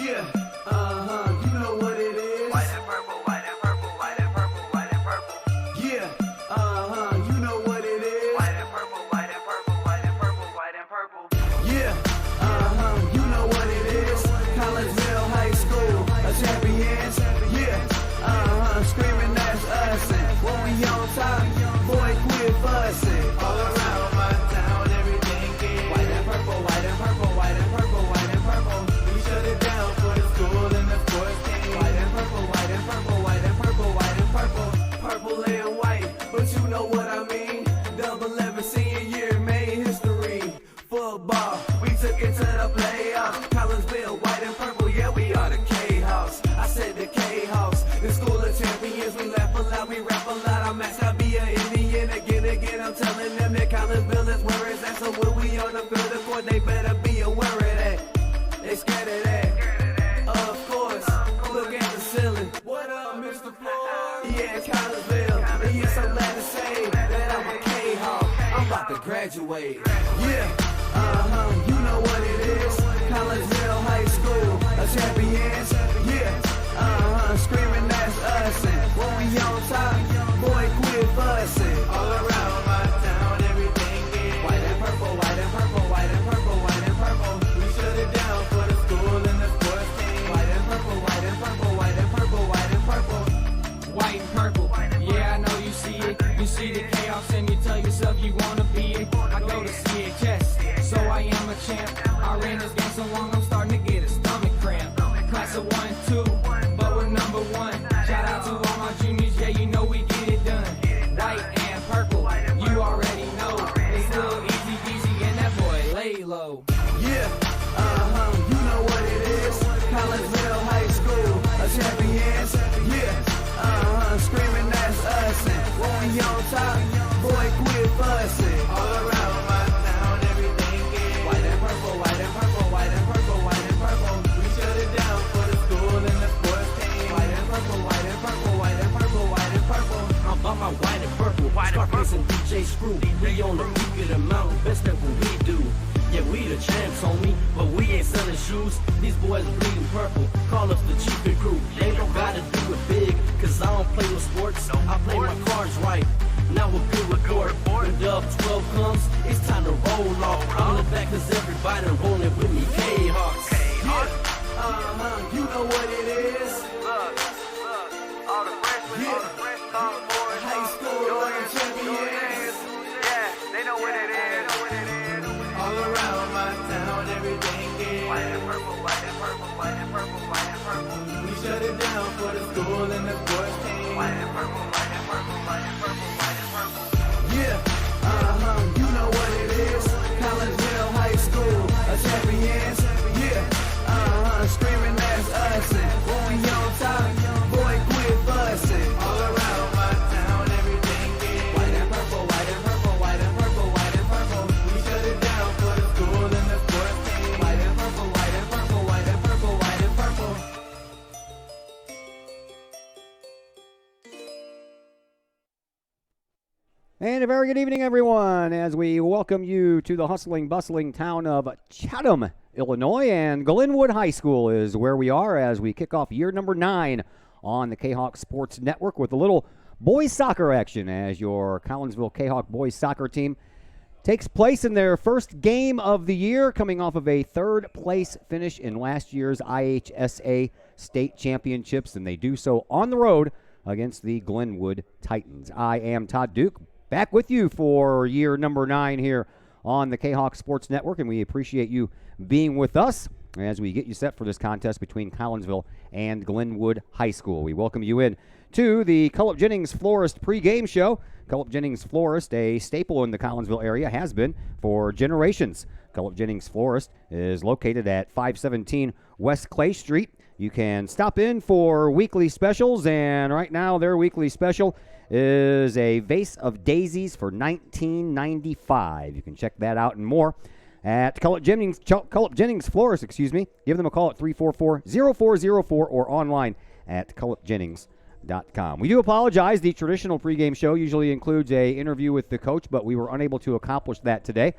Yeah, you know what it is. White and purple, white and purple, white and purple, white and purple. Yeah, you know what it is. White and purple, white and purple, white and purple, white and purple. Yeah, you know what it is. Collinsville High School, a champions. Yeah, screaming that's us. And when we on top, boy, quit fussing. All around my town, everything is white and purple, white and purple, white and purple, white and purple. We shut it down for the school and the sports team. White and purple, white and purple, white and purple, white and purple. Purple and white, but you know what I mean. Double 11 senior year made history. Football, we took it to the playoffs. Collinsville, white and purple, yeah, we are the Kahoks. I said the Kahoks, the school of champions. We laugh a lot, we rap a lot. I'm asked to be an Indian again. I'm telling them that Collinsville is where it's at. So when we on the field of court, they better be aware of that. They scared of that. Of course, look at the ceiling. What up, Mr. Floyd? Yeah, it's Collinsville. And yes, I'm glad to say that I'm a Kahok. I'm about to graduate. Yeah, you know what it is. Collinsville High School, a champions. Yeah, screaming that's us. And when we on top, boy, quit fussing. All around my town, everything is white and purple, white and purple, white and purple, white and purple. We shut it down for the school and the sports team. White and purple, white and purple, white and purple, white and purple. White and purple, yeah, I know you see it. You see the chaos and you tell yourself you wanna be it. I go to see it, chess, so I am a champ. I ran this game so long, I'm starting to get a stomach cramp. Class of 1, 2, but we're number 1. Shout out to all my juniors, yeah, you know we get it done. White and purple, you already know. It's little easy peasy and that boy lay low. Yeah, you know what it is. Collinsville High School, a champions. Yeah, screaming that's us. And when we on top, boy, quit fussing. All around my town, everything is white and purple, white and purple, white and purple, white and purple. We shut it down for the school and the sports team. White and purple, white and purple, white and purple, white and purple. I'm about my white and purple. Scarface and DJ Screw. We on the peak of the mountain, best at what we do. Yeah, we the champs, homie, but we ain't selling shoes. These boys bleeding purple, call us the chief and crew. Ain't no gotta do it big, cause I don't play with sports. I play my cards right. Now we're good report. When Dub 12 comes, it's time to roll off. I'm in the back cause everybody rolling with me, K-Hawks. Yeah, you know what it is. Look, all the freshmen, all the fresh sophomores, High school, champions. yeah, they know what it is. All around my town, everything is White and purple, white and purple, white and purple, white and purple. we shut it down for the school and the sports team. White and purple, white and purple, white and purple, white and purple. Yeah, you know what it is. Collinsville High School, a champions. Yeah, screaming that's us. And when we on top, boy, quit fussing. All around my town, everything is white and purple, white and purple, white and purple, white and purple. We shut it down for the school and the sports team. White and purple, white and purple, white and purple, white and purple. And a very good evening, everyone, as we welcome you to the hustling, bustling town of Chatham, Illinois. And Glenwood High School is where we are as we kick off year number 9 on the Kahok Sports Network with a little boys soccer action as your Collinsville Kahok boys soccer team takes place in their first game of the year, coming off of a third-place finish in last year's IHSA state championships, and they do so on the road against the Glenwood Titans. I am Todd Duke, back with you for year number 9 here on the Kahok Sports Network, and we appreciate you being with us as we get you set for this contest between Collinsville and Glenwood High School. We welcome you in to the Cullip Jennings Florist pregame show. Cullip Jennings Florist, a staple in the Collinsville area, has been for generations. Cullip Jennings Florist is located at 517 West Clay Street. You can stop in for weekly specials, and right now their weekly special is a vase of daisies for $19.95. You can check that out and more at Cullip Jennings Florist, Give them a call at 344-0404 or online at cullipjennings.com. We do apologize. The traditional pregame show usually includes an interview with the coach, but we were unable to accomplish that today.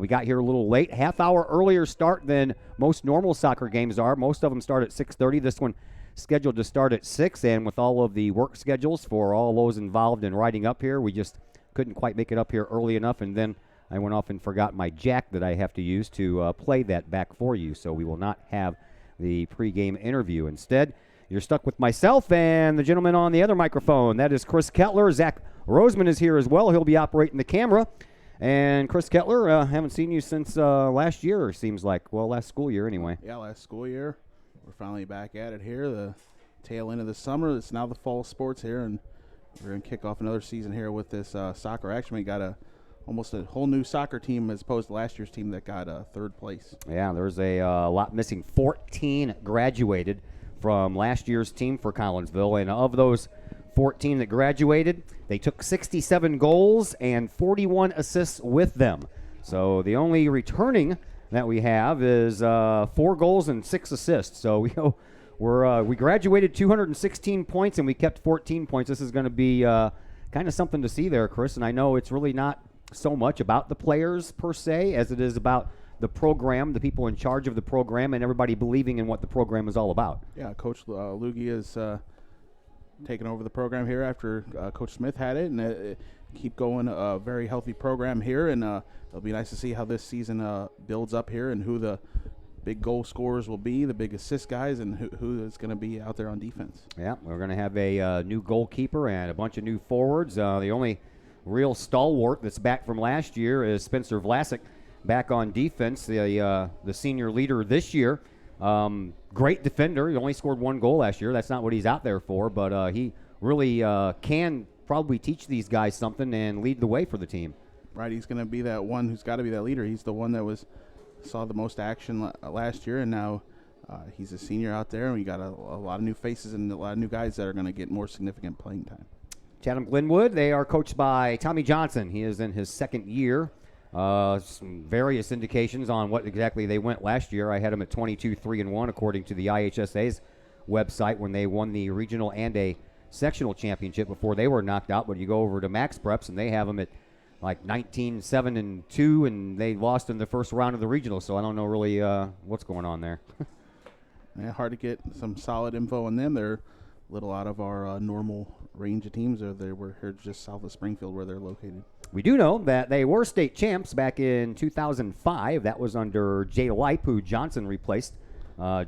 We got here a little late, half hour earlier start than most normal soccer games are. Most of them start at 6:30. This one scheduled to start at 6, and with all of the work schedules for all those involved in riding up here, we just couldn't quite make it up here early enough, and then I went off and forgot my jack that I have to use to play that back for you, so we will not have the pregame interview. Instead, you're stuck with myself and the gentleman on the other microphone. That is Chris Kettler. Zach Roseman is here as well. He'll be operating the camera. And Chris Kettler, haven't seen you since last year, seems like. Well, last school year anyway. Yeah, last school year. We're finally back at it here, the tail end of the summer. It's now the fall sports here, and we're going to kick off another season here with this soccer action. We got almost a whole new soccer team as opposed to last year's team that got third place. Yeah, there's a lot missing. 14 graduated from last year's team for Collinsville, and of those 14 that graduated, they took 67 goals and 41 assists with them. So the only returning that we have is 4 goals and 6 assists. So we graduated 216 points and we kept 14 points. This is going to be kind of something to see there, Chris. And I know it's really not so much about the players per se as it is about the program, the people in charge of the program, and everybody believing in what the program is all about. Yeah, Coach Lugie has taken over the program here after Coach Smith had it, and keep going a very healthy program here, and it'll be nice to see how this season builds up here and who the big goal scorers will be, the big assist guys, and who is going to be out there on defense. Yeah, we're going to have a new goalkeeper and a bunch of new forwards. The only real stalwart that's back from last year is Spencer Vlasic, back on defense, the senior leader this year. Great defender. He only scored 1 goal last year. That's not what he's out there for, but he really can probably teach these guys something and lead the way for the team. Right, he's going to be that one who's got to be that leader. He's the one that saw the most action last year, and now he's a senior out there, and we got a lot of new faces and a lot of new guys that are going to get more significant playing time. Chatham Glenwood, they are coached by Tommy Johnson. He is in his 2nd year. Some various indications on what exactly they went last year. I had them at 22-3-1 according to the IHSA's website when they won the regional and a sectional championship before they were knocked out. But you go over to Max Preps and they have them at like 19-7-2, and they lost in the first round of the regional. So I don't know really what's going on there. Yeah, hard to get some solid info on them. They're a little out of our normal range of teams. They were here just south of Springfield where they're located. We do know that they were state champs back in 2005. That was under Jay Lipe, who Johnson replaced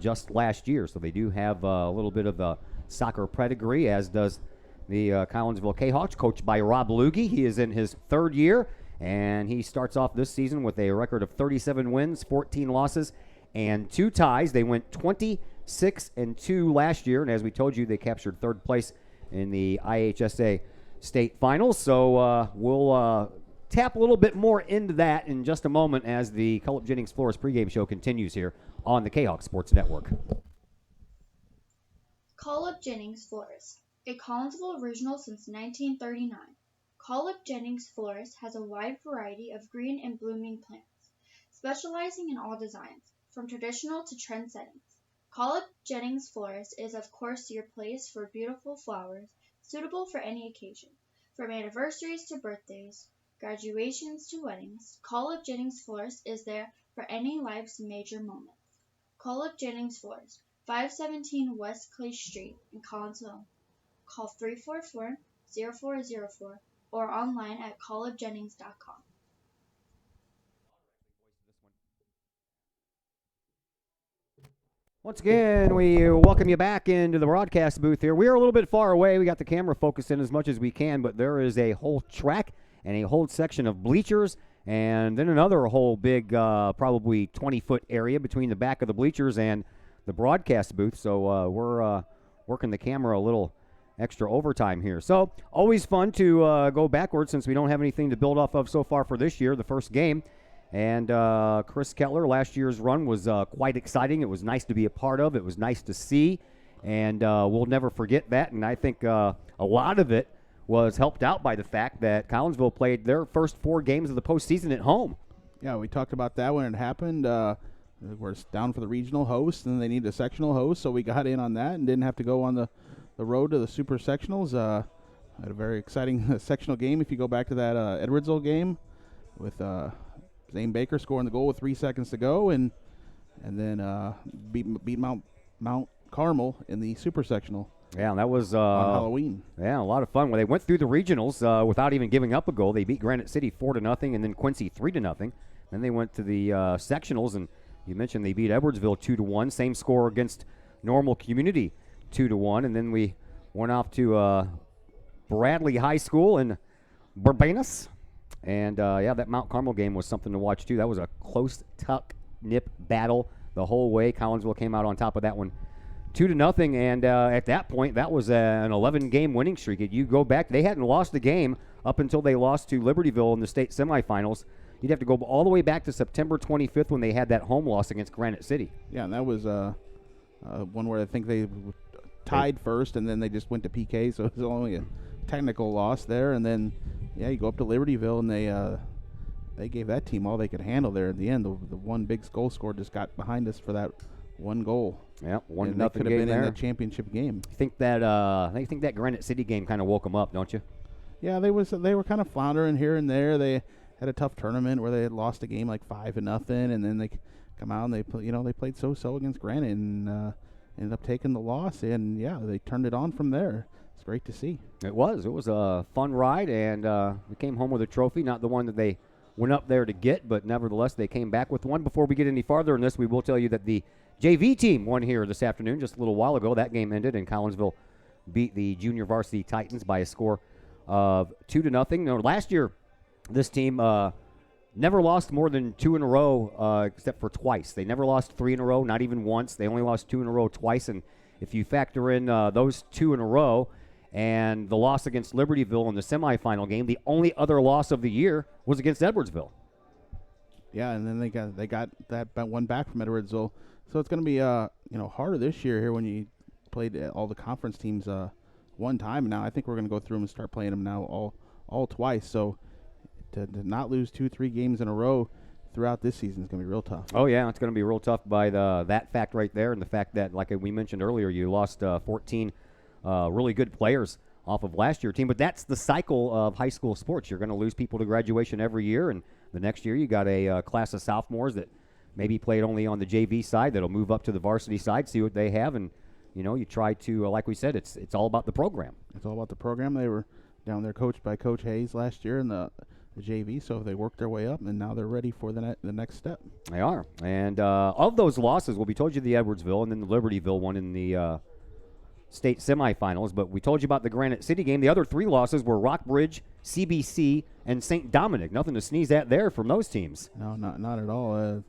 just last year. So they do have a little bit of a soccer pedigree, as does the Collinsville Kahawks, coached by Rob Lugie. He is in his 3rd year, and he starts off this season with a record of 37 wins, 14 losses, and 2 ties. They went 26-2 last year, and as we told you, they captured 3rd place in the IHSA state finals. So we'll tap a little bit more into that in just a moment as the Cullip Jennings Florist pregame show continues here on the Kahok Sports Network. Cullip Jennings Florist, a Collinsville original since 1939. Cullip Jennings Florist has a wide variety of green and blooming plants, specializing in all designs, from traditional to trend settings. Cullip Jennings Florist is of course your place for beautiful flowers, suitable for any occasion. From anniversaries to birthdays, graduations to weddings, Cullip Jennings Florist is there for any life's major moments. Cullip Jennings Florist, 517 West Clay Street in Collinsville. Call 344-0404 or online at cullipjennings.com. Once again, we welcome you back into the broadcast booth here. We are a little bit far away. We got the camera focused in as much as we can, but there is a whole track and a whole section of bleachers, and then another whole big, probably 20-foot area between the back of the bleachers and the broadcast booth. So we're working the camera a little extra overtime here. So always fun to go backwards since we don't have anything to build off of so far for this year, the first game. And Chris Kettler, last year's run was quite exciting. It was nice to be a part of. It was nice to see, and we'll never forget that. And I think a lot of it was helped out by the fact that Collinsville played their first 4 games of the postseason at home. Yeah, we talked about that when it happened. We're down for the regional host, and they need a sectional host, so we got in on that and didn't have to go on the road to the super sectionals. Had a very exciting sectional game. If you go back to that Edwardsville game with Zane Baker scoring the goal with 3 seconds to go, and then beat Mount Carmel in the Super Sectional. Yeah, and that was on Halloween. Yeah, a lot of fun. When they went through the regionals without even giving up a goal, they beat Granite City 4-0, and then Quincy 3-0. Then they went to the sectionals, and you mentioned they beat Edwardsville 2-1. Same score against Normal Community 2-1, and then we went off to Bradley High School in Barbanos, and that Mount Carmel game was something to watch too. That was a close tuck-nip battle the whole way. Collinsville came out on top of that one 2-0, and at that point, that was an 11-game winning streak. If you go back, they hadn't lost a game up until they lost to Libertyville in the state semifinals. You'd have to go all the way back to September 25th when they had that home loss against Granite City. Yeah, and that was one where I think they tied first, and then they just went to PK, so it was only a technical loss there. And then, you go up to Libertyville, and they gave that team all they could handle there at the end. The one big goal score just got behind us for that one goal. Yeah, 1-0 They could have been there. in the championship game. I think that Granite City game kind of woke them up, don't you? Yeah, they were kind of floundering here and there. They had a tough tournament where they had lost a game like 5-0, and then they come out and they played so against Granite and ended up taking the loss. And they turned it on from there. It's great to see. It was a fun ride, and we came home with a trophy, not the one that they went up there to get, but nevertheless they came back with one. Before we get any farther in this, we will tell you that the JV team won here this afternoon just a little while ago. That game ended, and Collinsville beat the junior varsity Titans by a score of 2-0. Now, last year, this team never lost more than 2 in a row except for twice. They never lost 3 in a row, not even once. They only lost 2 in a row twice, and if you factor in those 2 in a row and the loss against Libertyville in the semifinal game, the only other loss of the year was against Edwardsville. Yeah, and then they got that one back from Edwardsville. So it's going to be harder this year here when you played all the conference teams one time. Now I think we're going to go through them and start playing them now all twice. So to not lose 2-3 games in a row throughout this season is going to be real tough. Oh yeah, it's going to be real tough by that fact right there, and the fact that, like we mentioned earlier, you lost 14 really good players off of last year's team. But that's the cycle of high school sports. You're going to lose people to graduation every year, and the next year you got a class of sophomores that maybe played only on the JV side that'll move up to the varsity side, see what they have, and you try to, like we said, it's all about the program. It's all about the program. They were down there coached by Coach Hayes last year in the JV, so they worked their way up, and now they're ready for the next step. They are. And of those losses, we told you the Edwardsville and then the Libertyville one in the state semifinals, but we told you about the Granite City game. The other 3 losses were Rockbridge, CBC, and St. Dominic. Nothing to sneeze at there from those teams. No, not at all.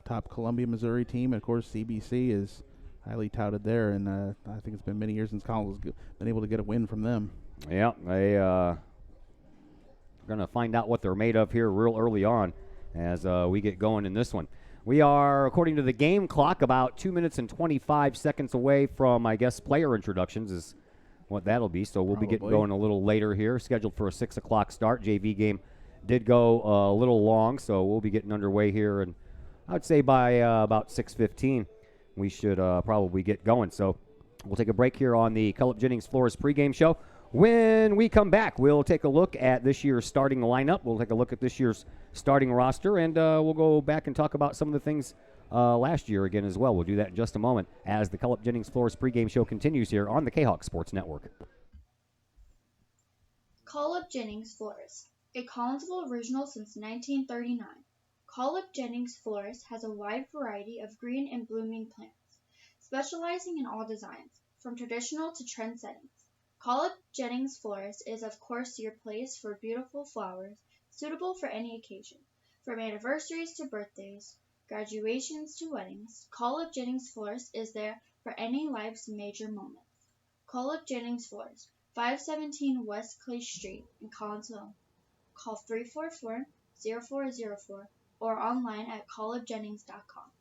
Top Columbia, Missouri team, and of course CBC is highly touted there, and I think it's been many years since Collins has been able to get a win from them. Yeah, they going to find out what they're made of here real early on as we get going in this one. We are, according to the game clock, about 2 minutes and 25 seconds away from, I guess, player introductions is what that'll be. So we'll be getting going a little later here, scheduled for a 6 o'clock start. JV game did go a little long, so we'll be getting underway here, and I would say by about 6:15 we should probably get going. So we'll take a break here on the Cullip Jennings Flores pregame show. When we come back, we'll take a look at this year's starting lineup. We'll take a look at this year's starting roster, and we'll go back and talk about some of the things last year again as well. We'll do that in just a moment as the Cullip Jennings Flores pregame show continues here on the Kahok Sports Network. Cullip Jennings Flores, a Collinsville original since 1939. Cullip Jennings Flores has a wide variety of green and blooming plants, specializing in all designs, from traditional to trend settings. Cullip Jennings Flores is of course your place for beautiful flowers, suitable for any occasion. From anniversaries to birthdays, graduations to weddings, Cullip Jennings Flores is there for any life's major moments. Cullip Jennings Flores, 517 West Clay Street in Collinsville. Call 344-0404 or online at cullipjennings.com.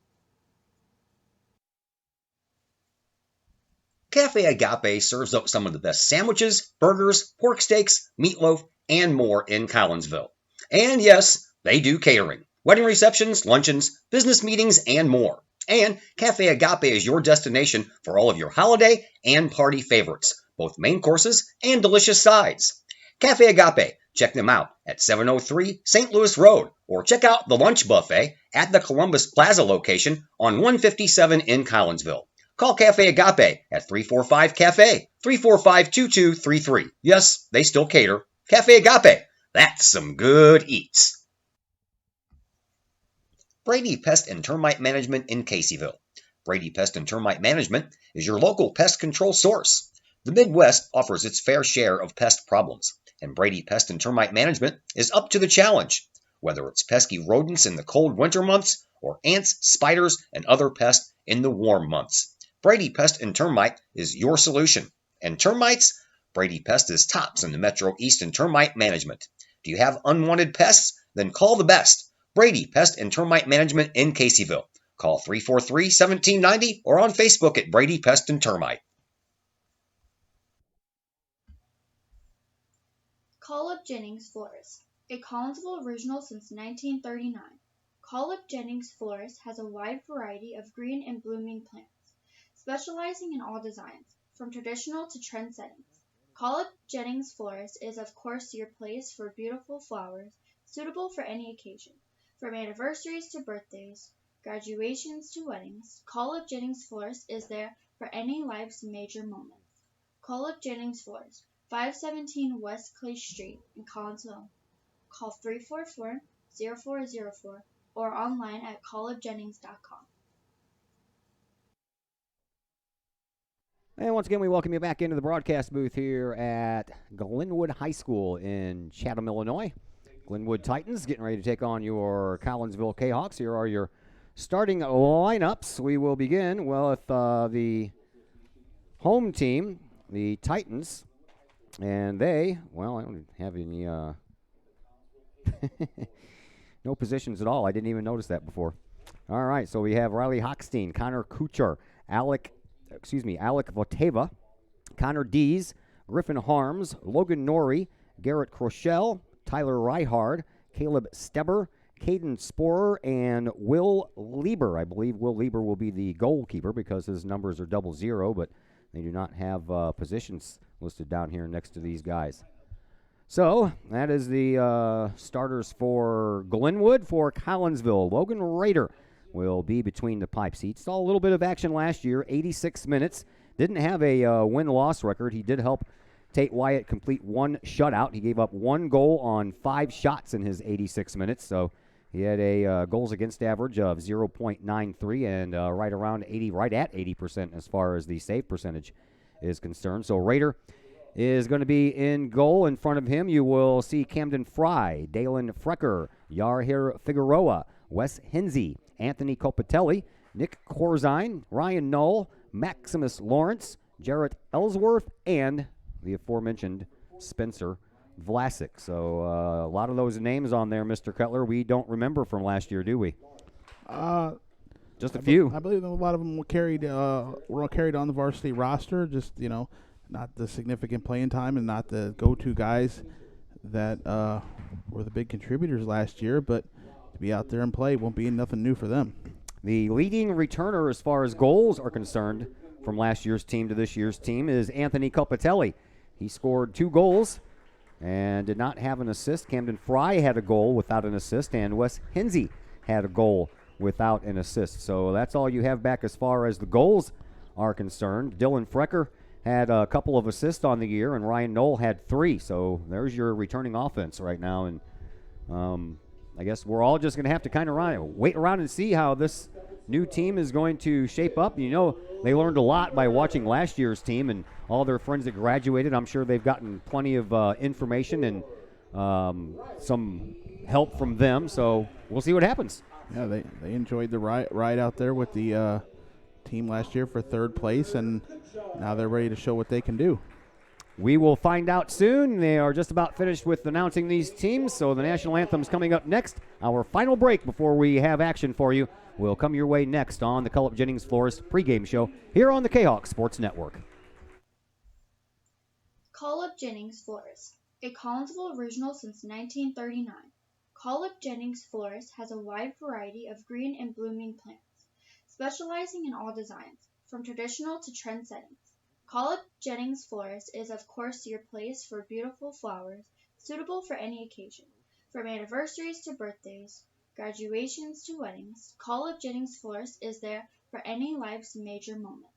Cafe Agape serves up some of the best sandwiches, burgers, pork steaks, meatloaf, and more in Collinsville. And yes, they do catering, wedding receptions, luncheons, business meetings, and more. And Cafe Agape is your destination for all of your holiday and party favorites, both main courses and delicious sides. Cafe Agape, Check them out at 703 St. Louis Road, or check out the lunch buffet at the Columbus Plaza location on 157 in Collinsville. Call Cafe Agape at 345-CAFE, 345-2233. Yes, they still cater. Cafe Agape, that's some good eats. Brady Pest and Termite Management in Caseyville. Brady Pest and Termite Management is your local pest control source. The Midwest offers its fair share of pest problems, and Brady Pest and Termite Management is up to the challenge. Whether it's pesky rodents in the cold winter months or ants, spiders, and other pests in the warm months, Brady Pest and Termite is your solution. And termites? Brady Pest is tops in the Metro East in termite management. Do you have unwanted pests? Then call the best. Brady Pest and Termite Management in Caseyville. Call 343-1790 or on Facebook at Brady Pest and Termite. Call Up Jennings Florist, a Collinsville original since 1939. Call Up Jennings Florist has a wide variety of green and blooming plants, specializing in all designs, from traditional to trend-setting. Call Up Jennings Florist is of course your place for beautiful flowers, suitable for any occasion. From anniversaries to birthdays, graduations to weddings, Call Up Jennings Florist is there for any life's major moments. Call Up Jennings Florist, 517 West Clay Street in Collinsville. Call 344-0404 or online at callupjennings.com. And once again, we welcome you back into the broadcast booth here at Glenwood High School in Chatham, Illinois. Glenwood Titans getting ready to take on your Collinsville Kahawks. Here are your starting lineups. We will begin with the home team, the Titans. And they, well, I don't have any, no positions at all. I didn't even notice that before. All right, so we have Riley Hochstein, Connor Kuchar, Alec Voteva, Connor Dees, Griffin Harms, Logan Norrie, Garrett Crochelle, Tyler Reihard, Caleb Steber, Caden Sporer, and Will Lieber. I believe Will Lieber will be the goalkeeper because his numbers are 00, but they do not have positions listed down here next to these guys. So that is the starters for Glenwood. For Collinsville, Logan Rader will be between the pipes. He saw a little bit of action last year, 86 minutes. Didn't have a win-loss record. He did help Tate Wyatt complete one shutout. He gave up one goal on 5 shots in his 86 minutes, so he had a goals against average of 0.93 and right at 80% as far as the save percentage is concerned. So Rader is going to be in goal. In front of him, you will see Camden Fry, Dalen Frecker, Yarhir Figueroa, Wes Hinsey, Anthony Copatelli, Nick Corzine, Ryan Knoll, Maximus Lawrence, Jarrett Ellsworth, and the aforementioned Spencer Vlasic. So a lot of those names on there, Mr. Cutler, we don't remember from last year, do we? Just a few. I believe a lot of them were carried on the varsity roster. Just not the significant playing time and not the go-to guys that were the big contributors last year. But to be out there and play won't be nothing new for them. The leading returner as far as goals are concerned from last year's team to this year's team is Anthony Copatelli. He scored 2 goals and did not have an assist. Camden Fry had a goal without an assist, and Wes Hinsey had a goal without an assist. So that's all you have back as far as the goals are concerned. Dylan Frecker had a couple of assists on the year, and Ryan Knoll had 3. So there's your returning offense right now. And I guess we're all just going to have to kind of wait around and see how this new team is going to shape up. You know, they learned a lot by watching last year's team, and all their friends that graduated, I'm sure they've gotten plenty of information and some help from them. So we'll see what happens. Yeah, they enjoyed the ride out there with the team last year for 3rd place, and now they're ready to show what they can do. We will find out soon. They are just about finished with announcing these teams, so the national anthem's coming up next. Our final break before we have action for you will come your way next on the Call Up Jennings Florist pregame show here on the Kahok Sports Network. Call Up Jennings Florist, a Collinsville original since 1939. Call Up Jennings Florist has a wide variety of green and blooming plants, specializing in all designs, from traditional to trend-setting. Call Up Jennings Florist is of course your place for beautiful flowers, suitable for any occasion. From anniversaries to birthdays, graduations to weddings, Call Up Jennings Florist is there for any life's major moments.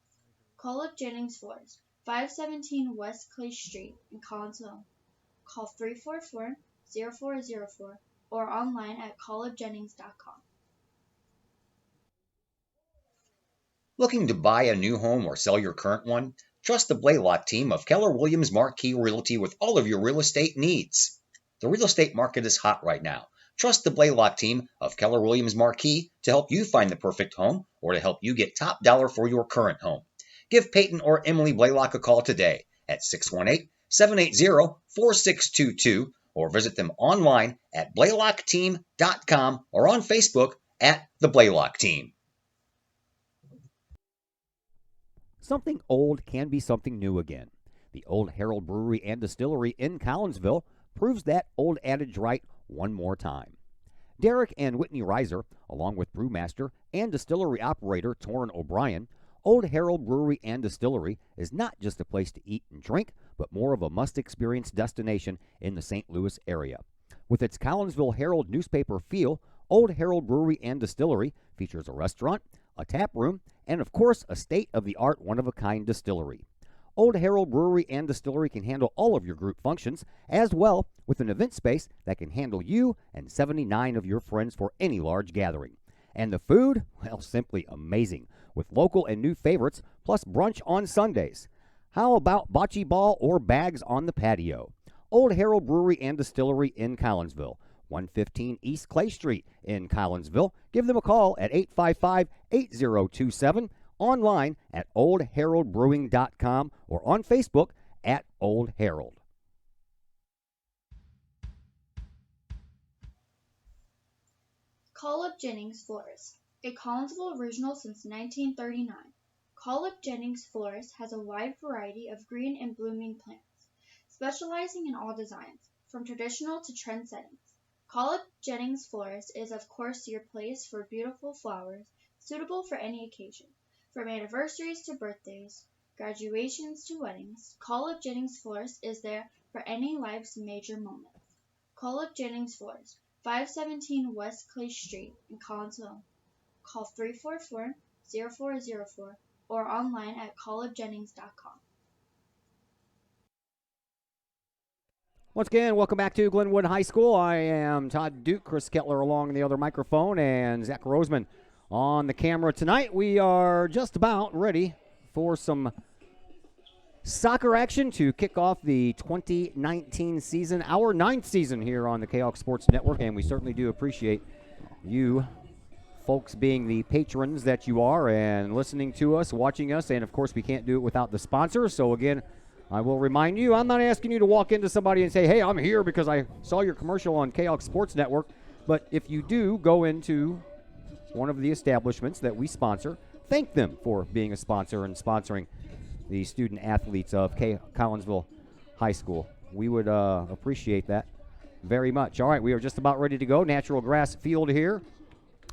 Call Up Jennings Florist, 517 West Clay Street in Collinsville. Call 344-0404 or online at callupjennings.com. Looking to buy a new home or sell your current one? Trust the Blaylock team of Keller Williams Marquis Realty with all of your real estate needs. The real estate market is hot right now. Trust the Blaylock team of Keller Williams Marquis to help you find the perfect home or to help you get top dollar for your current home. Give Peyton or Emily Blaylock a call today at 618-780-4622 or visit them online at blaylockteam.com or on Facebook at the Blaylock Team. Something old can be something new again. The Old Herald Brewery and Distillery in Collinsville proves that old adage right one more time. Derek and Whitney Reiser, along with brewmaster and distillery operator Torrin O'Brien, Old Herald Brewery and Distillery is not just a place to eat and drink, but more of a must-experience destination in the St. Louis area. With its Collinsville Herald newspaper feel, Old Herald Brewery and Distillery features a restaurant, a tap room, and of course a state-of-the-art one-of-a-kind distillery. Old Herald Brewery and Distillery can handle all of your group functions, as well with an event space that can handle you and 79 of your friends for any large gathering. And the food? Well, simply amazing, with local and new favorites, plus brunch on Sundays. How about bocce ball or bags on the patio? Old Herald Brewery and Distillery in Collinsville, 115 East Clay Street in Collinsville. Give them a call at 855-8027, online at oldheraldbrewing.com, or on Facebook at Old Herald. Call Up Jennings Florist, a Collinsville original since 1939. Call Up Jennings Florist has a wide variety of green and blooming plants, specializing in all designs, from traditional to trend settings. Call Up Jennings Florist is of course your place for beautiful flowers, suitable for any occasion. From anniversaries to birthdays, graduations to weddings, Call Up Jennings Florist is there for any life's major moments. Call Up Jennings Florist, 517 West Clay Street in Collinsville. Call 344-0404 or online at callupjennings.com. Once again, welcome back to Glenwood High School. I am Todd Duke, Chris Kettler along the other microphone, and Zach Roseman on the camera tonight. We are just about ready for some soccer action to kick off the 2019 season, our 9th season here on the Kahok Sports Network, and we certainly do appreciate you folks being the patrons that you are and listening to us, watching us, and of course we can't do it without the sponsors. So again, I will remind you, I'm not asking you to walk into somebody and say, hey, I'm here because I saw your commercial on Kahok Sports Network, but if you do go into one of the establishments that we sponsor, thank them for being a sponsor and sponsoring the student athletes of Collinsville High School. We would appreciate that very much. All right, we are just about ready to go. Natural grass field here.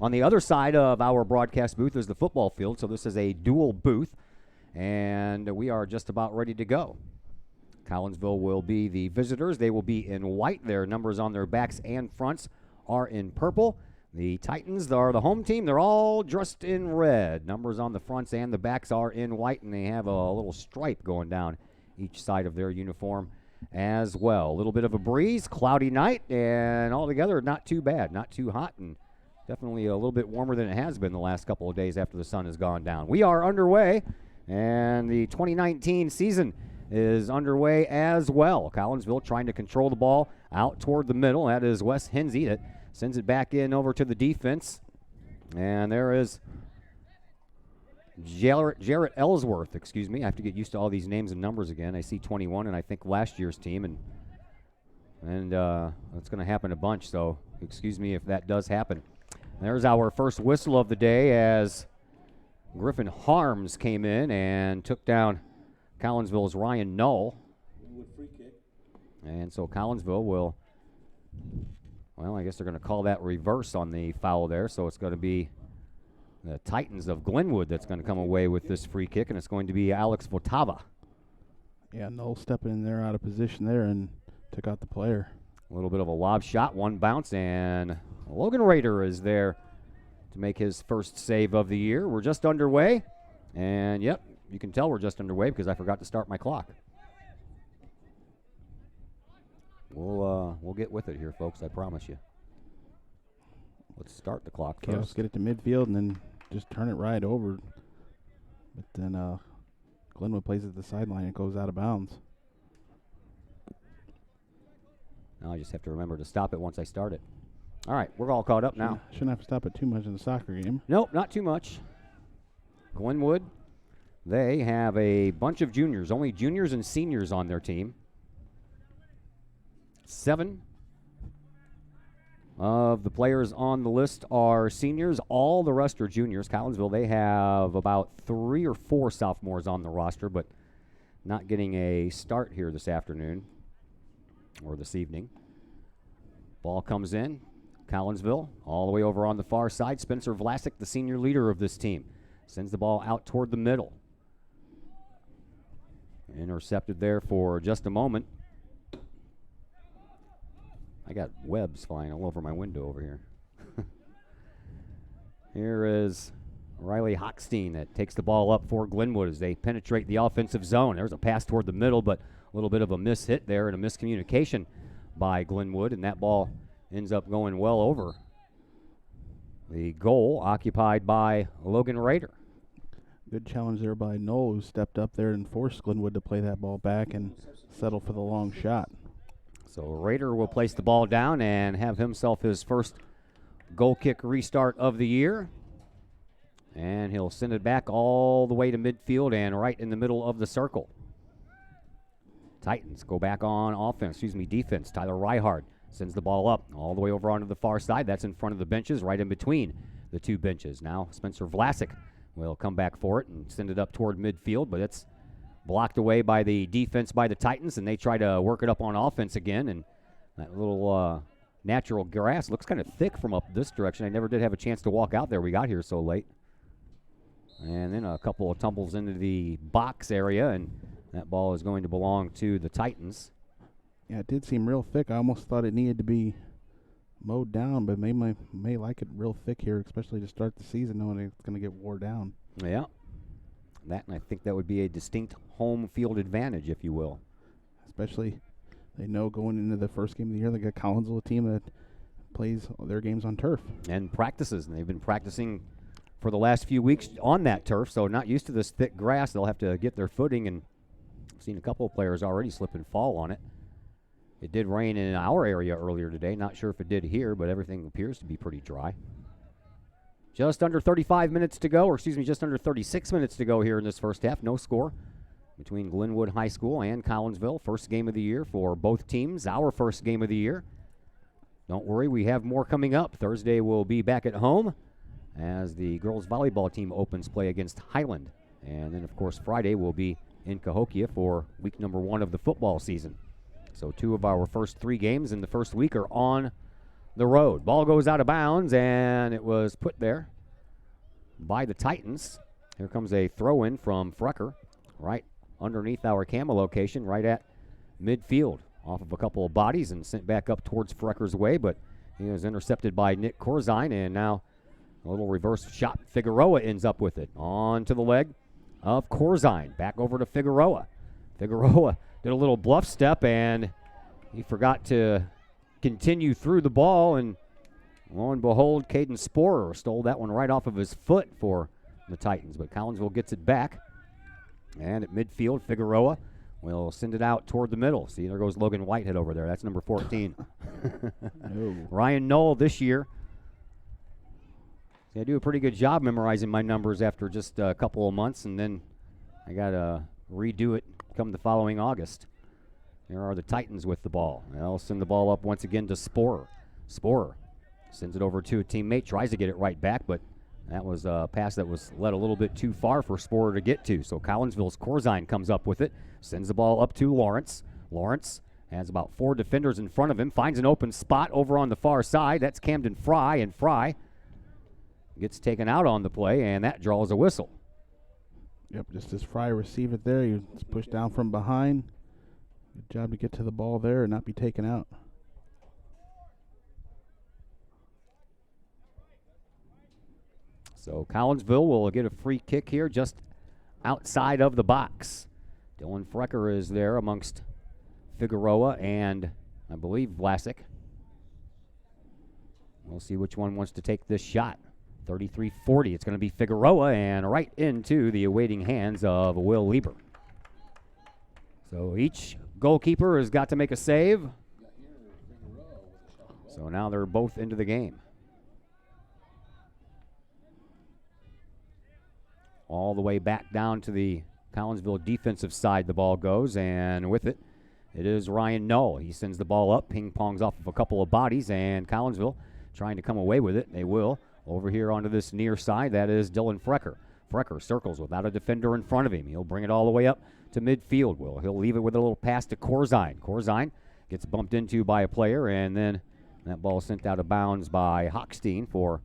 On the other side of our broadcast booth is the football field, so this is a dual booth, and we are just about ready to go. Collinsville will be the visitors. They will be in white. Their numbers on their backs and fronts are in purple. The Titans are the home team. They're all dressed in red. Numbers on the fronts and the backs are in white, and they have a little stripe going down each side of their uniform as well. A little bit of a breeze, cloudy night, and altogether not too bad, not too hot, and definitely a little bit warmer than it has been the last couple of days after the sun has gone down. We are underway, and the 2019 season is underway as well. Collinsville trying to control the ball out toward the middle. That is Wes Hinsey that sends it back in over to the defense. And there is Jarrett Ellsworth, excuse me. I have to get used to all these names and numbers again. I see 21, and I think last year's team, and it's going to happen a bunch, so excuse me if that does happen. There's our first whistle of the day as Griffin Harms came in and took down Collinsville's Ryan Null. And so Collinsville will, well, I guess they're going to call that reverse on the foul there. So it's going to be the Titans of Glenwood that's going to come away with this free kick, and it's going to be Alex Votava. Yeah, Null stepping in there out of position there and took out the player. A little bit of a lob shot, one bounce, and Logan Rader is there to make his first save of the year. We're just underway, and yep, you can tell we're just underway because I forgot to start my clock. We'll get with it here, folks, I promise you. Let's start the clock Okay, let's first. get it to midfield and then just turn it right over. But then Glenwood plays it to the sideline and it goes out of bounds. Now I just have to remember to stop it once I start it. All right, we're all caught up now. Shouldn't have to stop it too much in the soccer game. Nope, not too much. Glenwood, they have a bunch of juniors, only juniors and seniors on their team. 7 of the players on the list are seniors. All the rest are juniors. Collinsville, they have about 3 or 4 sophomores on the roster, but not getting a start here this afternoon or this evening. Ball comes in. Collinsville all the way over on the far side. Spencer Vlasic, the senior leader of this team, sends the ball out toward the middle. Intercepted there for just a moment. I got webs flying all over my window over here. Here is Riley Hochstein that takes the ball up for Glenwood as they penetrate the offensive zone. There's a pass toward the middle, but a little bit of a mishit there and a miscommunication by Glenwood, and that ball ends up going well over the goal, occupied by Logan Rader. Good challenge there by Noel, who stepped up there and forced Glenwood to play that ball back and settle for the long shot. So Rader will place the ball down and have himself his first goal kick restart of the year. And he'll send it back all the way to midfield and right in the middle of the circle. Titans go back on defense. Tyler Reihard sends the ball up all the way over onto the far side. That's in front of the benches, right in between the 2 benches. Now Spencer Vlasic will come back for it and send it up toward midfield, but it's blocked away by the defense by the Titans, and they try to work it up on offense again. And that little natural grass looks kind of thick from up this direction. I never did have a chance to walk out there. We got here so late. And then a couple of tumbles into the box area, and that ball is going to belong to the Titans. Yeah, it did seem real thick. I almost thought it needed to be mowed down, but may like it real thick here, especially to start the season, knowing it's going to get wore down. Yeah. That, and I think that would be a distinct home field advantage, if you will. Especially, they know going into the first game of the year, they got Collinsville, a team that plays their games on turf. And practices, and they've been practicing for the last few weeks on that turf, so not used to this thick grass. They'll have to get their footing, and I've seen a couple of players already slip and fall on it. It did rain in our area earlier today. Not sure if it did here, but everything appears to be pretty dry. Just under 35 minutes to go, just under 36 minutes to go here in this first half. No score between Glenwood High School and Collinsville. First game of the year for both teams, our first game of the year. Don't worry, we have more coming up. Thursday we'll be back at home as the girls volleyball team opens play against Highland. And then, of course, Friday we'll be in Cahokia for week number 1 of the football season. So 2 of our first 3 games in the first week are on the road. Ball goes out of bounds, and it was put there by the Titans. Here comes a throw-in from Frecker, right underneath our camera location, right at midfield, off of a couple of bodies and sent back up towards Frecker's way, but he was intercepted by Nick Corzine, and now a little reverse shot. Figueroa ends up with it. On to the leg of Corzine. Back over to Figueroa. Figueroa did a little bluff step, and he forgot to continue through the ball, and lo and behold, Caden Sporer stole that one right off of his foot for the Titans, but Collinsville gets it back. And at midfield, Figueroa will send it out toward the middle. See, there goes Logan Whitehead over there. That's number 14. No. Ryan Knoll this year. See, I do a pretty good job memorizing my numbers after just a couple of months, and then I got to redo it come the following August. Here are the Titans with the ball. They'll send the ball up once again to Sporer. Sporer sends it over to a teammate, tries to get it right back, but that was a pass that was led a little bit too far for Sporer to get to. So Collinsville's Corzine comes up with it, sends the ball up to Lawrence. Lawrence has about 4 defenders in front of him, finds an open spot over on the far side. That's Camden Fry, and Fry gets taken out on the play, and that draws a whistle. Yep, just as Fry received it there, he was pushed down from behind. Good job to get to the ball there and not be taken out. So Collinsville will get a free kick here just outside of the box. Dylan Frecker is there amongst Figueroa and, I believe, Vlasic. We'll see which one wants to take this shot. 33-40. It's going to be Figueroa and right into the awaiting hands of Will Lieber. So each goalkeeper has got to make a save. So now they're both into the game. All the way back down to the Collinsville defensive side the ball goes, and with it, it is Ryan Null. He sends the ball up, ping-pongs off of a couple of bodies, and Collinsville trying to come away with it. They will. Over here onto this near side, that is Dylan Frecker. Frecker circles without a defender in front of him. He'll bring it all the way up to midfield. He'll leave it with a little pass to Corzine. Corzine gets bumped into by a player, and then that ball sent out of bounds by Hochstein for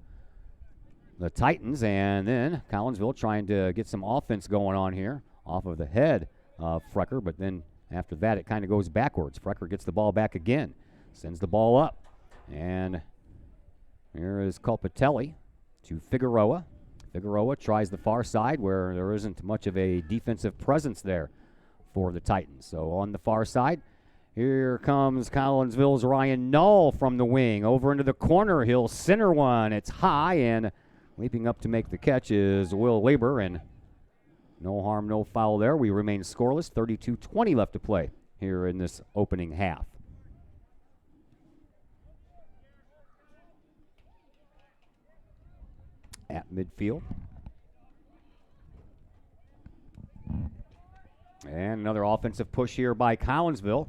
the Titans. And then Collinsville trying to get some offense going on here off of the head of Frecker, but then after that it kind of goes backwards. Frecker gets the ball back again, sends the ball up, and here is Colpitelli to Figueroa. Figueroa tries the far side where there isn't much of a defensive presence there for the Titans. So on the far side, here comes Collinsville's Ryan Null from the wing. Over into the corner, he'll center one. It's high, and leaping up to make the catch is Will Lieber, and no harm, no foul there. We remain scoreless, 32-20 left to play here in this opening half. At midfield. And another offensive push here by Collinsville.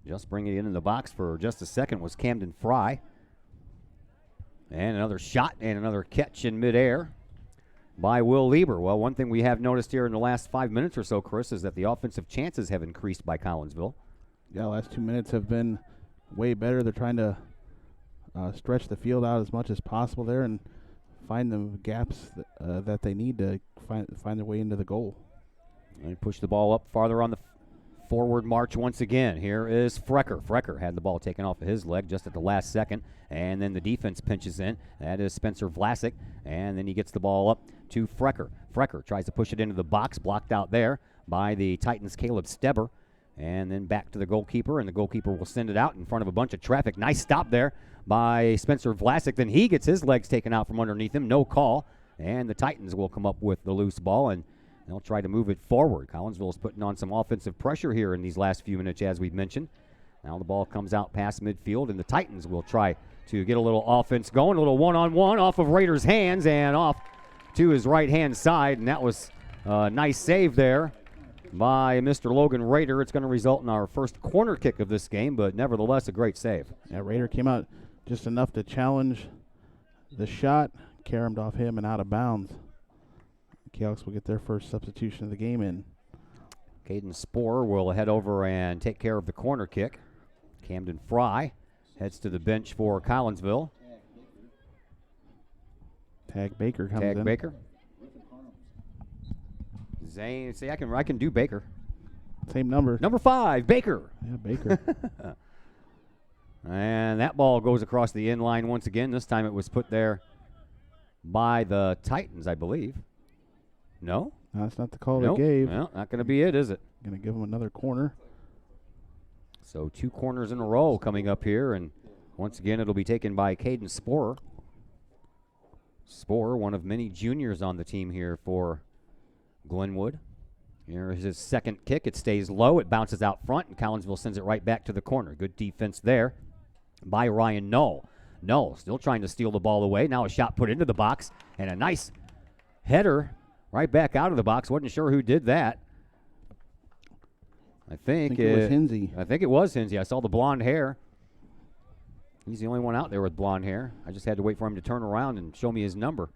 Just bringing it into the box for just a second was Camden Fry. And another shot and another catch in midair by Will Lieber. Well, one thing we have noticed here in the last 5 minutes or so, Chris, is that the offensive chances have increased by Collinsville. Yeah, the last 2 minutes have been way better. They're trying to stretch the field out as much as possible there and find the gaps that they need to find their way into the goal. And push the ball up farther on the forward march once again. Here is Frecker. Frecker had the ball taken off of his leg just at the last second, and then the defense pinches in. That is Spencer Vlasic, and then he gets the ball up to Frecker. Frecker tries to push it into the box, blocked out there by the Titans' Caleb Steber, and then back to the goalkeeper, and the goalkeeper will send it out in front of a bunch of traffic. Nice stop there by Spencer Vlasic. Then he gets his legs taken out from underneath him. No call, and the Titans will come up with the loose ball, and they'll try to move it forward. Collinsville is putting on some offensive pressure here in these last few minutes, as we've mentioned. Now the ball comes out past midfield, and the Titans will try to get a little offense going, a little one-on-one off of Rader's hands and off to his right-hand side, and that was a nice save there by Mr. Logan Rader. It's going to result in our first corner kick of this game, but nevertheless a great save. Yeah, Rader came out just enough to challenge the shot, caromed off him and out of bounds. Kahoks will get their first substitution of the game in. Caden Sporer will head over and take care of the corner kick. Camden Fry heads to the bench for Collinsville. Tag Baker comes in. Tag Baker. Zane, see, I can do Baker. Same number. Number 5, Baker. Yeah, Baker. And that ball goes across the end line once again. This time it was put there by the Titans, I believe. No? No, that's not the call Nope. they gave. Well, not going to be it, is it? Going to give them another corner. So 2 corners in a row coming up here, and once again it'll be taken by Caden Sporer. Sporer, one of many juniors on the team here for Glenwood. Here is his second kick. It stays low. It bounces out front, and Collinsville sends it right back to the corner. Good defense there by Ryan Null. Null still trying to steal the ball away. Now a shot put into the box, and a nice header right back out of the box. Wasn't sure who did that. I think it was Hinsey. I think it was Hinsey. I saw the blonde hair. He's the only one out there with blonde hair. I just had to wait for him to turn around and show me his number.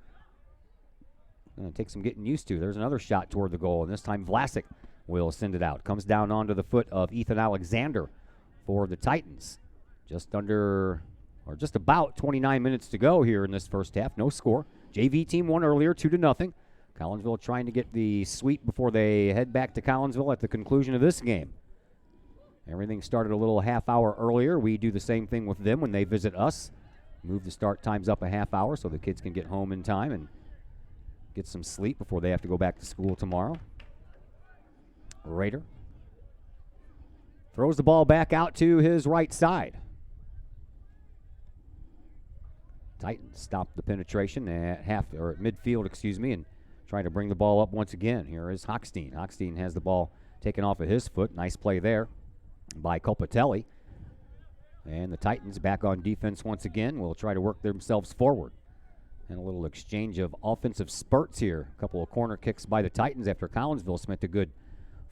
Going to take some getting used to. There's another shot toward the goal, and this time Vlasic will send it out. Comes down onto the foot of Ethan Alexander for the Titans. Just about 29 minutes to go here in this first half. No score. JV team won earlier, 2-0. Collinsville trying to get the sweep before they head back to Collinsville at the conclusion of this game. Everything started a little half hour earlier. We do the same thing with them when they visit us. Move the start times up a half hour so the kids can get home in time and get some sleep before they have to go back to school tomorrow. Raider throws the ball back out to his right side. Titans stop the penetration at midfield, and trying to bring the ball up once again. Here is Hochstein. Hochstein has the ball taken off of his foot. Nice play there by Copatelli. And the Titans back on defense once again will try to work themselves forward. And a little exchange of offensive spurts here. A couple of corner kicks by the Titans after Collinsville spent a good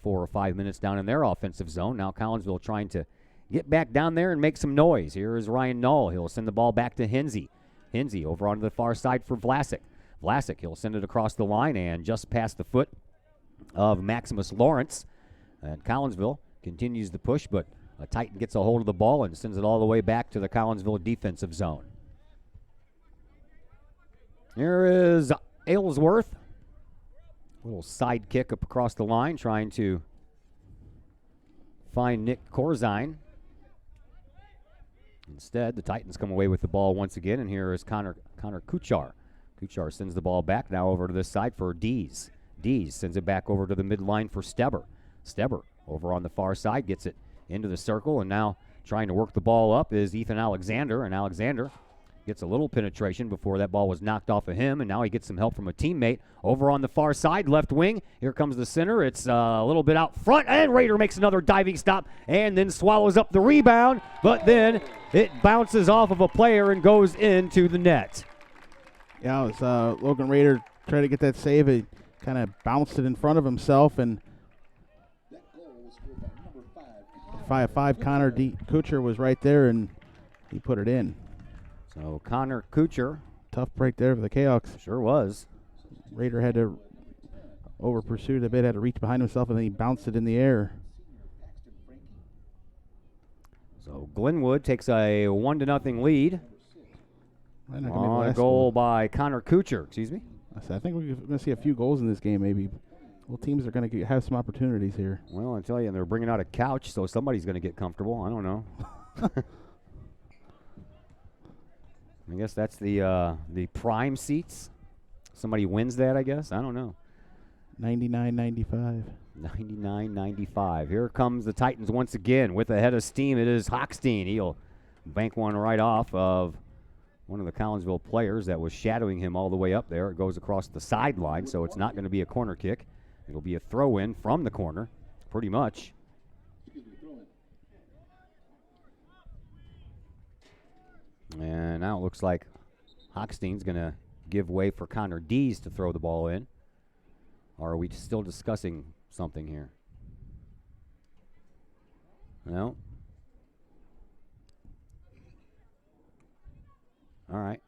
4 or 5 minutes down in their offensive zone. Now Collinsville trying to get back down there and make some noise. Here is Ryan Null. He'll send the ball back to Hinsey. Hinsey over onto the far side for Vlasic. Vlasic, he'll send it across the line and just past the foot of Maximus Lawrence. And Collinsville continues the push, but a Titan gets a hold of the ball and sends it all the way back to the Collinsville defensive zone. Here is Aylesworth. A little side kick up across the line, trying to find Nick Corzine. Instead, the Titans come away with the ball once again, and here is Connor Kuchar. Kuchar sends the ball back now over to this side for Dees. Dees sends it back over to the midline for Steber. Steber over on the far side gets it into the circle, and now trying to work the ball up is Ethan Alexander, and Alexander gets a little penetration before that ball was knocked off of him, and now he gets some help from a teammate over on the far side, left wing. Here comes the center. It's a little bit out front, and Raider makes another diving stop and then swallows up the rebound, but then it bounces off of a player and goes into the net. Yeah, it was Logan Raider trying to get that save. He kind of bounced it in front of himself, and 5'5" Connor Kuchar was right there, and he put it in. So Connor Kuchar. Tough break there for the Kahoks. Sure was. Raider had to over-pursue it a bit, had to reach behind himself, and then he bounced it in the air. So Glenwood takes a 1-0 lead on a goal goal by Connor Kuchar. Excuse me. I think we're going to see a few goals in this game, maybe. Both teams are going to have some opportunities here. Well, I tell you, they're bringing out a couch, so somebody's going to get comfortable. I don't know. I guess that's the prime seats. Somebody wins that, I guess. I don't know. 99-95. 99-95. Here comes the Titans once again with a head of steam. It is Hochstein. He'll bank one right off of one of the Collinsville players that was shadowing him all the way up there. It goes across the sideline, so it's not going to be a corner kick. It'll be a throw-in from the corner, pretty much. And now it looks like Hochstein's going to give way for Connor Dees to throw the ball in. Or are we still discussing something here? No. All right.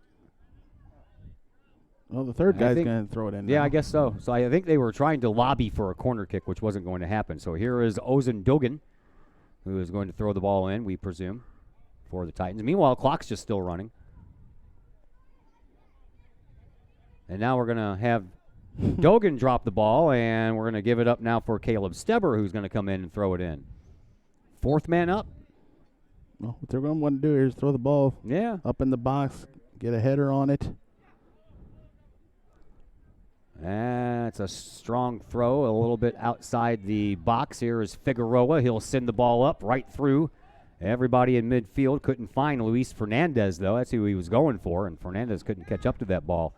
Well, the third guy's going to throw it in. Yeah, now. I guess so. So I think they were trying to lobby for a corner kick, which wasn't going to happen. So here is Ozen Dugan, who is going to throw the ball in, we presume, for the Titans. Meanwhile, clock's just still running. And now we're going to have Dogan drop the ball, and we're going to give it up now for Caleb Steber, who's going to come in and throw it in. Fourth man up. Well, what they're going to want to do here is throw the ball up in the box, get a header on it. That's a strong throw, a little bit outside the box. Here is Figueroa. He'll send the ball up right through everybody in midfield. Couldn't find Luis Fernandez, though. That's who he was going for, and Fernandez couldn't catch up to that ball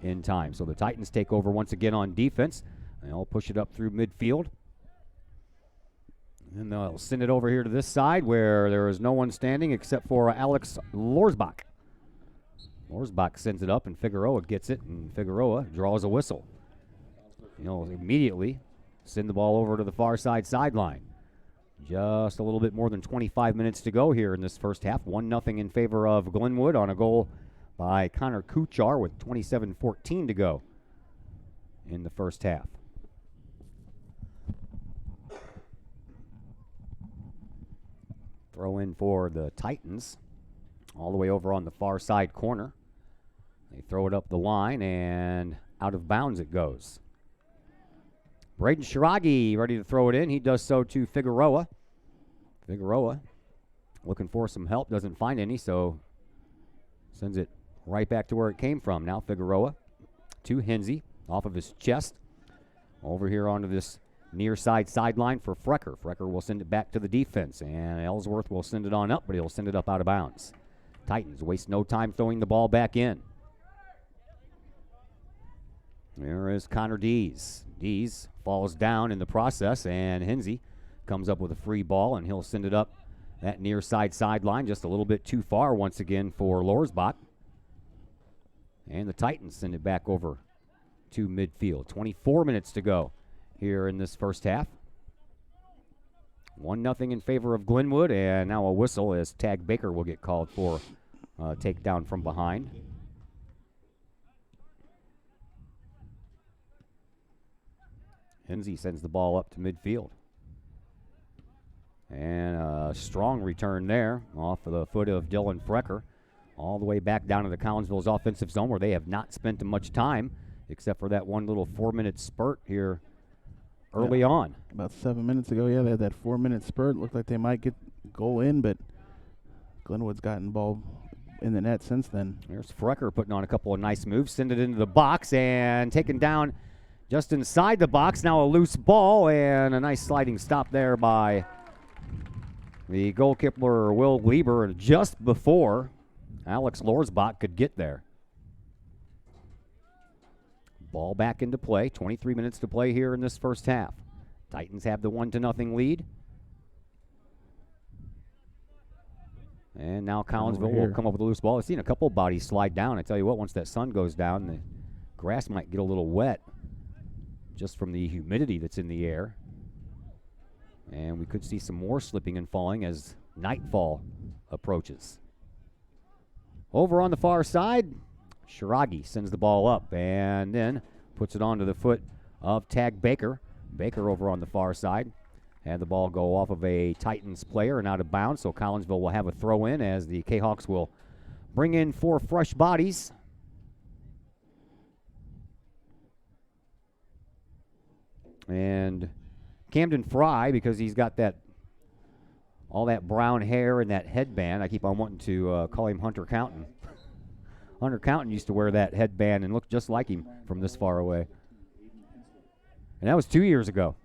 in time. So the Titans take over once again on defense. They'll push it up through midfield. And they'll send it over here to this side where there is no one standing except for Alex Lorsbach. Lorsbach sends it up, and Figueroa gets it, and Figueroa draws a whistle. He'll immediately send the ball over to the far side sideline. Just a little bit more than 25 minutes to go here in this first half. 1-0 in favor of Glenwood on a goal by Connor Kuchar with 27:14 to go in the first half. Throw in for the Titans all the way over on the far side corner. They throw it up the line, and out of bounds it goes. Braden Shiragi ready to throw it in. He does so to Figueroa. Figueroa looking for some help, doesn't find any, so sends it right back to where it came from. Now Figueroa to Hinsey. off of his chest. Over here onto this near side sideline for Frecker. Frecker will send it back to the defense, and Ellsworth will send it on up, but he'll send it up out of bounds. Titans waste no time throwing the ball back in. There is Connor Dees. Dees falls down in the process, and Hensey comes up with a free ball, and he'll send it up that near side sideline, just a little bit too far once again for Lorsbach. And the Titans send it back over to midfield. 24 minutes to go here in this first half. 1-0 in favor of Glenwood, and now a whistle as Tag Baker will get called for takedown from behind. Hensey sends the ball up to midfield. And a strong return there off of the foot of Dylan Frecker, all the way back down to the Collinsville's offensive zone, where they have not spent much time except for that one little 4-minute spurt here early on. About 7 minutes ago, they had that 4-minute spurt. Looked like they might get goal in, but Glenwood's gotten ball in the net since then. There's Frecker putting on a couple of nice moves, send it into the box, and taken down just inside the box. Now a loose ball, and a nice sliding stop there by the goalkeeper, Will Lieber, just before Alex Lorsbach could get there. Ball back into play. 23 minutes to play here in this first half. Titans have the 1-0 lead. And now Collinsville will come up with a loose ball. I've seen a couple of bodies slide down. I tell you what, once that sun goes down, the grass might get a little wet just from the humidity that's in the air. And we could see some more slipping and falling as nightfall approaches. Over on the far side, Shiragi sends the ball up and then puts it onto the foot of Tag Baker. Baker over on the far side. Had the ball go off of a Titans player and out of bounds, so Collinsville will have a throw in as the Kahawks will bring in 4 fresh bodies. And Camden Fry, because he's got that all that brown hair and that headband. I keep on wanting to call him Hunter Counton. Hunter Counton used to wear that headband and look just like him from this far away. And that was 2 years ago.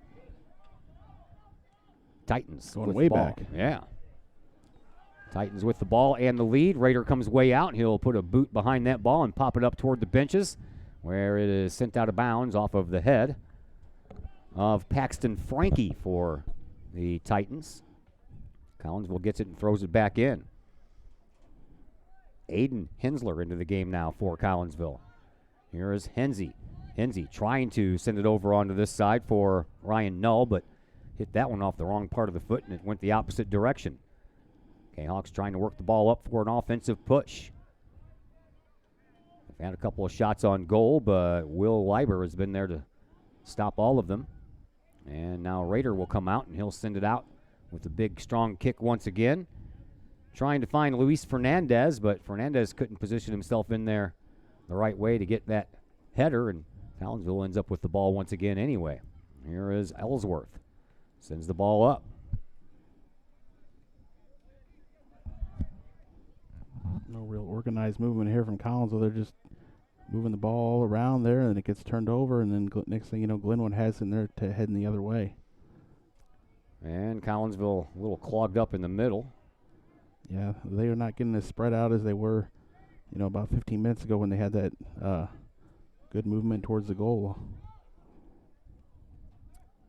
Titans going with way the ball. back. Yeah. Titans with the ball and the lead. Raider comes way out. He'll put a boot behind that ball and pop it up toward the benches, where it is sent out of bounds off of the head of Paxton Frankie for the Titans. Collinsville gets it and throws it back in. Aiden Hensler into the game now for Collinsville. Here is Hensey. Hensey trying to send it over onto this side for Ryan Null, but hit that one off the wrong part of the foot, and it went the opposite direction. Hawks trying to work the ball up for an offensive push. They've had a couple of shots on goal, but Will Leiber has been there to stop all of them. And now Raider will come out, and he'll send it out with a big, strong kick once again. Trying to find Luis Fernandez, but Fernandez couldn't position himself in there the right way to get that header, and Collinsville ends up with the ball once again anyway. Here is Ellsworth. Sends the ball up. No real organized movement here from Collinsville. They're just moving the ball all around there, and it gets turned over, and then next thing you know, Glenwood has it in there to heading the other way. And Collinsville a little clogged up in the middle. Yeah, they are not getting as spread out as they were, about 15 minutes ago when they had that good movement towards the goal.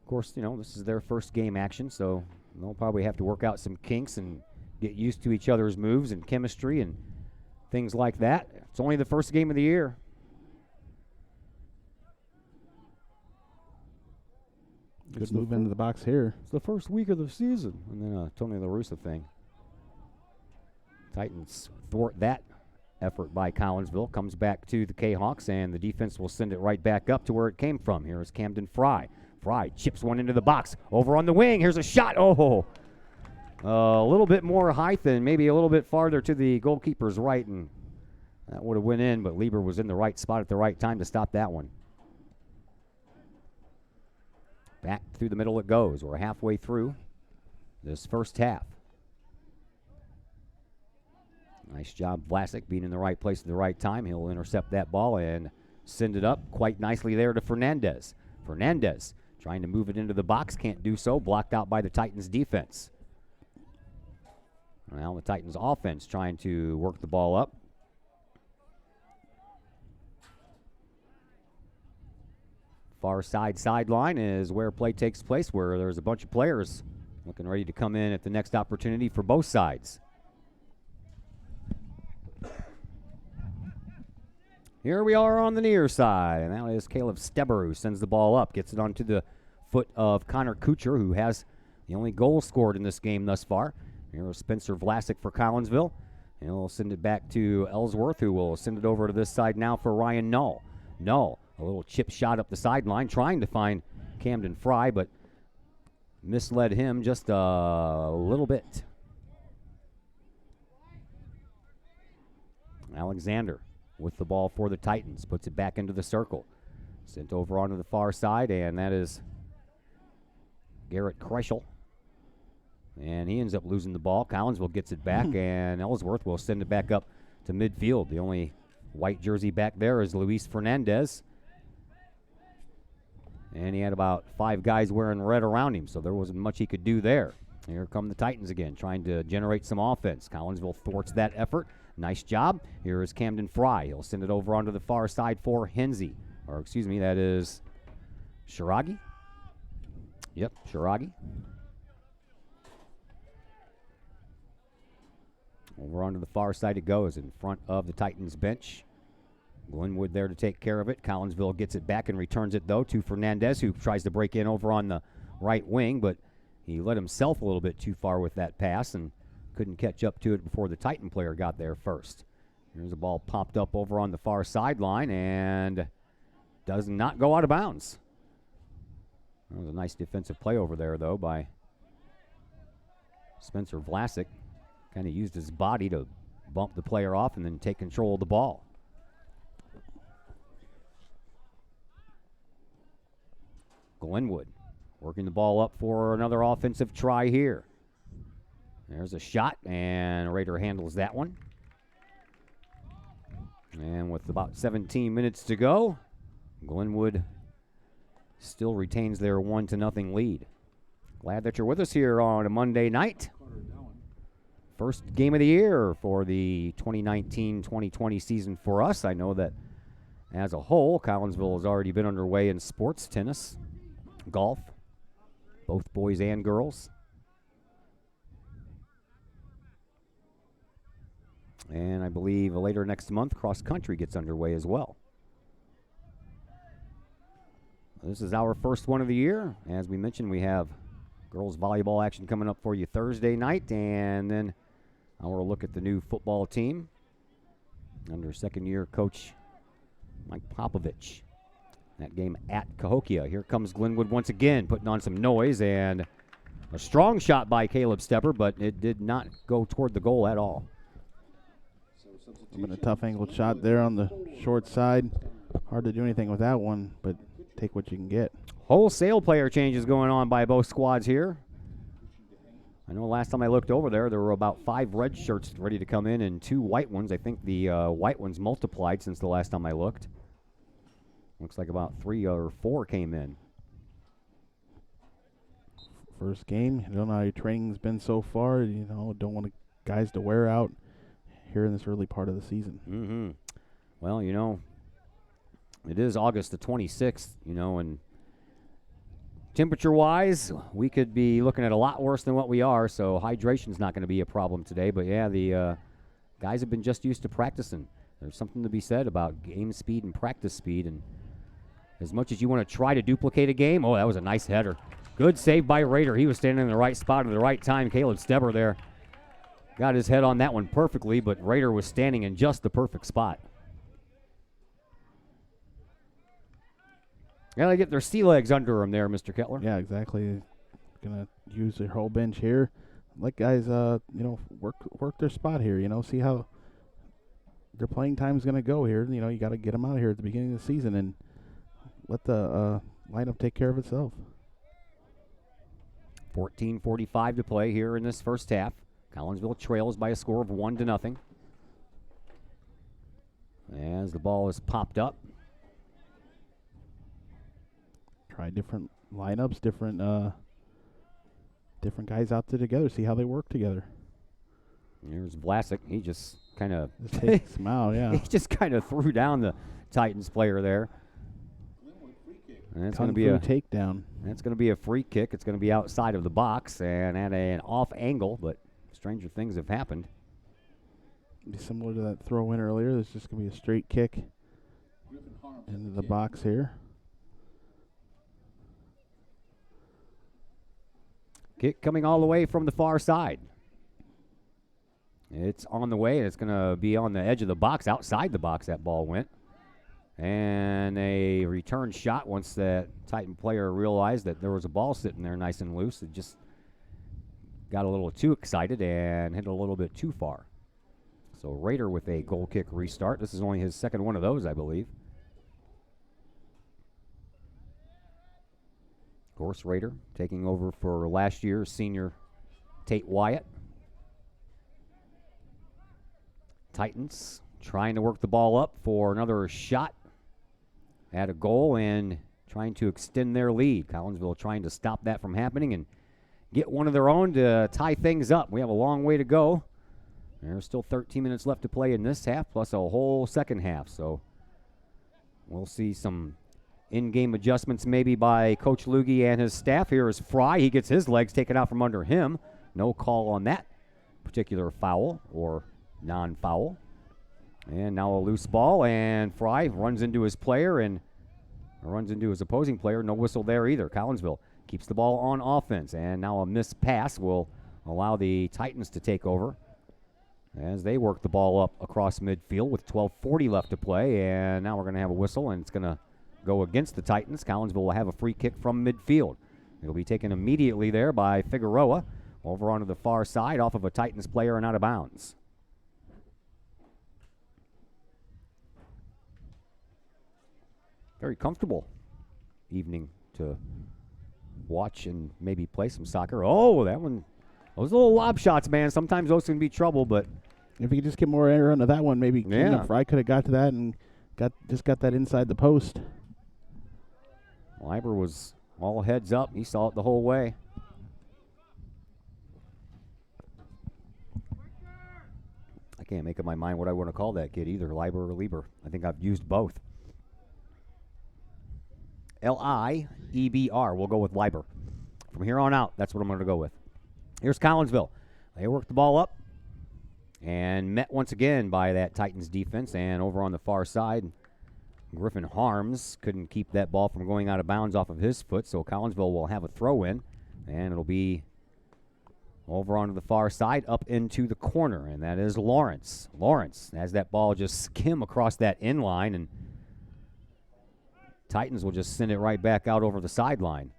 Of course, this is their first game action, so they'll probably have to work out some kinks and get used to each other's moves and chemistry and things like that. It's only the first game of the year. Good move into the box here. It's the first week of the season. And then Tony La Russa thing. Titans thwart that effort by Collinsville. Comes back to the Kahawks, and the defense will send it right back up to where it came from. Here is Camden Fry. Fry chips one into the box. Over on the wing. Here's a shot. Oh, a little bit more height and maybe a little bit farther to the goalkeeper's right, and that would have went in, but Lieber was in the right spot at the right time to stop that one. Back through the middle it goes. We're halfway through this first half. Nice job, Vlasic, being in the right place at the right time. He'll intercept that ball, and send it up quite nicely there to Fernandez. Fernandez trying to move it into the box, can't do so, blocked out by the Titans defense. Now the Titans offense trying to work the ball up. Far side sideline is where play takes place, where there's a bunch of players looking ready to come in at the next opportunity for both sides. Here we are on the near side, and that is Caleb Steber who sends the ball up, gets it onto the foot of Connor Kuchar, who has the only goal scored in this game thus far. Here is Spencer Vlasic for Collinsville. He'll send it back to Ellsworth, who will send it over to this side now for Ryan Null. Null, a little chip shot up the sideline, trying to find Camden Fry, but misled him just a little bit. Alexander with the ball for the Titans, puts it back into the circle. Sent over onto the far side, and that is Garrett Kreischel. And he ends up losing the ball. Collinsville gets it back, and Ellsworth will send it back up to midfield. The only white jersey back there is Luis Fernandez. And he had about 5 guys wearing red around him, so there wasn't much he could do there. Here come the Titans again, trying to generate some offense. Collinsville thwarts that effort. Nice job. Here is Camden Fry. He'll send it over onto the far side for Hensey. Or, excuse me, that is Shiragi. Yep, Shiragi. Over onto the far side it goes in front of the Titans bench. Glenwood there to take care of it. Collinsville gets it back and returns it, though, to Fernandez, who tries to break in over on the right wing, but he let himself a little bit too far with that pass and couldn't catch up to it before the Titan player got there first. Here's a ball popped up over on the far sideline and does not go out of bounds. That was a nice defensive play over there, though, by Spencer Vlasic. Kind of used his body to bump the player off and then take control of the ball. Glenwood working the ball up for another offensive try here. There's a shot, and Raider handles that one. And with about 17 minutes to go, Glenwood still retains their 1-0 lead. Glad that you're with us here on a Monday night. First game of the year for the 2019-2020 season for us. I know that as a whole, Collinsville has already been underway in sports, tennis, golf, both boys and girls. And I believe later next month, cross country gets underway as well. This is our first one of the year. As we mentioned, we have girls volleyball action coming up for you Thursday night, and then our look at the new football team under second-year coach Mike Popovich. That game at Cahokia. Here comes Glenwood once again, putting on some noise, and a strong shot by Caleb Stepper, but it did not go toward the goal at all. Been a tough angled shot there on the short side. Hard to do anything with that one, but take what you can get. Wholesale player changes going on by both squads here. I know last time I looked over there were about 5 red shirts ready to come in and 2 white ones. I think the white ones multiplied since the last time I looked. Looks like about 3 or 4 came in. First game, you don't know how your training's been so far. You know, don't want guys to wear out here in this early part of the season. Mm-hmm. Well, you know, it is August the 26th, you know, and temperature-wise, we could be looking at a lot worse than what we are, so hydration's not going to be a problem today. But, yeah, the guys have been just used to practicing. There's something to be said about game speed and practice speed, and as much as you want to try to duplicate a game, oh, that was a nice header. Good save by Raider. He was standing in the right spot at the right time. Caleb Stebber there got his head on that one perfectly, but Raider was standing in just the perfect spot. Gotta get their sea legs under them there, Mr. Kettler. Yeah, exactly. Gonna use their whole bench here. Let guys, you know, work their spot here. You know, see how their playing time's gonna go here. You know, you got to get them out here at the beginning of the season and let the lineup take care of itself. 14:45 to play here in this first half. Collinsville trails by a score of 1-0. As the ball is popped up, Try different lineups, different guys out there together, see how they work together. Here's Vlasic. He just kind of takes him out, yeah. He just kind of threw down the Titans player there. And it's going to be a takedown. That's going to be a free kick. It's going to be outside of the box and at an off angle, but stranger things have happened. Be similar to that throw in earlier. There's just going to be a straight kick into the box here. Kick coming all the way from the far side. It's on the way. It's going to be on the edge of the box, outside the box that ball went. And a return shot once that Titan player realized that there was a ball sitting there nice and loose. It just got a little too excited and hit a little bit too far. So Rader with a goal kick restart. This is only his second one of those, I believe. Of course, Rader taking over for last year's senior Tate Wyatt. Titans trying to work the ball up for another shot at a goal and trying to extend their lead. Collinsville trying to stop that from happening and get one of their own to tie things up. We have a long way to go. There's still 13 minutes left to play in this half, plus a whole second half. So we'll see some in-game adjustments maybe by Coach Loogie and his staff. Here is Fry. He gets his legs taken out from under him. No call on that particular foul or non-foul. And now a loose ball, and Fry runs into his player and runs into his opposing player. No whistle there either. Collinsville keeps the ball on offense, and now a missed pass will allow the Titans to take over as they work the ball up across midfield with 12:40 left to play. And now we're going to have a whistle, and it's going to go against the Titans. Collinsville will have a free kick from midfield. It'll be taken immediately there by Figueroa over onto the far side off of a Titans player and out of bounds. Very comfortable evening to watch and maybe play some soccer. Oh, that one, those little lob shots, man. Sometimes those can be trouble, but if you could just get more air onto that one, maybe Fry could have got to that and got that inside the post. Leiber was all heads up. He saw it the whole way. I can't make up my mind what I want to call that kid either, Leiber or Lieber. I think I've used both. Lieber. We'll go with Leiber. From here on out, that's what I'm going to go with. Here's Collinsville. They work the ball up and met once again by that Titans defense. And over on the far side, Griffin Harms couldn't keep that ball from going out of bounds off of his foot. So Collinsville will have a throw in, and it'll be over onto the far side up into the corner. And that is Lawrence. Lawrence has that ball just skim across that in line, and Titans will just send it right back out over the sideline.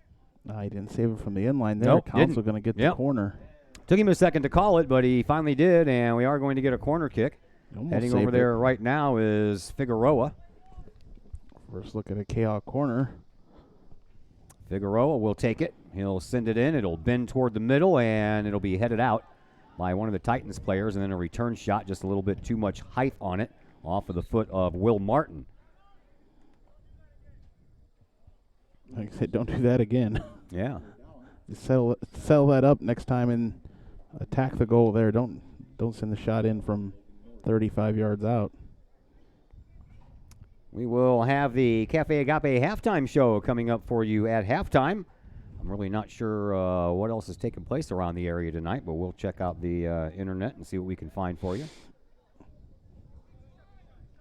He didn't save it from the inline there. Nope, Collinsville going to get the corner. Took him a second to call it, but he finally did, and we are going to get a corner kick. Heading over there right now is Figueroa. First look at a Kahok corner. Figueroa will take it. He'll send it in. It'll bend toward the middle, and it'll be headed out by one of the Titans players, and then a return shot, just a little bit too much height on it, off of the foot of Will Martin. Like I said, don't do that again. Yeah. Just settle that up next time and attack the goal there. Don't send the shot in from 35 yards out. We will have the Cafe Agape halftime show coming up for you at halftime. I'm really not sure what else is taking place around the area tonight, but we'll check out the internet and see what we can find for you.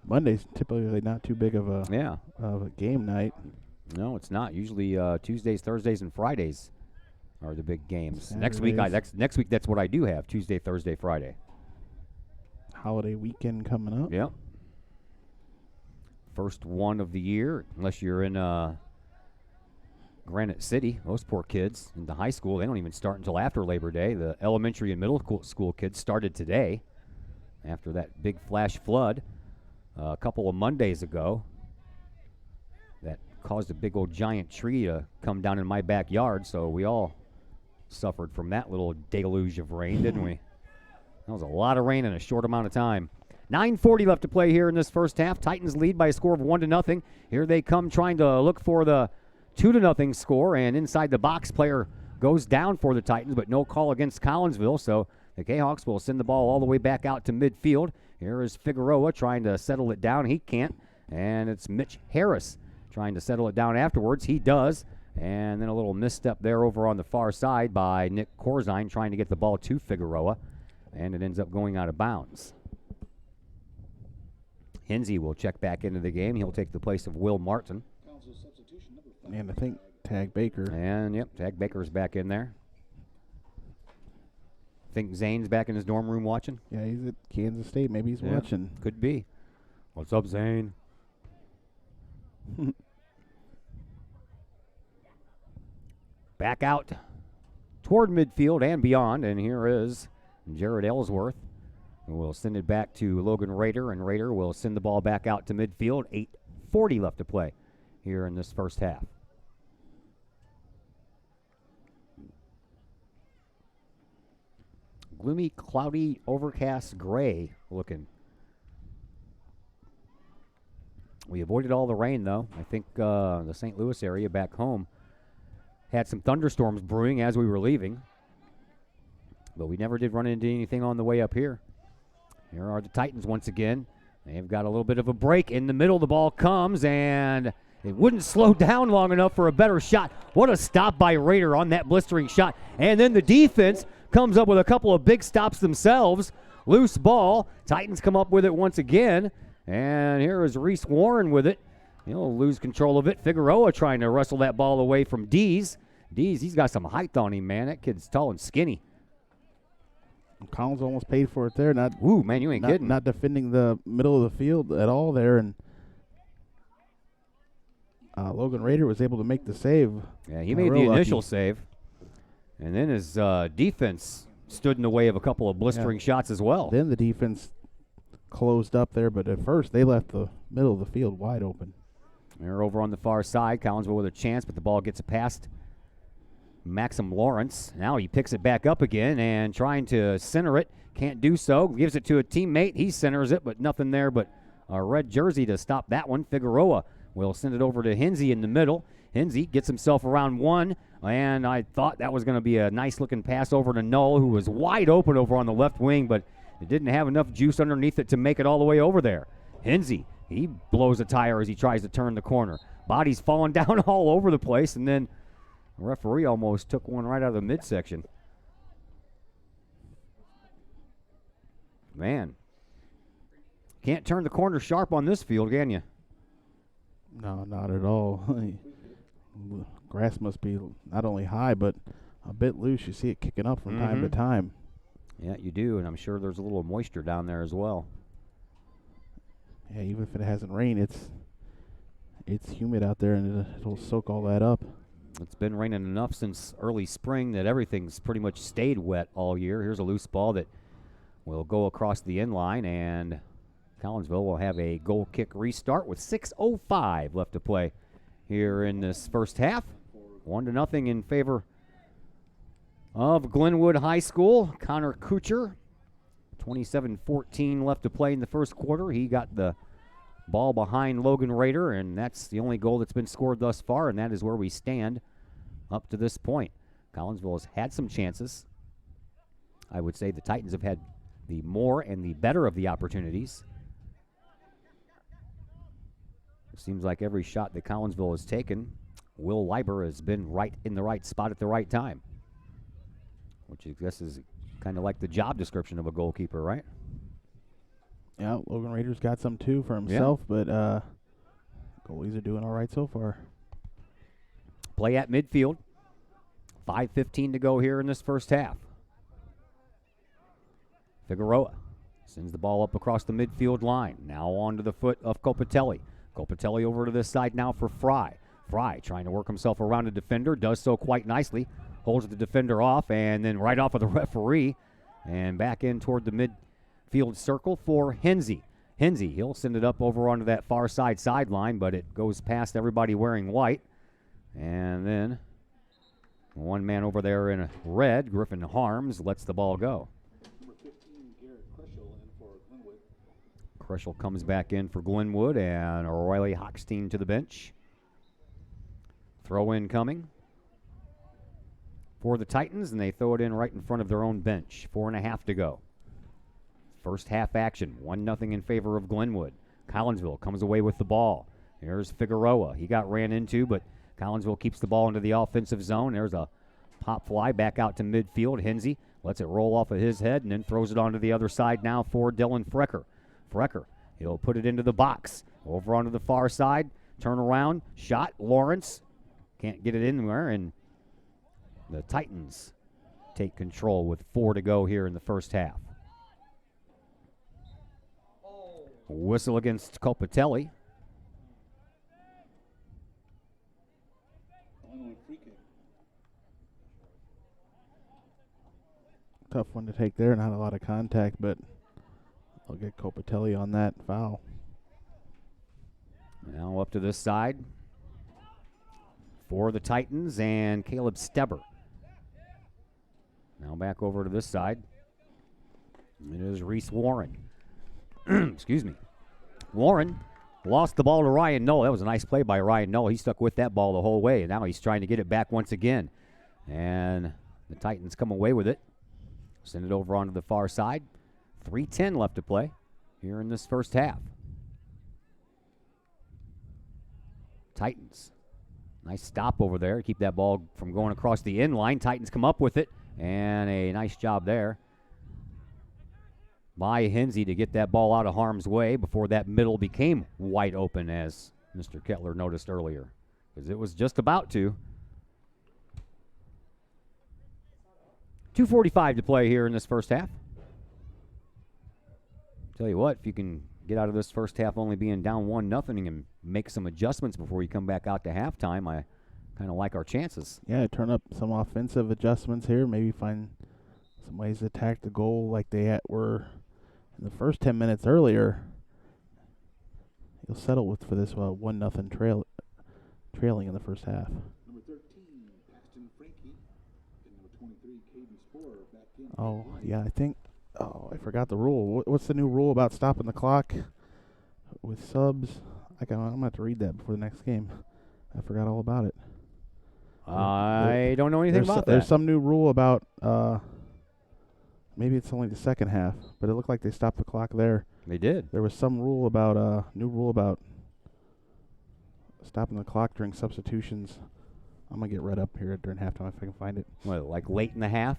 Monday's typically not too big of a game night. No, it's not. Usually Tuesdays, Thursdays, and Fridays are the big games. Saturdays. Next week, that's what I do have, Tuesday, Thursday, Friday. Holiday weekend coming up. Yep. First one of the year, unless you're in Granite City. Most poor kids in the high school, they don't even start until after Labor Day. The elementary and middle school kids started today after that big flash flood a couple of Mondays ago that caused a big old giant tree to come down in my backyard, so we all suffered from that little deluge of rain, didn't we? That was a lot of rain in a short amount of time. 9:40 left to play here in this first half. Titans lead by a score of 1-0. Here they come trying to look for the 2-0 score, and inside the box player goes down for the Titans, but no call against Collinsville, so the Kahawks will send the ball all the way back out to midfield. Here is Figueroa trying to settle it down. He can't, and it's Mitch Harris trying to settle it down afterwards. He does, and then a little misstep there over on the far side by Nick Corzine trying to get the ball to Figueroa, and it ends up going out of bounds. Hinsey will check back into the game. He'll take the place of Will Martin. And I think Tag Baker. And, yep, Tag Baker's back in there. Think Zane's back in his dorm room watching? Yeah, he's at Kansas State. Maybe he's watching. Could be. What's up, Zane? Back out toward midfield and beyond, and here is Jared Ellsworth. We'll send it back to Logan Rader, and Rader will send the ball back out to midfield. 8:40 left to play here in this first half. Gloomy, cloudy, overcast, gray looking. We avoided all the rain, though. I think the St. Louis area back home had some thunderstorms brewing as we were leaving, but we never did run into anything on the way up here. Here are the Titans once again. They've got a little bit of a break. In the middle, the ball comes, and it wouldn't slow down long enough for a better shot. What a stop by Rader on that blistering shot. And then the defense comes up with a couple of big stops themselves. Loose ball. Titans come up with it once again. And here is Reese Warren with it. He'll lose control of it. Figueroa trying to wrestle that ball away from Dees. Dees, he's got some height on him, man. That kid's tall and skinny. Collins almost paid for it there. Ooh, man, you ain't kidding. Not defending the middle of the field at all there. And Logan Rader was able to make the save. Yeah, he made the initial save. And then his defense stood in the way of a couple of blistering shots as well. Then the defense closed up there, but at first they left the middle of the field wide open. They're over on the far side. Collinsville with a chance, but the ball gets past Maxim Lawrence. Now he picks it back up again and trying to center it. Can't do so. Gives it to a teammate. He centers it, but nothing there but a red jersey to stop that one. Figueroa will send it over to Hinsey in the middle. Hinsey gets himself around one, and I thought that was going to be a nice-looking pass over to Null, who was wide open over on the left wing, but it didn't have enough juice underneath it to make it all the way over there. Hinsey, he blows a tire as he tries to turn the corner. Body's falling down all over the place, and then the referee almost took one right out of the midsection. Man, can't turn the corner sharp on this field, can you? No, not at all. Grass must be not only high, but a bit loose. You see it kicking up from time to time. Yeah, you do, and I'm sure there's a little moisture down there as well. Yeah, even if it hasn't rained, it's humid out there, and it'll soak all that up. It's been raining enough since early spring that everything's pretty much stayed wet all year. Here's a loose ball that will go across the end line, and Collinsville will have a goal kick restart with 6:05 left to play here in this first half. 1-0 in favor of Glenwood High School. Connor Kucher, 27-14 left to play in the first quarter. He got the ball behind Logan Rader, and that's the only goal that's been scored thus far, and that is where we stand up to this point. Collinsville has had some chances. I would say the Titans have had the more and the better of the opportunities. It seems like every shot that Collinsville has taken, Will Leiber has been right in the right spot at the right time, which I guess is kind of like the job description of a goalkeeper, right? Yeah, Logan Rader's got some too for himself, but goalies are doing all right so far. Play at midfield. 5:15 to go here in this first half. Figueroa sends the ball up across the midfield line. Now onto the foot of Copatelli. Copatelli over to this side now for Fry. Fry trying to work himself around a defender. Does so quite nicely. Holds the defender off, and then right off of the referee. And back in toward the midfield circle for Hinsey. Hinsey, he'll send it up over onto that far side sideline, but it goes past everybody wearing white. And then one man over there in red, Griffin Harms, lets the ball go. Kreschel comes back in for Glenwood, and Riley Hochstein to the bench. Throw in coming for the Titans, and they throw it in right in front of their own bench. 4.5 to go. First half action, 1-0 in favor of Glenwood. Collinsville comes away with the ball. Here's Figueroa. He got ran into, but Collinsville keeps the ball into the offensive zone. There's a pop fly back out to midfield. Hensey lets it roll off of his head and then throws it onto the other side now for Dylan Frecker. Frecker, he'll put it into the box. Over onto the far side, turn around, shot. Lawrence can't get it anywhere, and the Titans take control with 4 to go here in the first half. Whistle against Copatelli. Tough one to take there, not a lot of contact, but I'll get Copatelli on that foul. Now up to this side for the Titans and Caleb Steber. Now back over to this side. It is Reese Warren. Excuse me. Warren lost the ball to Ryan Noll. That was a nice play by Ryan Noll. He stuck with that ball the whole way, and now he's trying to get it back once again. And the Titans come away with it. Send it over onto the far side. 3:10 left to play here in this first half. Titans. Nice stop over there to keep that ball from going across the end line. Titans come up with it, and a nice job there by Hensey to get that ball out of harm's way before that middle became wide open, as Mr. Kettler noticed earlier, because it was just about to. 2:45 to play here in this first half. Tell you what, if you can get out of this first half only being down 1-0 and make some adjustments before you come back out to halftime, I kind of like our chances. Yeah, turn up some offensive adjustments here. Maybe find some ways to attack the goal like they were in the first 10 minutes earlier. You'll settle for this 1-0 trailing in the first half. Number 13, Paxton Frankie, and number 23, Caden Sporer back in. Oh, yeah, I think. Oh, I forgot the rule. What's the new rule about stopping the clock with subs? I'm going to have to read that before the next game. I forgot all about it. I don't know anything about that. There's some new rule about, maybe it's only the second half, but it looked like they stopped the clock there. They did. There was some rule about, new rule about stopping the clock during substitutions. I'm going to get read up here during halftime if I can find it. What, like late in the half?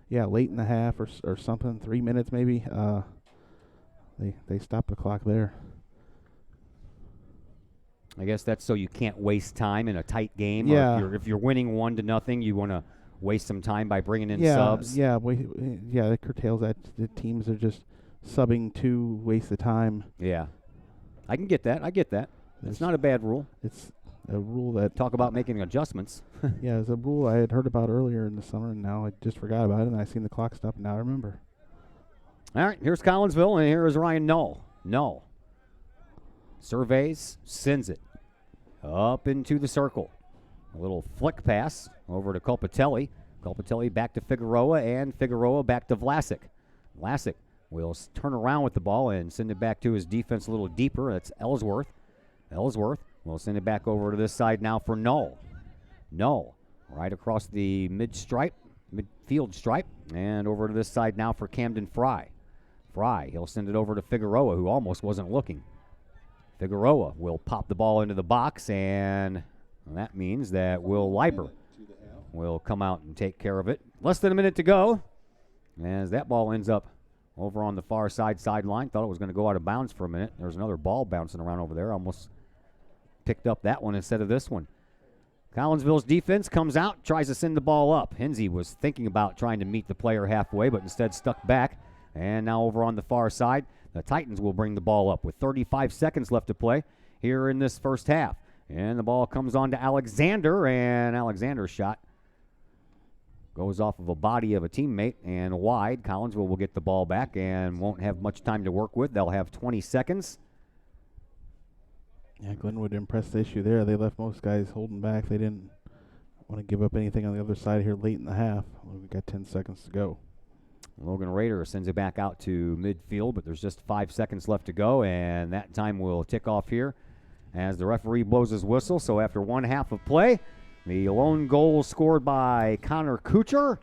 Yeah, late in the half or something, 3 minutes maybe. They stopped the clock there. I guess that's so you can't waste time in a tight game. Yeah. Or if you're winning 1-0, you want to waste some time by bringing in Yeah, subs. yeah, that curtails that. The teams are just subbing to waste the time. Yeah. I can get that. I get that. It's not a bad rule. It's a rule that Talk about making adjustments. yeah, it's a rule I had heard about earlier in the summer, and now I just forgot about it, and I seen the clock stop, and now I remember. All right, here's Collinsville, and here is Ryan Null. Null surveys, sends it up into the circle. A little flick pass over to Copatelli. Copatelli back to Figueroa, and Figueroa back to Vlasic. Vlasic will turn around with the ball and send it back to his defense a little deeper. That's Ellsworth. Ellsworth will send it back over to this side now for Null. Null right across the midfield stripe, and over to this side now for Camden Fry. Fry, he'll send it over to Figueroa, who almost wasn't looking. Figueroa will pop the ball into the box, and that means that Will Leiber will come out and take care of it. Less than a minute to go, as that ball ends up over on the far sideline. Thought it was going to go out of bounds for a minute. There's another ball bouncing around over there. Almost picked up that one instead of this one. Collinsville's defense comes out, tries to send the ball up. Hensey was thinking about trying to meet the player halfway, but instead stuck back. And now over on the far side, the Titans will bring the ball up with 35 seconds left to play here in this first half. And the ball comes on to Alexander, and Alexander's shot goes off of a body of a teammate and wide. Collinsville will get the ball back and won't have much time to work with. They'll have 20 seconds. Yeah, Glenwood impressed the issue there. They left most guys holding back. They didn't want to give up anything on the other side here late in the half. We've got 10 seconds to go. Logan Rader sends it back out to midfield, but there's just 5 seconds left to go, and that time will tick off here as the referee blows his whistle. So after one half of play, The lone goal scored by Connor Kuchar.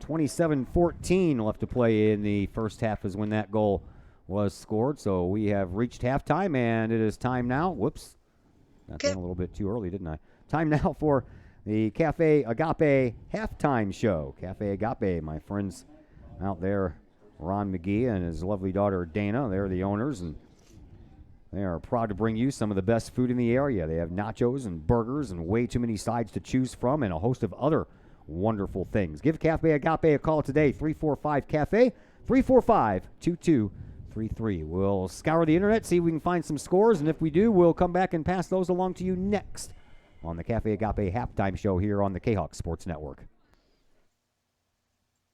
27-14 left to play in the first half is when that goal was scored. So we have reached halftime, and it is time now. Whoops. Got that a little bit too early, didn't I? Time now for the Cafe Agape halftime show. Cafe Agape, my friends out there, Ron McGee and his lovely daughter Dana, they're the owners, and they are proud to bring you some of the best food in the area. They have nachos and burgers and way too many sides to choose from and a host of other wonderful things. Give Cafe Agape a call today, 345-CAFE, 345-2233. We'll scour the internet, see if we can find some scores, and if we do, we'll come back and pass those along to you next on the Cafe Agape halftime show here on the Kahoks Sports Network.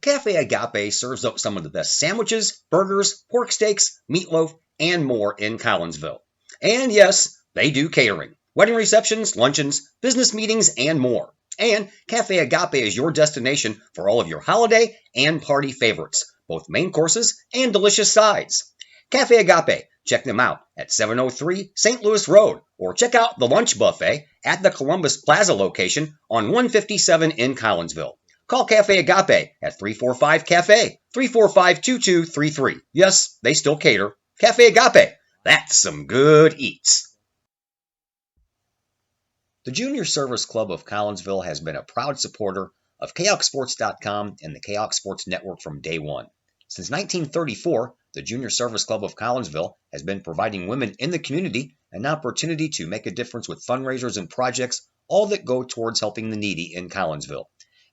Cafe Agape serves up some of the best sandwiches, burgers, pork steaks, meatloaf, and more in Collinsville. And yes, they do catering. Wedding receptions, luncheons, business meetings, and more. And Cafe Agape is your destination for all of your holiday and party favorites, both main courses and delicious sides. Cafe Agape, check them out at 703 St. Louis Road, or check out the lunch buffet at the Columbus Plaza location on 157 in Collinsville. Call Cafe Agape at 345-CAFE, 345-2233. Yes, they still cater. Cafe Agape, that's some good eats. The Junior Service Club of Collinsville has been a proud supporter of KahokSports.com and the Kahok Sports Network from day one. Since 1934, the Junior Service Club of Collinsville has been providing women in the community an opportunity to make a difference with fundraisers and projects, all that go towards helping the needy in Collinsville.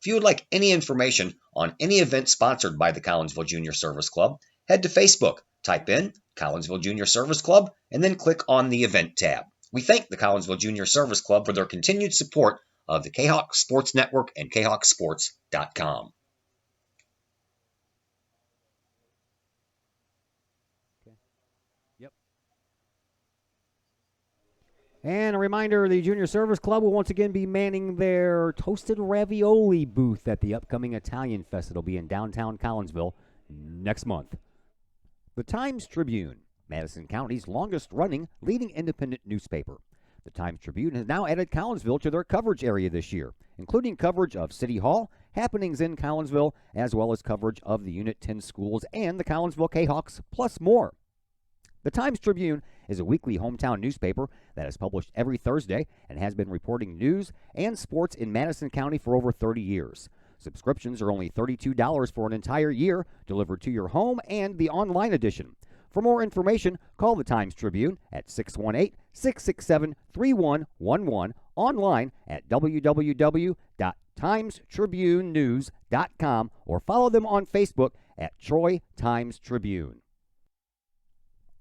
If you would like any information on any event sponsored by the Collinsville Junior Service Club, head to Facebook, type in Collinsville Junior Service Club, and then click on the event tab. We thank the Collinsville Junior Service Club for their continued support of the Kahok Sports Network and KahokSports.com. And a reminder, the Junior Service Club will once again be manning their toasted ravioli booth at the upcoming Italian Fest. It'll be in downtown Collinsville next month. The Times-Tribune, Madison County's longest-running leading independent newspaper. The Times-Tribune has now added Collinsville to their coverage area this year, including coverage of City Hall, happenings in Collinsville, as well as coverage of the Unit 10 schools and the Collinsville Kahawks, plus more. The Times-Tribune is a weekly hometown newspaper that is published every Thursday and has been reporting news and sports in Madison County for over 30 years. Subscriptions are only $32 for an entire year, delivered to your home and the online edition. For more information, call the Times-Tribune at 618-667-3111, online at www.timestribunenews.com, or follow them on Facebook at Troy Times-Tribune.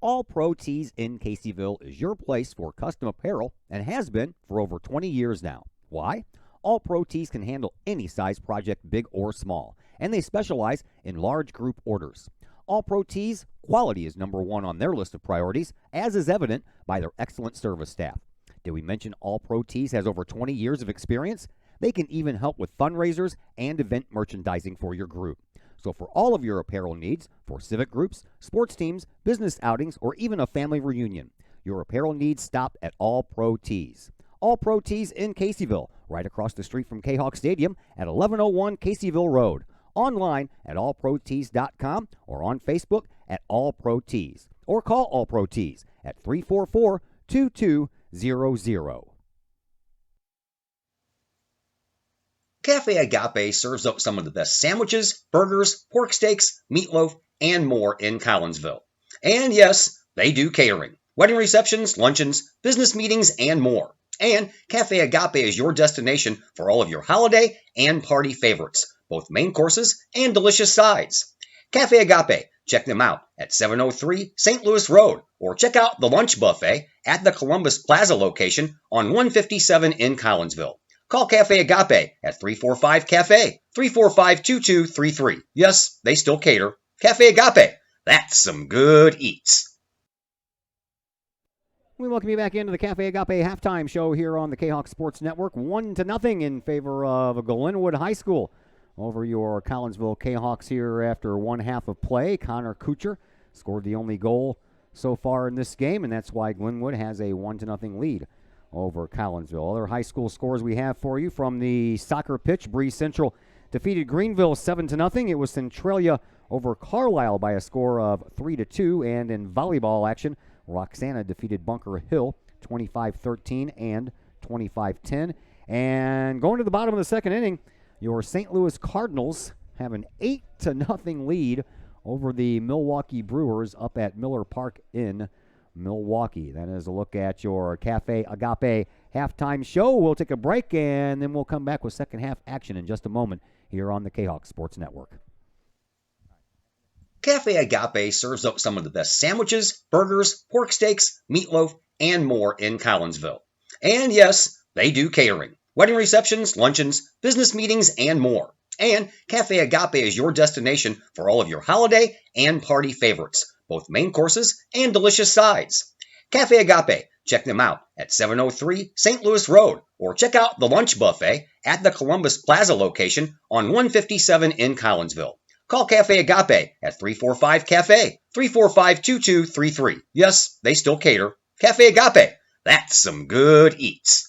All Pro Tees in Caseyville is your place for custom apparel and has been for over 20 years now. Why? All Pro Tees can handle any size project, big or small, and they specialize in large group orders. All Pro Tees, quality is number one on their list of priorities, as is evident by their excellent service staff. Did we mention All Pro Tees has over 20 years of experience? They can even help with fundraisers and event merchandising for your group. So for all of your apparel needs, for civic groups, sports teams, business outings, or even a family reunion, your apparel needs stop at All Pro Tees. All Pro Tees in Caseyville, right across the street from Kahok Stadium at 1101 Caseyville Road. Online at allprotees.com or on Facebook at All Pro Tees. Or call All Pro Tees at 344-2200. Cafe Agape serves up some of the best sandwiches, burgers, pork steaks, meatloaf, and more in Collinsville. And yes, they do catering. Wedding receptions, luncheons, business meetings, and more. And Cafe Agape is your destination for all of your holiday and party favorites, both main courses and delicious sides. Cafe Agape, check them out at 703 St. Louis Road, or check out the lunch buffet at the Columbus Plaza location on 157 in Collinsville. Call Cafe Agape at 345-CAFE, 345-2233. Yes, they still cater. Cafe Agape, that's some good eats. We welcome you back into the Cafe Agape halftime show here on the Kahok Sports Network. 1-0 in favor of Glenwood High School over your Collinsville Kahawks here after one half of play. Connor Kuchar scored the only goal so far in this game, and that's why Glenwood has a 1-0 lead over Collinsville. Other high school scores we have for you from the soccer pitch. Bree Central defeated Greenville 7-0. It was Centralia over Carlisle by a score of 3-2. And in volleyball action, Roxana defeated Bunker Hill 25-13 and 25-10. And going to the bottom of the second inning, your St. Louis Cardinals have an 8-0 lead over the Milwaukee Brewers up at Miller Park in Milwaukee. That is a look at your Cafe Agape halftime show. We'll take a break, and then we'll come back with second half action in just a moment here on the Kahok Sports Network. Cafe Agape serves up some of the best sandwiches, burgers, pork steaks, meatloaf, and more in Collinsville. And yes, they do catering. Wedding receptions, luncheons, business meetings, and more. And Cafe Agape is your destination for all of your holiday and party favorites, both main courses and delicious sides. Cafe Agape, check them out at 703 St. Louis Road, or check out the lunch buffet at the Columbus Plaza location on 157 in Collinsville. Call Cafe Agape at 345-CAFE, 345-2233. Yes, they still cater. Cafe Agape, that's some good eats.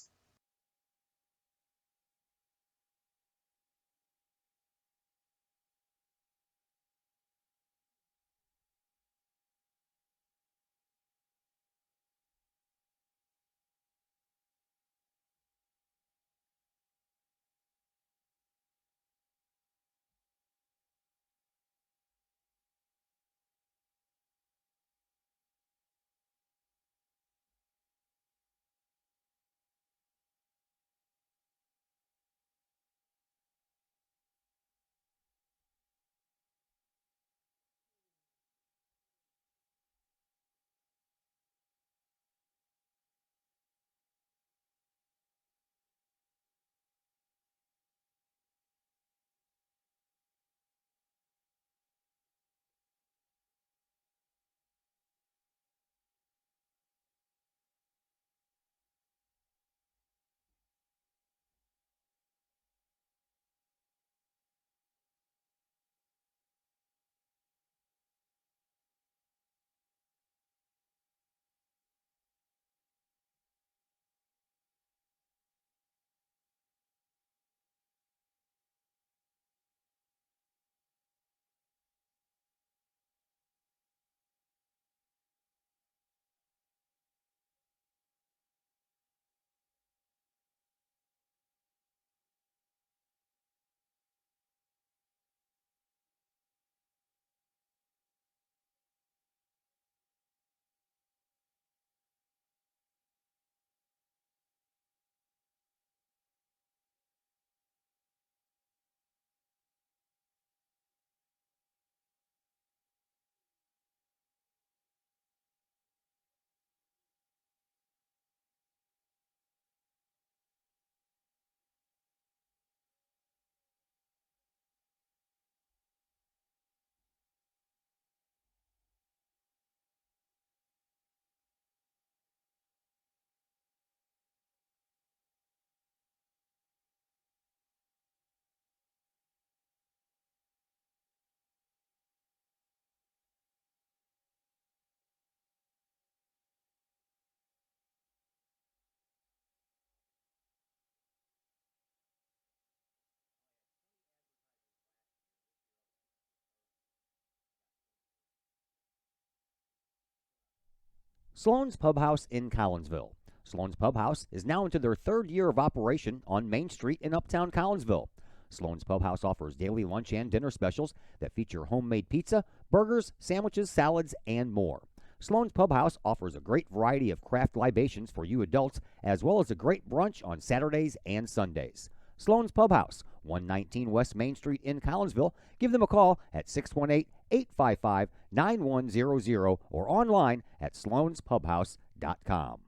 Sloan's Pub House in Collinsville. Sloan's Pub House is now into their third year of operation on Main Street in Uptown Collinsville. Sloan's Pub House offers daily lunch and dinner specials that feature homemade pizza, burgers, sandwiches, salads, and more. Sloan's Pub House offers a great variety of craft libations for you adults, as well as a great brunch on Saturdays and Sundays. Sloan's Pub House, 119 West Main Street in Collinsville. Give them a call at 618-855-9100 or online at sloanspubhouse.com.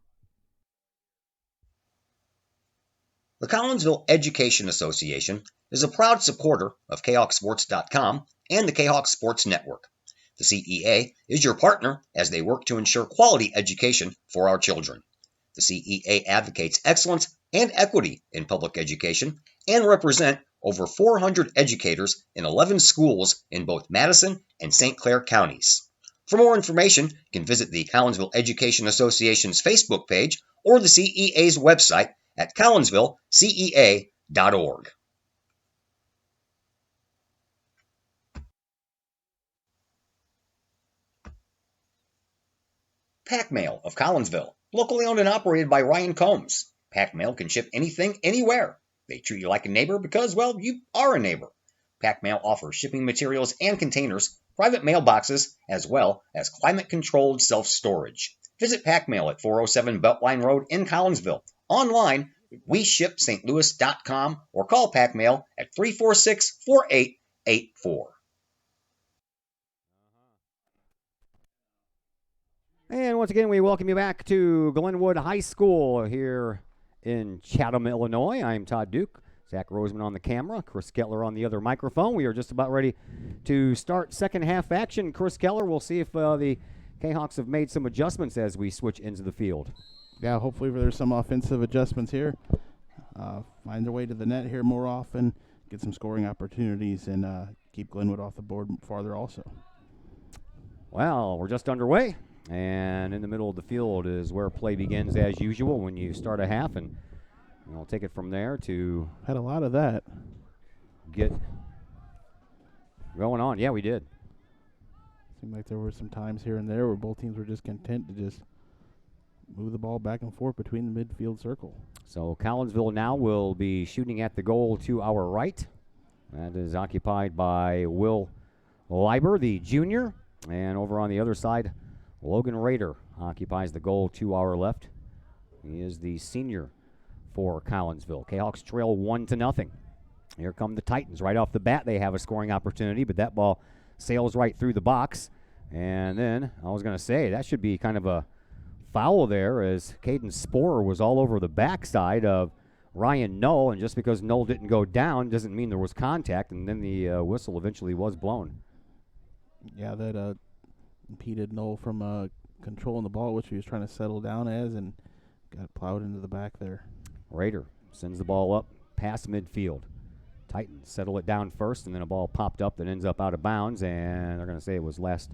The Collinsville Education Association is a proud supporter of KahokSports.com and the Kahok Sports Network. The CEA is your partner as they work to ensure quality education for our children. The CEA advocates excellence and equity in public education and represent over 400 educators in 11 schools in both Madison and St. Clair counties. For more information, you can visit the Collinsville Education Association's Facebook page or the CEA's website at collinsvillecea.org. Pack Mail of Collinsville, locally owned and operated by Ryan Combs. Pack Mail can ship anything, anywhere. They treat you like a neighbor because, well, you are a neighbor. Pack Mail offers shipping materials and containers, private mailboxes, as well as climate-controlled self-storage. Visit Pack Mail at 407 Beltline Road in Collinsville. Online, WeShipSt.Louis.com or call Pack Mail at 346-4884. And once again, we welcome you back to Glenwood High School here in Chatham, Illinois. I'm Todd Duke. Zach Roseman on the camera, Chris Kettler on the other microphone. We are just about ready to start second half action. Chris Kettler, we'll see if the Kahawks have made some adjustments as we switch into the field. Yeah, hopefully there's some offensive adjustments here. Find their way to the net here more often, get some scoring opportunities, and keep Glenwood off the board farther also. Well, we're just underway, and in the middle of the field is where play begins as usual when you start a half, and we'll take it from there to Had a lot of that. get going on. Yeah, we did. Seemed like there were some times here and there where both teams were just content to just move the ball back and forth between the midfield circle. So Collinsville now will be shooting at the goal to our right. That is occupied by Will Leiber, the junior. And over on the other side, Logan Rader occupies the goal to our left. He is the senior for Collinsville. Kahawks trail 1-0. Here come the Titans. Right off the bat, they have a scoring opportunity, but that ball sails right through the box. And then, I was going to say, that should be kind of a foul there, as Caden Sporer was all over the backside of Ryan Knoll, and just because Knoll didn't go down doesn't mean there was contact, and then the whistle eventually was blown. Yeah, that impeded Knoll from controlling the ball, which he was trying to settle down as, and got plowed into the back there. Rader sends the ball up past midfield. Titans settle it down first, and then a ball popped up that ends up out of bounds, and they're going to say it was last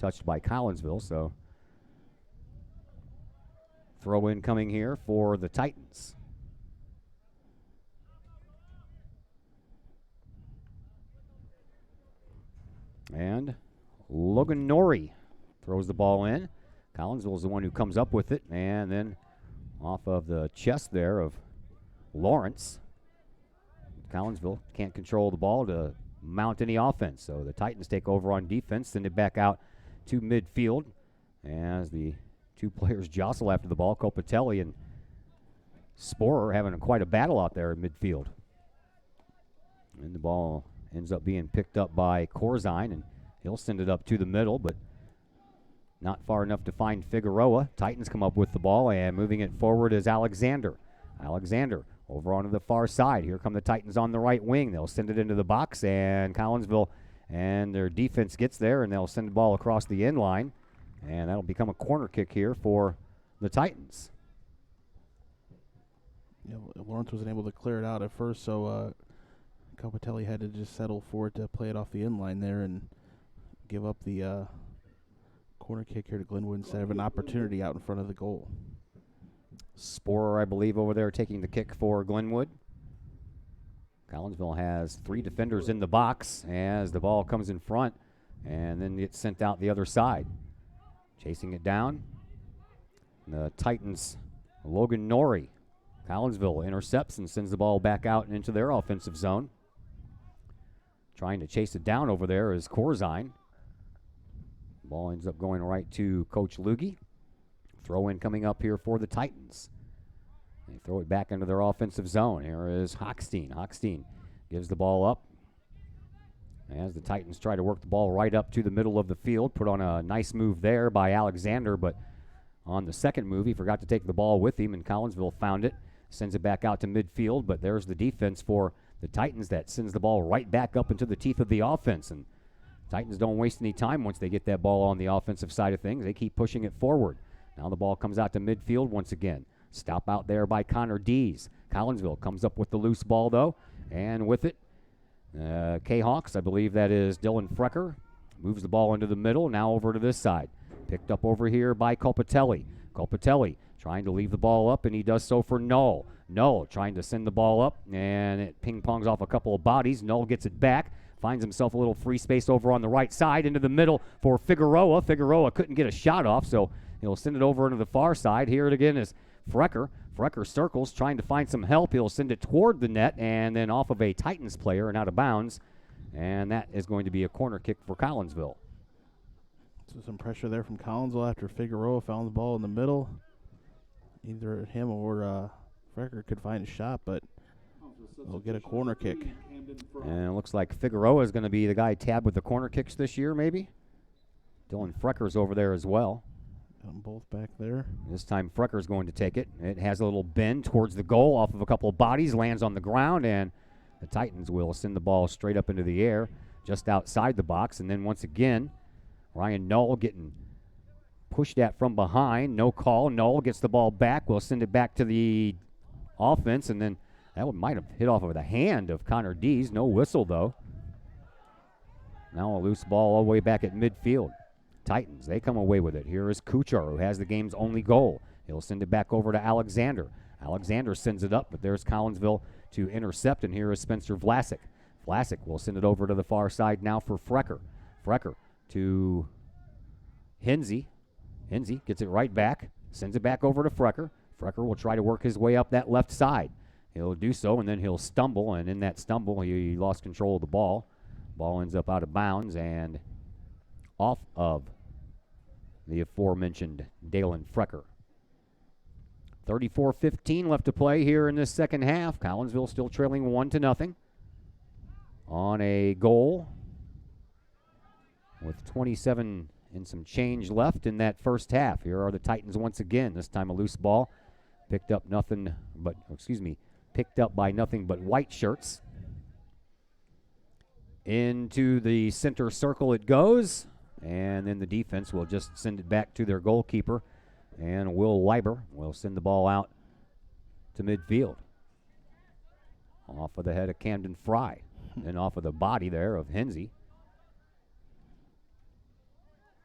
touched by Collinsville, so throw in coming here for the Titans. And Logan Norrie throws the ball in. Collinsville is the one who comes up with it, and then off of the chest there of Lawrence, Collinsville can't control the ball to mount any offense. So the Titans take over on defense, send it back out to midfield as the two players jostle after the ball. Copatelli and Sporer having quite a battle out there in midfield. And the ball ends up being picked up by Corzine, and he'll send it up to the middle, but not far enough to find Figueroa. Titans come up with the ball, and moving it forward is Alexander. Alexander over onto the far side. Here come the Titans on the right wing. They'll send it into the box, and Collinsville and their defense gets there, and they'll send the ball across the end line, and that'll become a corner kick here for the Titans. Yeah, Lawrence wasn't able to clear it out at first, so Copatelli had to just settle for it to play it off the end line there and give up the corner kick here to Glenwood instead of an opportunity out in front of the goal. Sporer, I believe, over there taking the kick for Glenwood. Collinsville has three defenders in the box as the ball comes in front and then gets sent out the other side. Chasing it down, the Titans, Logan Norrie. Collinsville intercepts and sends the ball back out and into their offensive zone. Trying to chase it down over there is Corzine. Ball ends up going right to Coach Lugge. Throw in coming up here for the Titans. They throw it back into their offensive zone. Here is Hochstein. Hochstein gives the ball up as the Titans try to work the ball right up to the middle of the field. Put on a nice move there by Alexander, but on the second move, he forgot to take the ball with him, and Collinsville found it. Sends it back out to midfield, but there's the defense for the Titans that sends the ball right back up into the teeth of the offense. And Titans don't waste any time once they get that ball on the offensive side of things. They keep pushing it forward. Now the ball comes out to midfield once again. Stop out there by Connor Dees. Collinsville comes up with the loose ball, though, and with it, Kahawks, I believe that is Dylan Frecker, moves the ball into the middle, now over to this side. Picked up over here by Copatelli. Copatelli trying to leave the ball up, and he does so for Null. Null trying to send the ball up, and it ping-pongs off a couple of bodies. Null gets it back, finds himself a little free space over on the right side into the middle for Figueroa. Figueroa couldn't get a shot off, so he'll send it over into the far side. Here it again is Frecker. Frecker circles, trying to find some help. He'll send it toward the net, and then off of a Titans player and out of bounds, and that is going to be a corner kick for Collinsville. So some pressure there from Collinsville after Figueroa found the ball in the middle. Either him or Frecker could find a shot, but they'll get a corner kick. And it looks like Figueroa is going to be the guy tabbed with the corner kicks this year, maybe. Dylan Frecker's over there as well. Got them both back there. This time Frecker's going to take it. It has a little bend towards the goal off of a couple of bodies, lands on the ground, and the Titans will send the ball straight up into the air just outside the box. And then once again, Ryan Null getting pushed at from behind. No call. Null gets the ball back. We'll send it back to the offense, and then that one might have hit off of the hand of Connor Dees. No whistle, though. Now a loose ball all the way back at midfield. Titans, they come away with it. Here is Kuchar, who has the game's only goal. He'll send it back over to Alexander. Alexander sends it up, but there's Collinsville to intercept, and here is Spencer Vlasic. Vlasic will send it over to the far side now for Frecker. Frecker to Hinsey. Hinsey gets it right back, sends it back over to Frecker. Frecker will try to work his way up that left side. He'll do so, and then he'll stumble, and in that stumble, he lost control of the ball. Ball ends up out of bounds and off of the aforementioned Dalen Frecker. 34-15 left to play here in this second half. Collinsville still trailing 1-0 on a goal with 27 and some change left in that first half. Here are the Titans once again. This time a loose ball picked up by nothing but white shirts. Into the center circle it goes, and then the defense will just send it back to their goalkeeper, and Will Leiber will send the ball out to midfield. Off of the head of Camden Fry, and off of the body there of Hinsey.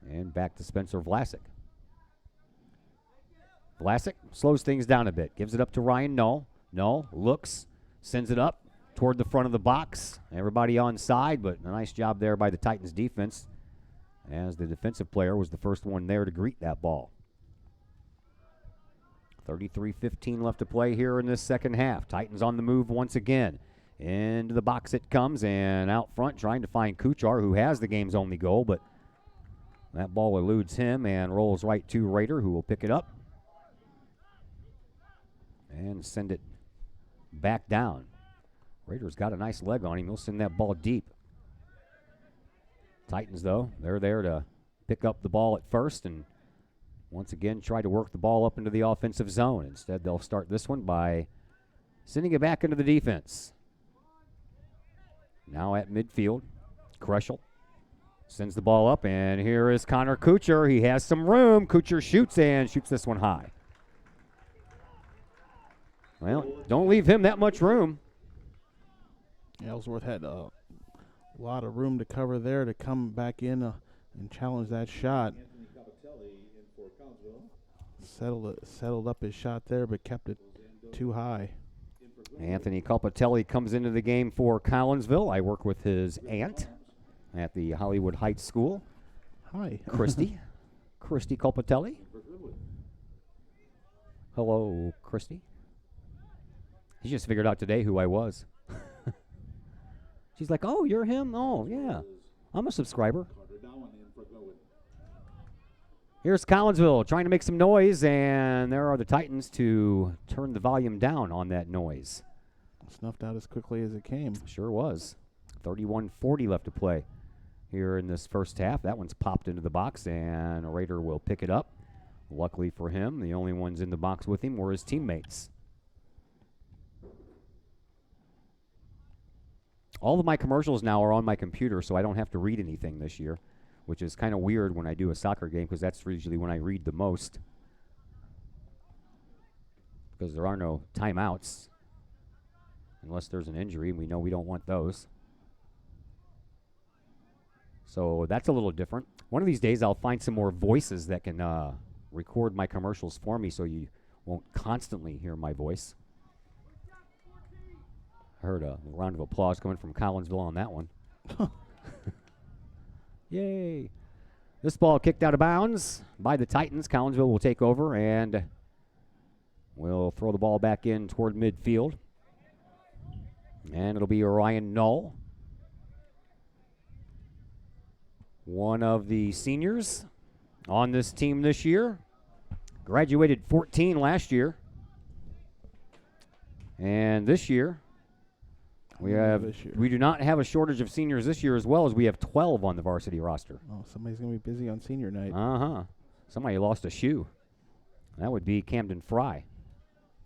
And back to Spencer Vlasic. Vlasic slows things down a bit, gives it up to Ryan Null. Null looks, sends it up toward the front of the box. Everybody on side, but a nice job there by the Titans defense, as the defensive player was the first one there to greet that ball. 33-15 left to play here in this second half. Titans on the move once again. Into the box it comes, and out front trying to find Kuchar, who has the game's only goal, but that ball eludes him and rolls right to Rader, who will pick it up and send it back down. Rader's got a nice leg on him. He'll send that ball deep. Titans, though, they're there to pick up the ball at first and once again try to work the ball up into the offensive zone. Instead, they'll start this one by sending it back into the defense. Now at midfield, Kreschel sends the ball up, and here is Connor Kuchar. He has some room. Kuchar shoots this one high. Well, don't leave him that much room. Ellsworth had a lot of room to cover there to come back in and challenge that shot. Settled up his shot there, but kept it too high. Anthony Calpatelli comes into the game for Collinsville. I work with his aunt at the Hollywood Heights School. Hi. Christy Calpatelli. Hello, Christy. He just figured out today who I was. She's like, oh, you're him? Oh, yeah. I'm a subscriber. Here's Collinsville trying to make some noise, and there are the Titans to turn the volume down on that noise. Snuffed out as quickly as it came. Sure was. 31-40 left to play here in this first half. That one's popped into the box, and Rader will pick it up. Luckily for him, the only ones in the box with him were his teammates. All of my commercials now are on my computer, so I don't have to read anything this year, which is kind of weird when I do a soccer game because that's usually when I read the most, because there are no timeouts unless there's an injury, and we know we don't want those. So that's a little different. One of these days I'll find some more voices that can record my commercials for me, so you won't constantly hear my voice. I heard a round of applause coming from Collinsville on that one. Yay. This ball kicked out of bounds by the Titans. Collinsville will take over and will throw the ball back in toward midfield. And it'll be Ryan Null, one of the seniors on this team this year. Graduated 14 last year. And this year, we do not have a shortage of seniors this year, as well as we have 12 on the varsity roster. Oh, somebody's going to be busy on senior night. Uh-huh. Somebody lost a shoe. That would be Camden Fry.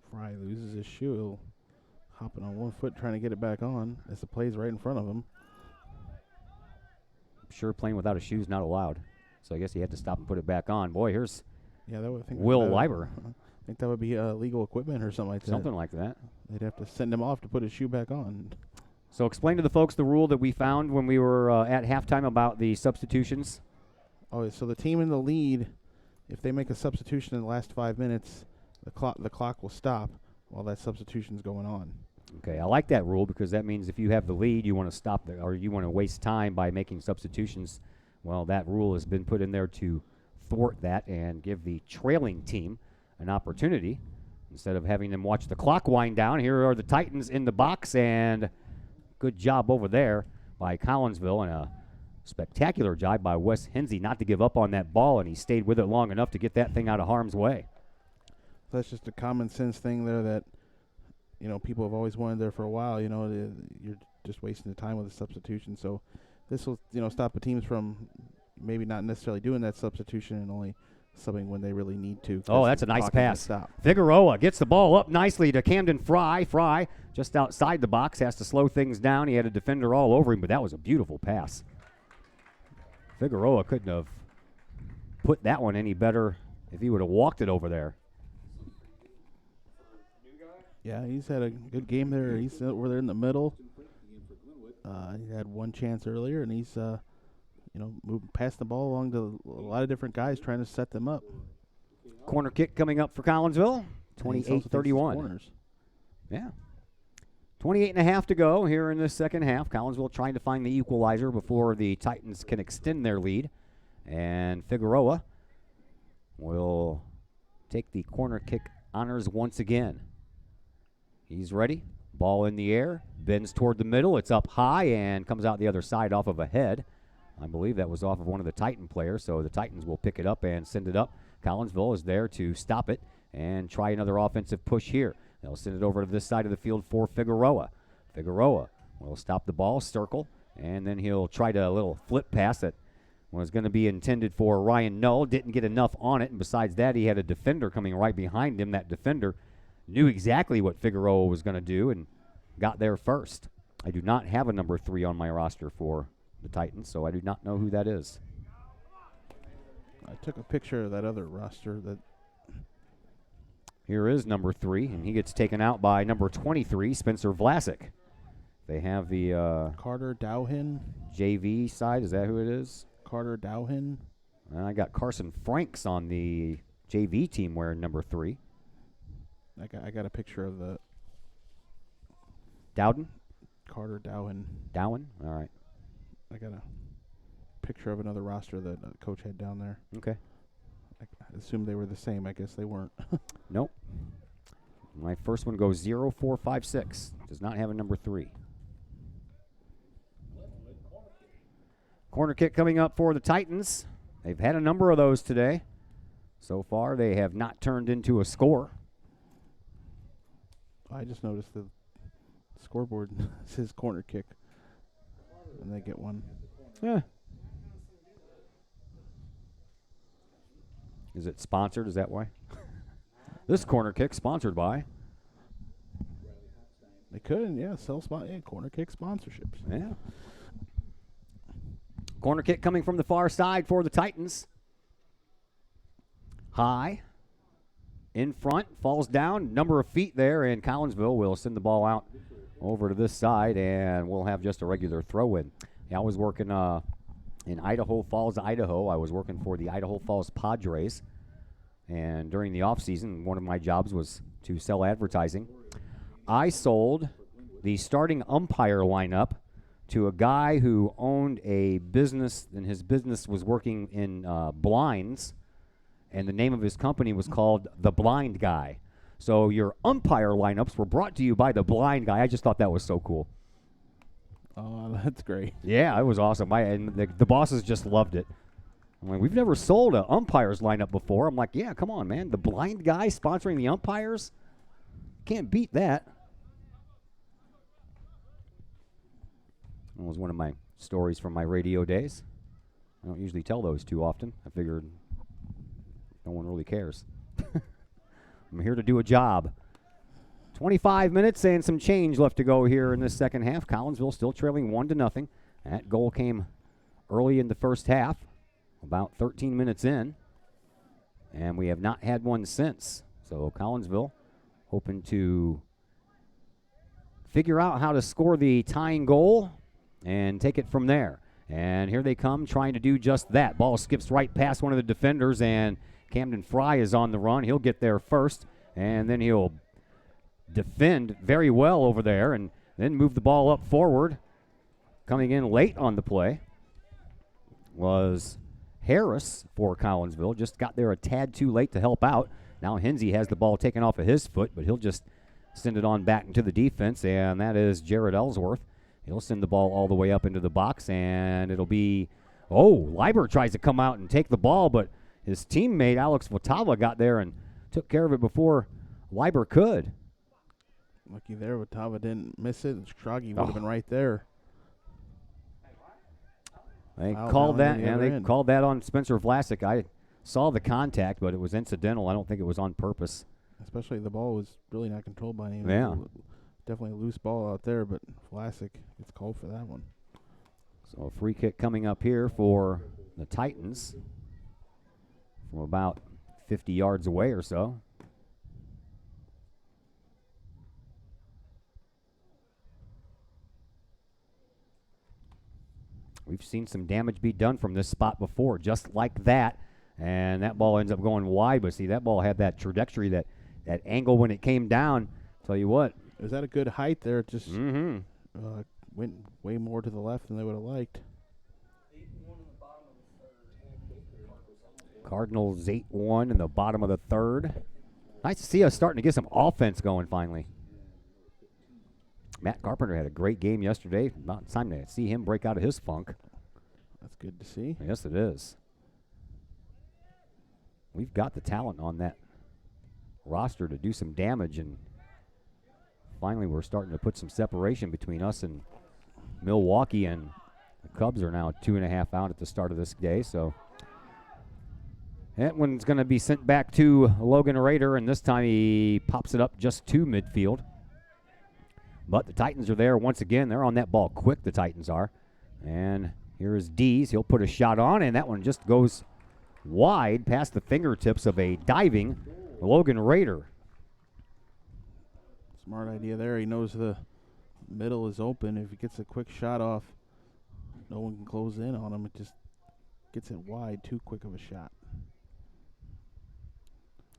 Fry loses his shoe. Hopping on one foot trying to get it back on as the play's right in front of him. I'm sure playing without a shoe is not allowed. So I guess he had to stop and put it back on. Boy, here's that would think Will that, Leiber. I think that would be legal equipment or something like that. Something like that. They'd have to send him off to put his shoe back on. So explain to the folks the rule that we found when we were at halftime about the substitutions. Oh, so the team in the lead, if they make a substitution in the last 5 minutes, the clock will stop while that substitution's going on. Okay, I like that rule because that means if you have the lead, you want to stop or you want to waste time by making substitutions. Well, that rule has been put in there to thwart that and give the trailing team an opportunity. Instead of having them watch the clock wind down, here are the Titans in the box, and good job over there by Collinsville, and a spectacular job by Wes Hinsey not to give up on that ball, and he stayed with it long enough to get that thing out of harm's way. That's just a common sense thing there that, people have always wanted there for a while. You're just wasting the time with the substitution. So this will, stop the teams from maybe not necessarily doing that substitution and only subbing when they really need to. Oh, that's a nice pass. Figueroa gets the ball up nicely to Camden Fry. Fry just outside the box, has to slow things down. He had a defender all over him, but that was a beautiful pass. Figueroa couldn't have put that one any better if he would have walked it over there. Yeah, he's had a good game there. He's over there in the middle. He had one chance earlier, and he's moving past the ball along to a lot of different guys trying to set them up. Corner kick coming up for Collinsville, 28-31. Yeah. 28 and a half to go here in the second half. Collinsville trying to find the equalizer before the Titans can extend their lead. And Figueroa will take the corner kick honors once again. He's ready. Ball in the air. Bends toward the middle. It's up high and comes out the other side off of a head. I believe that was off of one of the Titan players, so the Titans will pick it up and send it up. Collinsville is there to stop it and try another offensive push here. They'll send it over to this side of the field for Figueroa. Figueroa will stop the ball, circle, and then he'll try a little flip pass that was going to be intended for Ryan Null. Didn't get enough on it, and besides that, he had a defender coming right behind him. That defender knew exactly what Figueroa was going to do and got there first. I do not have a number 3 on my roster for the Titans, so I do not know who that is. I took a picture of that other roster. Here is number 3, and he gets taken out by number 23, Spencer Vlasic. They have the Carter Dowhin. JV side. Is that who it is? Carter Dowhin. I got Carson Franks on the JV team wearing number 3. I got a picture of the Dowden? Carter Dowhin. Dowen? All right. I got a picture of another roster that coach had down there. Okay. I assumed they were the same. I guess they weren't. Nope. My first one goes 0456. Does not have a number 3. Corner kick coming up for the Titans. They've had a number of those today. So far, they have not turned into a score. I just noticed the scoreboard says corner kick, and they get one. Yeah. Is it sponsored? Is that why? This corner kick sponsored by. They could, yeah, corner kick sponsorships. Yeah. Corner kick coming from the far side for the Titans. High. In front, falls down, number of feet there, and Collinsville will send the ball out over to this side, and we'll have just a regular throw-in. Yeah, I was working in Idaho Falls, Idaho. I was working for the Idaho Falls Padres And during the off season, one of my jobs was to sell advertising. I sold the starting umpire lineup to a guy who owned a business, and his business was working in blinds, and the name of his company was called The Blind Guy. So your umpire lineups were brought to you by The Blind Guy. I just thought that was so cool. Oh, that's great. Yeah, it was awesome. And the bosses just loved it. I'm like, we've never sold an umpires lineup before. I'm like, yeah, come on, man. The Blind Guy sponsoring the umpires? Can't beat that. That was one of my stories from my radio days. I don't usually tell those too often. I figured no one really cares. I'm here to do a job. 25 minutes and some change left to go here in this second half. Collinsville still trailing 1-0. That goal came early in the first half, about 13 minutes in, and we have not had one since. So Collinsville hoping to figure out how to score the tying goal and take it from there. And here they come trying to do just that. Ball skips right past one of the defenders, and Camden Fry is on the run. He'll get there first, and then he'll defend very well over there and then move the ball up forward. Coming in late on the play was Harris for Collinsville. Just got there a tad too late to help out. Now Hinsey has the ball taken off of his foot, but he'll just send it on back into the defense, and that is Jared Ellsworth. He'll send the ball all the way up into the box, and it'll be, Leiber tries to come out and take the ball, but his teammate Alex Watava got there and took care of it before Leiber could. Lucky there, Watava didn't miss it. Stragi would have been right there. They Foul called down that, on the and other they end. called that on Spencer Vlasic. I saw the contact, but it was incidental. I don't think it was on purpose. Especially the ball was really not controlled by anyone. Yeah. Definitely a loose ball out there, but Vlasic gets called for that one. So a free kick coming up here for the Titans from about 50 yards away or so. We've seen some damage be done from this spot before, just like that. And that ball ends up going wide. But see, that ball had that trajectory, that angle when it came down. Tell you what. It was at a good height there. It just Mm-hmm. went way more to the left than they would have liked. Cardinals 8-1 in the bottom of the third. Nice to see us starting to get some offense going finally. Matt Carpenter had a great game yesterday. About time to see him break out of his funk. That's good to see. Yes, it is. We've got the talent on that roster to do some damage, and finally we're starting to put some separation between us and Milwaukee, and the Cubs are now 2.5 out at the start of this day, so that one's going to be sent back to Logan Rader, and this time he pops it up just to midfield. But the Titans are there once again. They're on that ball quick, the Titans are. And here is Dees. He'll put a shot on, and that one just goes wide past the fingertips of a diving Logan Rader. Smart idea there. He knows the middle is open. If he gets a quick shot off, no one can close in on him. It just gets it wide. Too quick of a shot.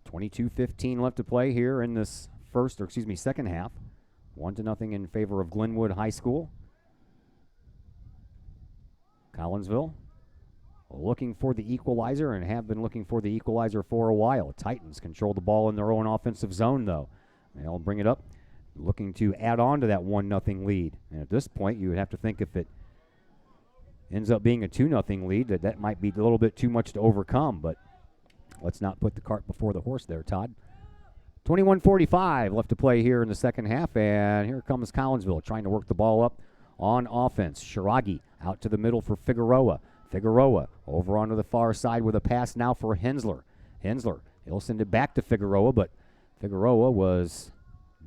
22:15 left to play here in this second half. 1-0 in favor of Glenwood High School. Collinsville looking for the equalizer and have been looking for the equalizer for a while. Titans control the ball in their own offensive zone, though. They'll bring it up, looking to add on to that 1-0 lead. And at this point, you would have to think if it ends up being a 2-0 lead, that might be a little bit too much to overcome. But let's not put the cart before the horse there, Todd. 21:45 left to play here in the second half, and here comes Collinsville trying to work the ball up on offense. Shiragi out to the middle for Figueroa. Figueroa over onto the far side with a pass now for Hensler. Hensler, he'll send it back to Figueroa, but Figueroa was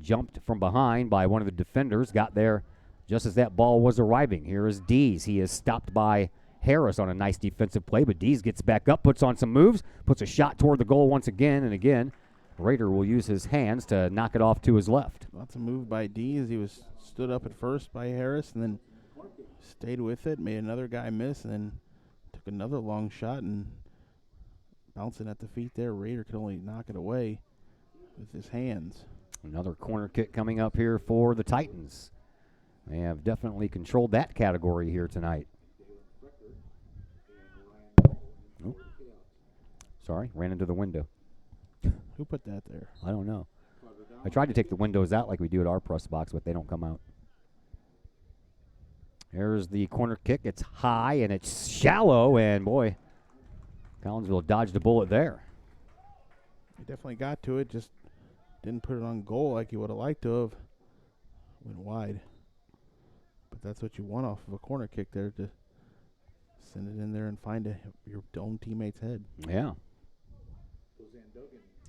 jumped from behind by one of the defenders, got there just as that ball was arriving. Here is Dees. He is stopped by Harris on a nice defensive play, but Dees gets back up, puts on some moves, puts a shot toward the goal once again, and again, Rader will use his hands to knock it off to his left. Lots of move by Dees. He was stood up at first by Harris and then stayed with it, made another guy miss, and then took another long shot and bouncing at the feet there. Raider could only knock it away with his hands. Another corner kick coming up here for the Titans. They have definitely controlled that category here tonight. Oh. Sorry, ran into the window. Who put that there? I don't know. I tried to take the windows out like we do at our press box, but they don't come out. There's the corner kick. It's high and it's shallow, and boy, Collinsville dodged a bullet there. He definitely got to it, just didn't put it on goal like he would have liked to have. Went wide. But that's what you want off of a corner kick there, to send it in there and find your own teammate's head. Yeah.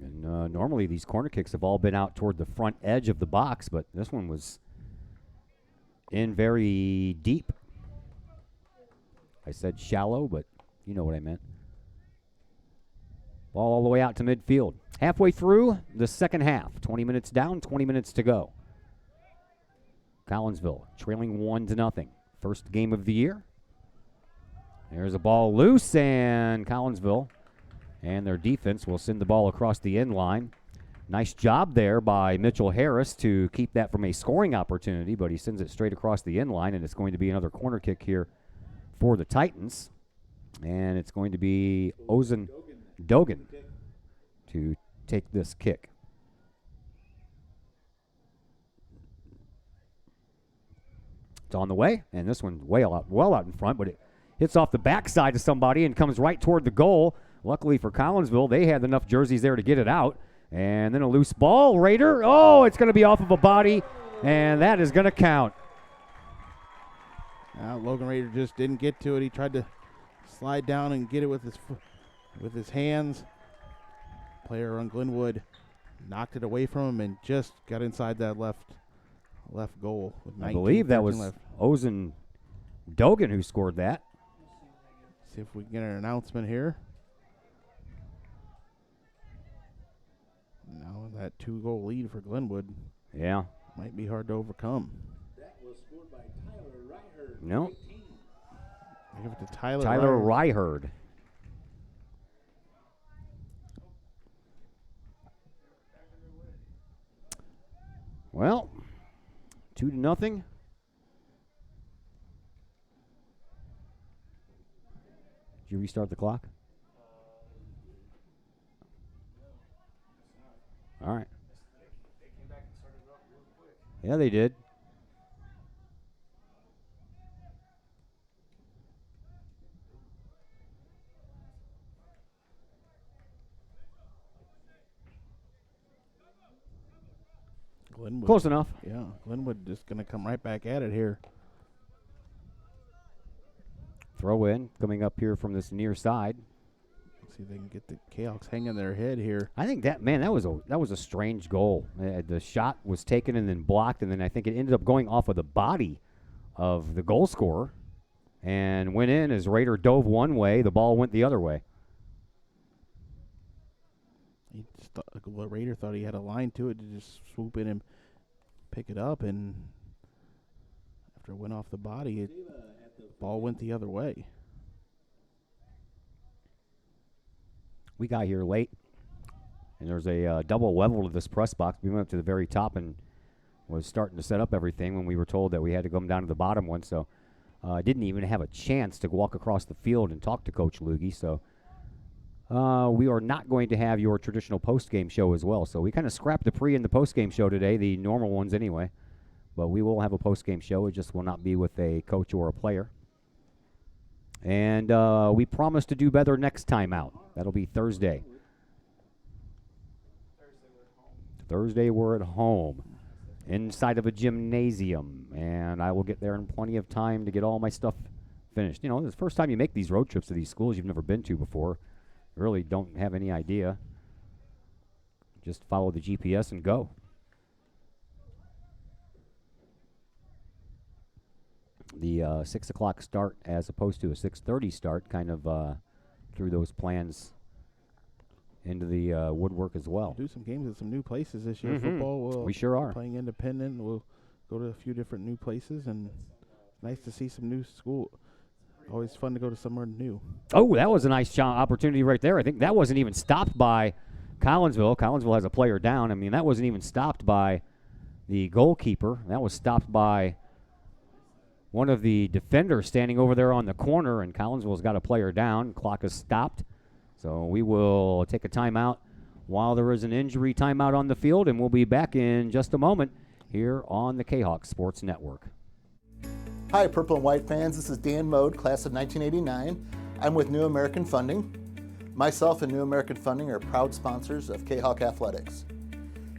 And normally these corner kicks have all been out toward the front edge of the box, but this one was in very deep. I said shallow, but you know what I meant. Ball all the way out to midfield. Halfway through the second half. 20 minutes down, 20 minutes to go. Collinsville trailing 1-0. First game of the year. There's a ball loose, and Collinsville and their defense will send the ball across the end line. Nice job there by Mitchell Harris to keep that from a scoring opportunity, but he sends it straight across the end line, and it's going to be another corner kick here for the Titans. And it's going to be Ozen Dogan to take this kick. It's on the way, and this one's well out in front, but it hits off the backside of somebody and comes right toward the goal. Luckily for Collinsville, they had enough jerseys there to get it out. And then a loose ball. Raider. Oh, it's going to be off of a body, and that is going to count. Logan Raider just didn't get to it. He tried to slide down and get it with his hands. Player on Glenwood knocked it away from him and just got inside that left goal. With I believe that was left. Ozen Dogan who scored that. See if we can get an announcement here. Now that 2-goal lead for Glenwood. Yeah. Might be hard to overcome. That was scored by Tyler Ryherd. No. I give it to Tyler Ryherd. Well, 2-0. Did you restart the clock? All right. Yeah, they did. Glenwood. Close enough. Yeah, Glenwood just going to come right back at it here. Throw in coming up here from this near side. See if they can get the Kahoks hanging their head here. I think that was a strange goal. The shot was taken and then blocked, and then I think it ended up going off of the body of the goal scorer and went in as Raider dove one way. The ball went the other way. The Raider thought he had a line to it to just swoop in and pick it up, and after it went off the body, the ball went the other way. We got here late, and there's a double level to this press box. We went up to the very top and was starting to set up everything when we were told that we had to come down to the bottom one. So I didn't even have a chance to walk across the field and talk to Coach Luggie. So we are not going to have your traditional post-game show as well. So we kind of scrapped the pre and the post-game show today, the normal ones anyway. But we will have a post-game show. It just will not be with a coach or a player. And we promise to do better next time out. That'll be Thursday. Thursday we're at home inside of a gymnasium. And I will get there in plenty of time to get all my stuff finished. You know, it's the first time you make these road trips to these schools you've never been to before. You really don't have any idea. Just follow the GPS and go. The 6 o'clock start as opposed to a 6:30 start kind of threw those plans into the woodwork as well. Do some games at some new places this year. Football, we sure are. Playing independent, we'll go to a few different new places, and it's nice to see some new Always fun to go to somewhere new. Oh, that was a nice opportunity right there. I think that wasn't even stopped by Collinsville. Collinsville has a player down. I mean, that wasn't even stopped by the goalkeeper. That was stopped by one of the defenders standing over there on the corner, and Collinsville's got a player down. Clock is stopped. So we will take a timeout while there is an injury timeout on the field, and we'll be back in just a moment here on the Kahok Sports Network. Hi, Purple and White fans. This is Dan Mode, class of 1989. I'm with New American Funding. Myself and New American Funding are proud sponsors of Kahok Athletics.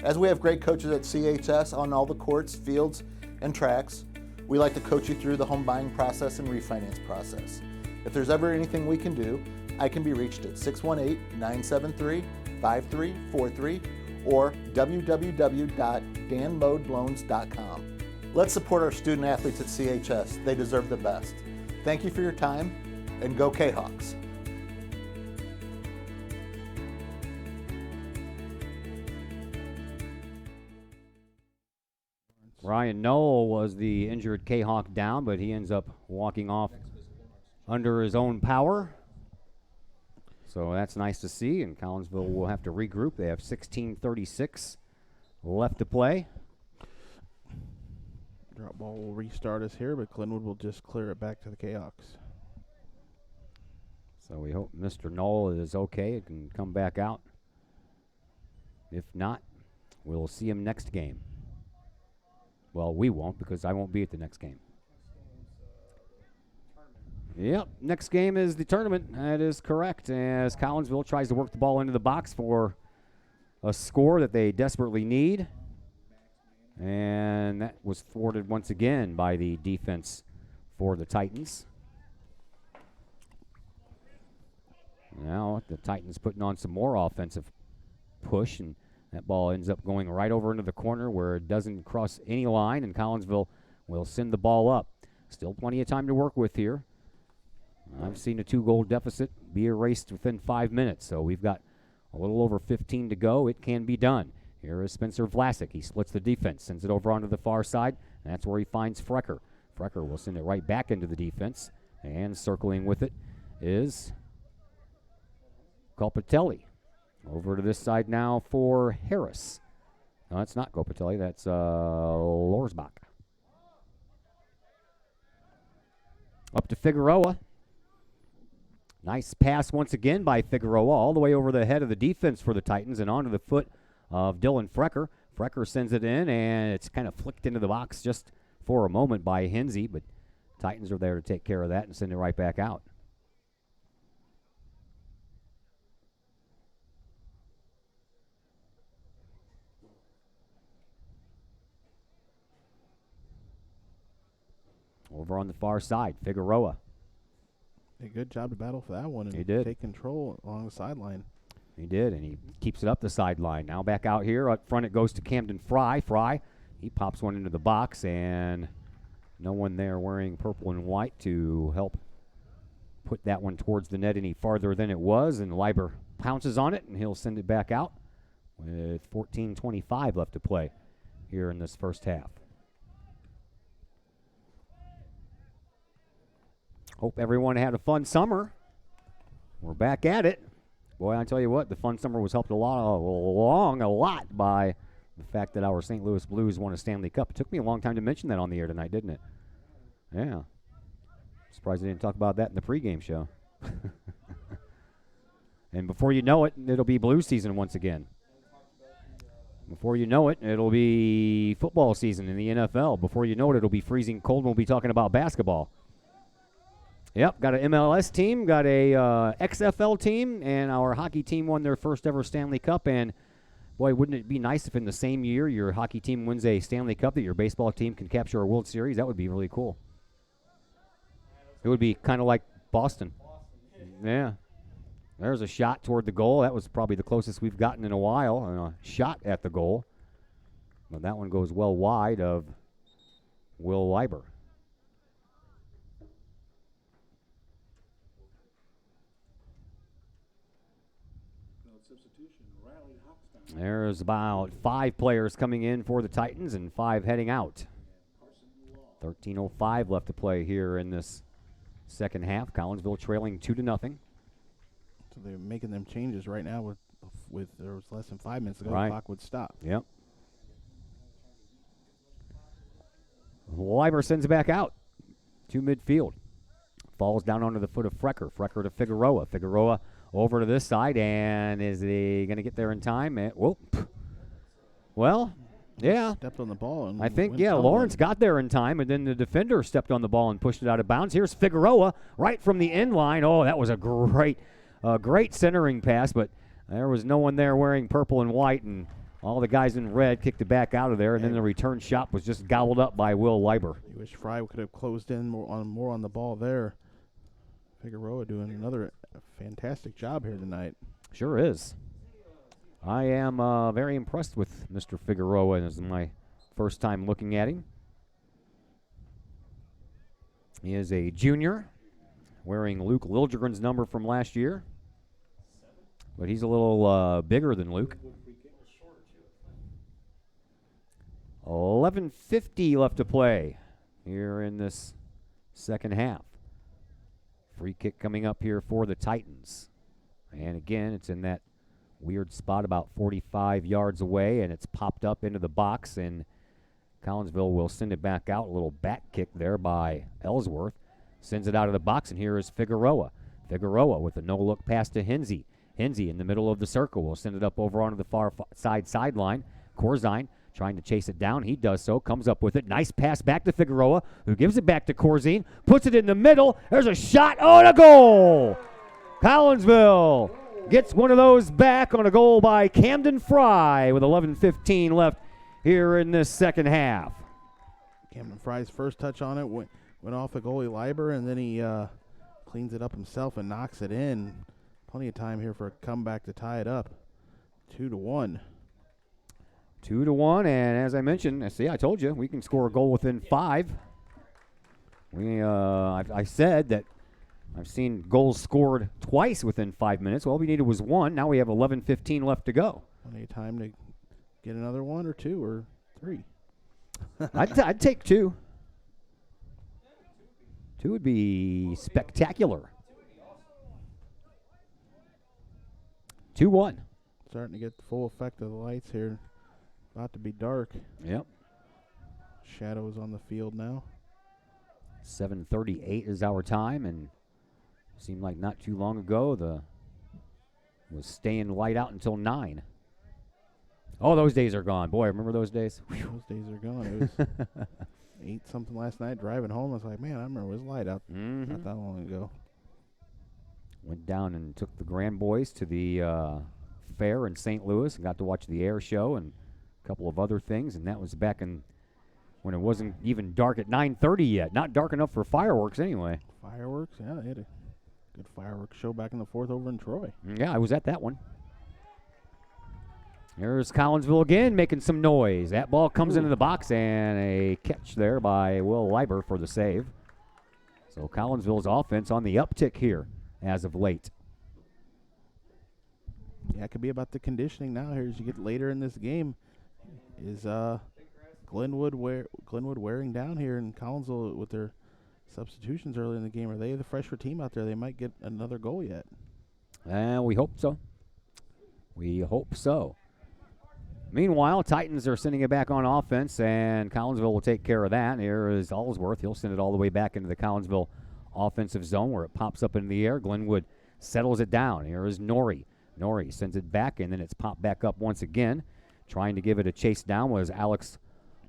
As we have great coaches at CHS on all the courts, fields, and tracks, we like to coach you through the home buying process and refinance process. If there's ever anything we can do, I can be reached at 618-973-5343 or www.danmodeloans.com. Let's support our student athletes at CHS. They deserve the best. Thank you for your time, and go Kahawks. Ryan Knoll was the injured Kahawk down, but he ends up walking off under his own power. So that's nice to see, and Collinsville will have to regroup. They have 16:36 left to play. Drop ball will restart us here, but Glenwood will just clear it back to the Kahoks. So we hope Mr. Knoll is okay and can come back out. If not, we'll see him next game. Well, we won't, because I won't be at the next game. Yep, next game is the tournament. That is correct, as Collinsville tries to work the ball into the box for a score that they desperately need. And that was thwarted once again by the defense for the Titans. Now the Titans putting on some more offensive push, and that ball ends up going right over into the corner where it doesn't cross any line, and Collinsville will send the ball up. Still plenty of time to work with here. I've seen a 2-goal deficit be erased within 5 minutes, so we've got a little over 15 to go. It can be done. Here is Spencer Vlasic. He splits the defense, sends it over onto the far side, and that's where he finds Frecker. Frecker will send it right back into the defense, and circling with it is Colpitelli. Over to this side now for Harris. No, that's not Colpitelli. That's Lorsbach. Up to Figueroa. Nice pass once again by Figueroa, all the way over the head of the defense for the Titans and onto the foot of Dylan Frecker. Frecker sends it in, and it's kind of flicked into the box just for a moment by Hensey, but Titans are there to take care of that and send it right back out. Over on the far side, Figueroa. A good job to battle for that one and He did. take control along the sideline. He did, and he keeps it up the sideline. Now back out here. Up front it goes to Camden Fry. Fry, he pops one into the box, and no one there wearing purple and white to help put that one towards the net any farther than it was, and Leiber pounces on it, and he'll send it back out with 14:25 left to play here in this first half. Hope everyone had a fun summer. We're back at it. Boy, I tell you what, the fun summer was helped a lot by the fact that our St. Louis Blues won a Stanley Cup. It took me a long time to mention that on the air tonight, didn't it? Yeah. Surprised I didn't talk about that in the pregame show. And before you know it, it'll be Blues season once again. Before you know it, it'll be football season in the NFL. Before you know it, it'll be freezing cold and we'll be talking about basketball. Yep, got an MLS team, got a XFL team, and our hockey team won their first ever Stanley Cup. And, boy, wouldn't it be nice if in the same year your hockey team wins a Stanley Cup that your baseball team can capture a World Series? That would be really cool. It would be kind of like Boston. Yeah. There's a shot toward the goal. That was probably the closest we've gotten in a while, a shot at the goal. But that one goes well wide of Will Leiber. There's about 5 players coming in for the Titans and 5 heading out. 13:05 left to play here in this second half. Collinsville trailing 2-0. So they're making them changes right now with there was less than 5 minutes ago. Right. The clock would stop. Yep. Leiber sends it back out to midfield. Falls down onto the foot of Frecker. Frecker to Figueroa. Figueroa over to this side, and is he going to get there in time? Whoop. Well, yeah. Stepped on the ball. And I think, went yeah, tumbling. Lawrence got there in time, and then the defender stepped on the ball and pushed it out of bounds. Here's Figueroa right from the end line. Oh, that was a great centering pass, but there was no one there wearing purple and white, and all the guys in red kicked it back out of there, and then the return shot was just gobbled up by Will Leiber. You wish Fry could have closed in more on the ball there. Figueroa doing another fantastic job here tonight. Sure is. I am very impressed with Mr. Figueroa, and this is my first time looking at him. He is a junior, wearing Luke Liljegren's number from last year, but he's a little bigger than Luke. 11:50 left to play here in this second half. Free kick coming up here for the Titans. And again, it's in that weird spot about 45 yards away, and it's popped up into the box, and Collinsville will send it back out. A little back kick there by Ellsworth. Sends it out of the box, and here is Figueroa. Figueroa with a no-look pass to Hinsey. Hinsey in the middle of the circle will send it up over onto the far sideline. Corzine trying to chase it down. He does so, comes up with it. Nice pass back to Figueroa, who gives it back to Corzine, puts it in the middle. There's a shot. Oh, and a goal! Collinsville gets one of those back on a goal by Camden Fry with 11:15 left here in this second half. Camden Fry's first touch on it went off the goalie Leiber, and then he cleans it up himself and knocks it in. Plenty of time here for a comeback to tie it up. 2-1. 2-1, and as I mentioned, I told you, we can score a goal within 5. I said that I've seen goals scored twice within 5 minutes. All we needed was 1. Now we have 11:15 left to go. Plenty of time to get another 1 or 2 or 3. I'd take 2. 2 would be spectacular. 2-1. Starting to get the full effect of the lights here. About to be dark. Yep. Shadows on the field now. 7:38 is our time, and seemed like not too long ago was staying light out until 9. Oh, those days are gone. Boy, remember those days? Those days are gone. It was 8 something last night driving home. I was like, man, I remember it was light out not that long ago. Went down and took the Grand Boys to the fair in St. Louis and got to watch the air show and a couple of other things, and that was back in when it wasn't even dark at 9:30 yet. Not dark enough for fireworks anyway. Fireworks? Yeah, they had a good fireworks show back in the 4th over in Troy. Yeah, I was at that one. There's Collinsville again making some noise. That ball comes into the box, and a catch there by Will Leiber for the save. So Collinsville's offense on the uptick here as of late. Yeah, it could be about the conditioning now here as you get later in this game. Is Glenwood wearing down here in Collinsville with their substitutions early in the game? Are they the fresher team out there? They might get another goal yet. We hope so. We hope so. Meanwhile, Titans are sending it back on offense, and Collinsville will take care of that. Here is Ellsworth. He'll send it all the way back into the Collinsville offensive zone where it pops up into the air. Glenwood settles it down. Here is Norrie. Norrie sends it back, and then it's popped back up once again. Trying to give it a chase down was Alex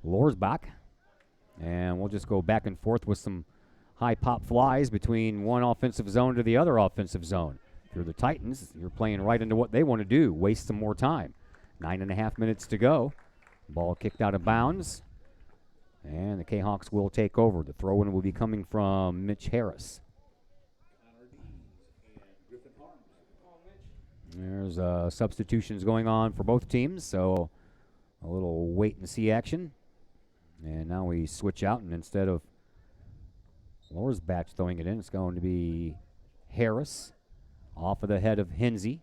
Lorsbach. And we'll just go back and forth with some high pop flies between one offensive zone to the other offensive zone. If you're the Titans, you're playing right into what they want to do, waste some more time. 9.5 minutes to go. Ball kicked out of bounds. And the Kahawks will take over. The throw-in will be coming from Mitch Harris. There's substitutions going on for both teams, so a little wait-and-see action. And now we switch out, and instead of Lorsbach throwing it in, it's going to be Harris off of the head of Hinsey.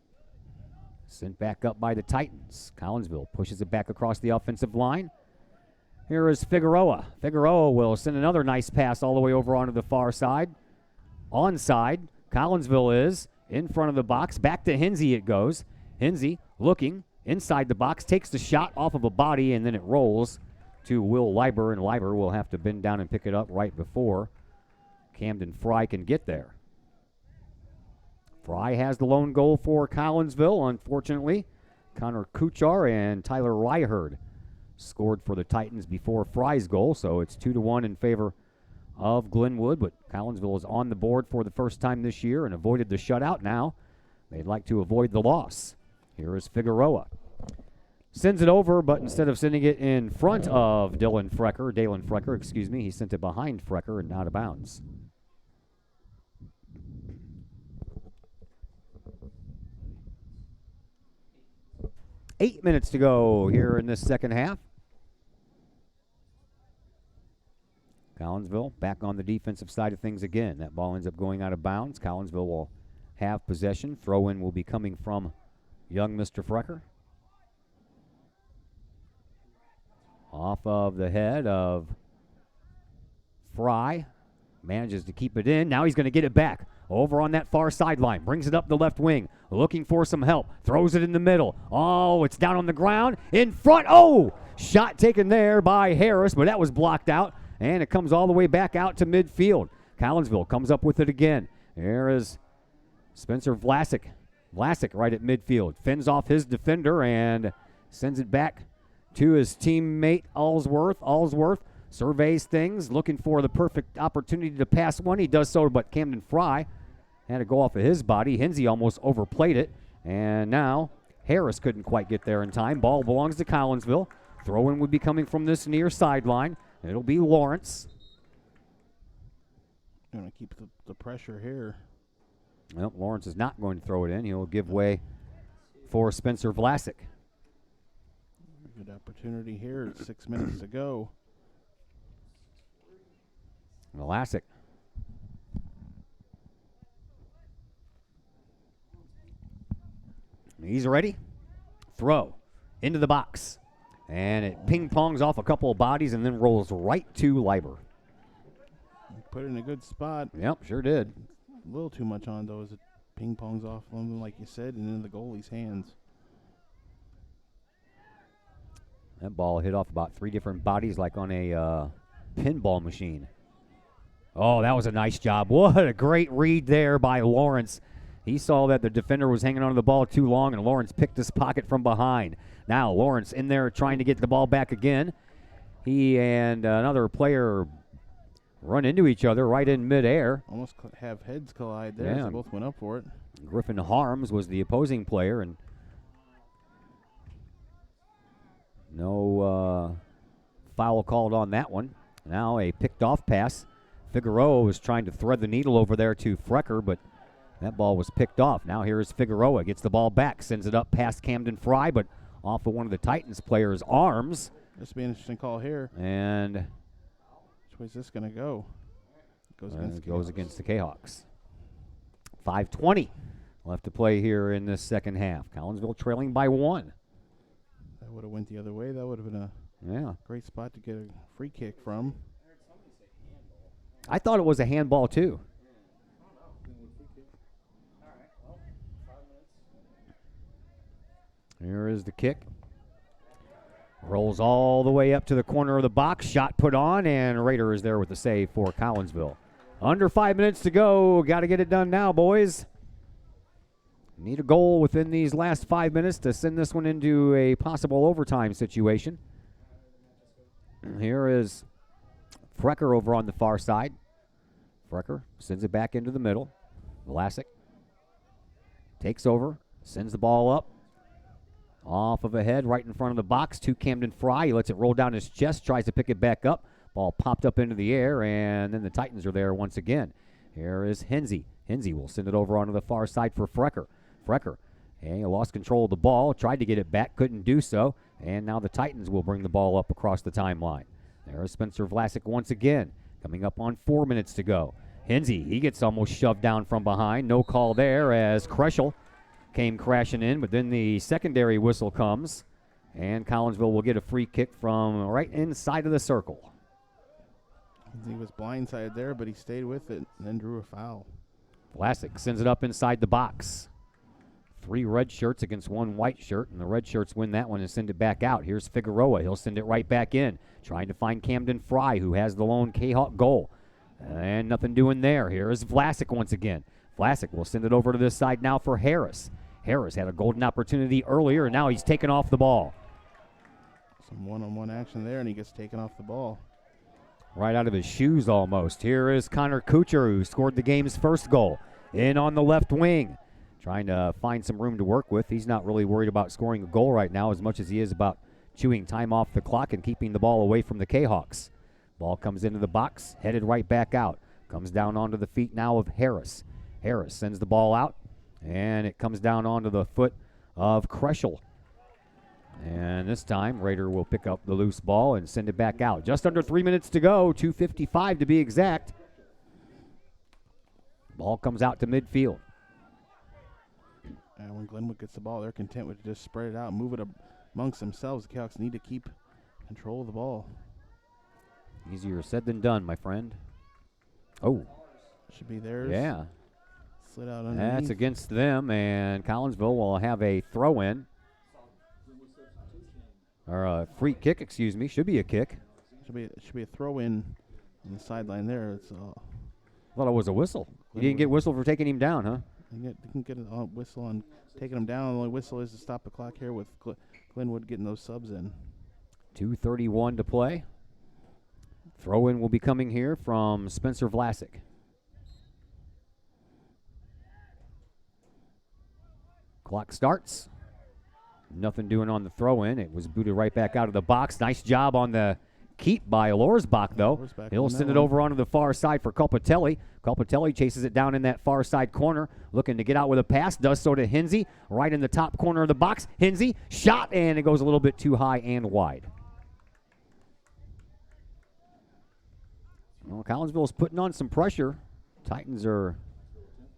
Sent back up by the Titans. Collinsville pushes it back across the offensive line. Here is Figueroa. Figueroa will send another nice pass all the way over onto the far side. onside. Collinsville is in front of the box. Back to Hinsey it goes. Hinsey looking inside the box, takes the shot off of a body, and then it rolls to Will Leiber, and Leiber will have to bend down and pick it up right before Camden Fry can get there. Fry has the lone goal for Collinsville. Unfortunately, Connor Kuchar and Tyler Ryherd scored for the Titans before Fry's goal, so it's 2-1 in favor of Glenwood, but Collinsville is on the board for the first time this year and avoided the shutout. Now they'd like to avoid the loss. Here is Figueroa. Sends it over, but instead of sending it in front of Dalen Frecker, he sent it behind Frecker and out of bounds. Eight minutes to go here in this second half. Collinsville back on the defensive side of things again. That ball ends up going out of bounds. Collinsville will have possession. Throw-in will be coming from young Mr. Frecker. Off of the head of Fry. Manages to keep it in. Now he's going to get it back. Over on that far sideline. Brings it up the left wing. Looking for some help. Throws it in the middle. Oh, it's down on the ground. In front. Oh! Shot taken there by Harris, but that was blocked out. And it comes all the way back out to midfield. Collinsville comes up with it again. There is Spencer Vlasic. Vlasic right at midfield. Fends off his defender and sends it back to his teammate Allsworth. Allsworth surveys things, looking for the perfect opportunity to pass one. He does so, but Camden Fry had to go off of his body. Hinsey almost overplayed it. And now Harris couldn't quite get there in time. Ball belongs to Collinsville. Throw-in would be coming from this near sideline. It'll be Lawrence. Going to keep the pressure here. Well, Lawrence is not going to throw it in. He'll give way for Spencer Vlasic. Good opportunity here. 6 minutes to go. Vlasic. He's ready. Throw into the box. And it ping-pongs off a couple of bodies and then rolls right to Leiber. Put it in a good spot. Yep, sure did. A little too much on, though, as it ping-pongs off, like you said, and in the goalie's hands. That ball hit off about 3 different bodies like on a pinball machine. Oh, that was a nice job. What a great read there by Lawrence. He saw that the defender was hanging onto the ball too long, and Lawrence picked his pocket from behind. Now Lawrence in there trying to get the ball back again. He and another player run into each other right in midair. Almost have heads collide there. Yeah. They both went up for it. Griffin Harms was the opposing player, and no foul called on that one. Now a picked off pass. Figueroa was trying to thread the needle over there to Frecker, but that ball was picked off. Now here is Figueroa. Gets the ball back. Sends it up past Camden Fry, but off of one of the Titans players' arms. This will be an interesting call here. And which way is this going to go? It goes against the Kahawks. 5:20 left to play here in this second half. Collinsville trailing by 1. That would have went the other way. That would have been a great spot to get a free kick from. I thought it was a handball too. Here is the kick. Rolls all the way up to the corner of the box. Shot put on, and Rader is there with the save for Collinsville. Under 5 minutes to go. Got to get it done now, boys. Need a goal within these last 5 minutes to send this one into a possible overtime situation. Here is Frecker over on the far side. Frecker sends it back into the middle. Vlasic takes over, sends the ball up. Off of a head, right in front of the box to Camden Fry. He lets it roll down his chest, tries to pick it back up. Ball popped up into the air, and then the Titans are there once again. Here is Hinsey. Hinsey will send it over onto the far side for Frecker. Frecker lost control of the ball, tried to get it back, couldn't do so, and now the Titans will bring the ball up across the timeline. There is Spencer Vlasic once again, coming up on 4 minutes to go. Hinsey, he gets almost shoved down from behind. No call there as Kreschel came crashing in, but then the secondary whistle comes, and Collinsville will get a free kick from right inside of the circle. He was blindsided there, but he stayed with it and then drew a foul. Vlasic sends it up inside the box. 3 red shirts against 1 white shirt, and the red shirts win that one and send it back out. Here's Figueroa. He'll send it right back in, trying to find Camden Fry, who has the lone Kahok goal. And nothing doing there. Here is Vlasic once again. Vlasic will send it over to this side now for Harris. Harris had a golden opportunity earlier, and now he's taken off the ball. Some one-on-one action there, and he gets taken off the ball. Right out of his shoes almost. Here is Connor Kuchar, who scored the game's first goal. In on the left wing, trying to find some room to work with. He's not really worried about scoring a goal right now as much as he is about chewing time off the clock and keeping the ball away from the Kahawks. Ball comes into the box, headed right back out. Comes down onto the feet now of Harris. Harris sends the ball out, and it comes down onto the foot of Kreschel. And this time, Rader will pick up the loose ball and send it back out. Just under 3 minutes to go, 2:55 to be exact. Ball comes out to midfield. And when Glenwood gets the ball, they're content with just spread it out, move it amongst themselves. The Canucks need to keep control of the ball. Easier said than done, my friend. Oh. Should be theirs. Yeah. Slid out underneath. That's against them, and Collinsville will have a throw-in. Or a free kick, excuse me. Should be a kick. Should be a throw-in on the sideline there. It's thought it was a whistle. You didn't get whistle for taking him down, huh? They can get a whistle on taking him down. The only whistle is to stop the clock here with Glenwood getting those subs in. 2:31 to play. Throw-in will be coming here from Spencer Vlasic. Clock starts. Nothing doing on the throw-in. It was booted right back out of the box. Nice job on the keep by Lorsbach, though. He'll send it over onto the far side for Colpatelli. Colpatelli chases it down in that far side corner, looking to get out with a pass. Does so to Hinsey, right in the top corner of the box. Hinsey, shot, and it goes a little bit too high and wide. Well, Collinsville's putting on some pressure. Titans are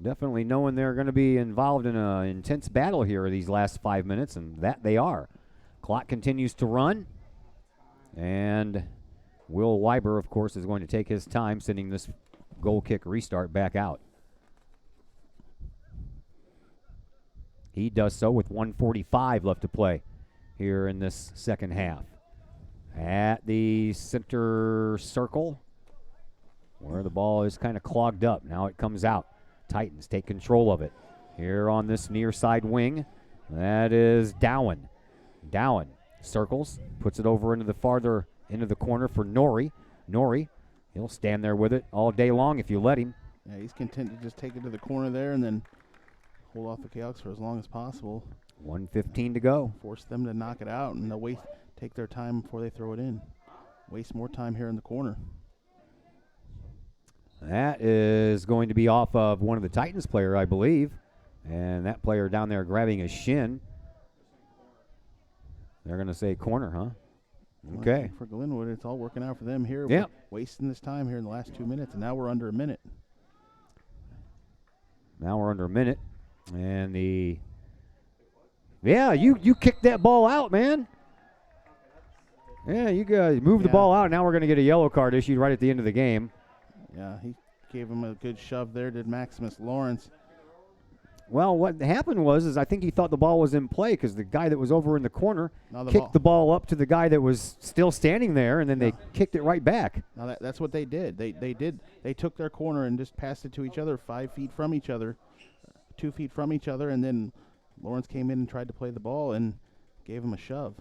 definitely knowing they're going to be involved in an intense battle here these last 5 minutes, and that they are. Clock continues to run, and Will Weiber, of course, is going to take his time sending this goal kick restart back out. He does so with 1:45 left to play here in this second half. At the center circle, where the ball is kind of clogged up. Now it comes out. Titans take control of it. Here on this near side wing, that is Dowen. Dowen circles, puts it over into the farther into the corner for Norrie. Norrie, he'll stand there with it all day long if you let him. Yeah, he's content to just take it to the corner there and then hold off the Canucks for as long as possible. 1:15 to go. Force them to knock it out, and they'll take their time before they throw it in. Waste more time here in the corner. That is going to be off of one of the Titans player, I believe. And that player down there grabbing his shin. They're going to say corner, huh? Okay. For Glenwood, it's all working out for them here. Yeah. Wasting this time here in the last 2 minutes, and now we're under a minute. Now we're under a minute. And yeah, you kicked that ball out, man. Yeah, you guys moved the ball out. Now we're going to get a yellow card issued right at the end of the game. Yeah, he gave him a good shove there, did Maximus Lawrence. Well, what happened was I think he thought the ball was in play because the guy that was over in the corner kicked the ball up to the guy that was still standing there, and then they kicked it right back. Now that's what they did. They took their corner and just passed it to each other 5 feet from each other, 2 feet from each other, and then Lawrence came in and tried to play the ball and gave him a shove.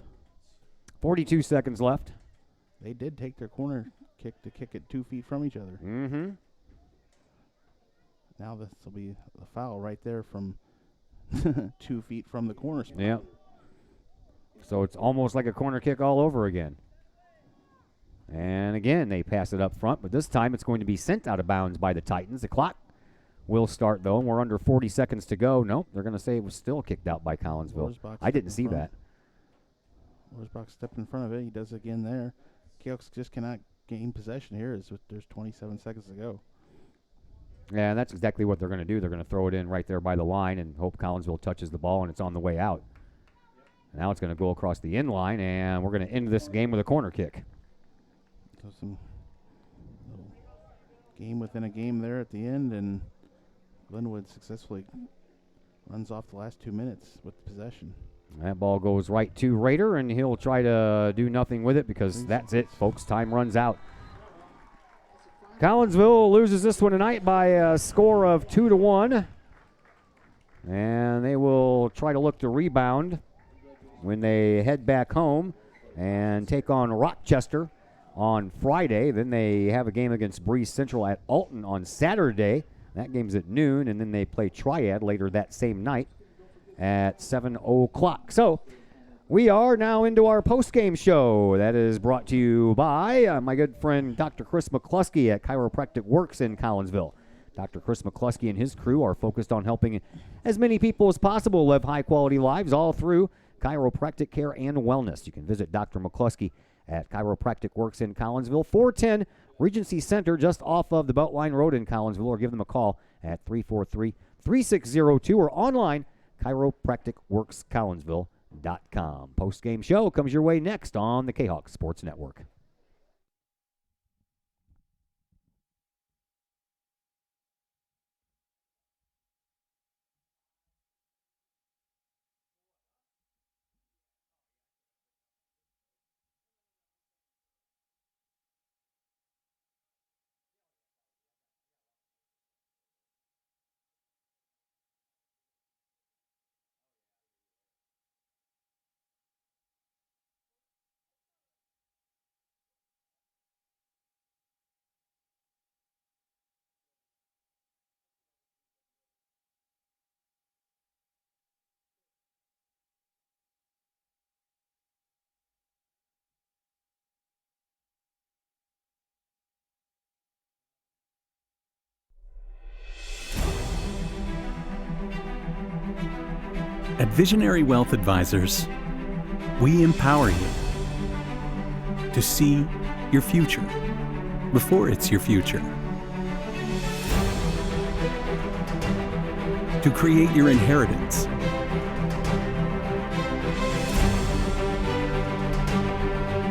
42 seconds left. They did take their corner kick to kick it 2 feet from each other. Mm-hmm. Now this will be a foul right there from 2 feet from the corner spot. Yeah. So it's almost like a corner kick all over again. And again, they pass it up front, but this time it's going to be sent out of bounds by the Titans. The clock will start, though, and we're under 40 seconds to go. Nope, they're going to say it was still kicked out by Collinsville. I didn't see that. Lorsbach stepped in front of it. He does it again there. Kahoks just cannot gain possession here. There's 27 seconds to go. Yeah, and that's exactly what they're going to do. They're going to throw it in right there by the line and hope Collinsville touches the ball and it's on the way out. Now it's going to go across the end line, and we're going to end this game with a corner kick. So some little game within a game there at the end, and Glenwood successfully runs off the last 2 minutes with possession. That ball goes right to Rader, and he'll try to do nothing with it because that's it, folks. Time runs out. Collinsville loses this one tonight by a score of 2-1. And they will try to look to rebound when they head back home and take on Rochester on Friday. Then they have a game against Breeze Central at Alton on Saturday. That game's at noon, and then they play Triad later that same night at 7 o'clock. So we are now into our post-game show. That is brought to you by my good friend Dr. Chris McCluskey at Chiropractic Works in Collinsville. Dr. Chris McCluskey and his crew are focused on helping as many people as possible live high-quality lives all through chiropractic care and wellness. You can visit Dr. McCluskey at Chiropractic Works in Collinsville, 410 Regency Center, just off of the Beltline Road in Collinsville, or give them a call at 343-3602 or online, chiropracticworkscollinsville.com. Post-game show comes your way next on the Kahok Sports Network. At Visionary Wealth Advisors, we empower you to see your future before it's your future, to create your inheritance,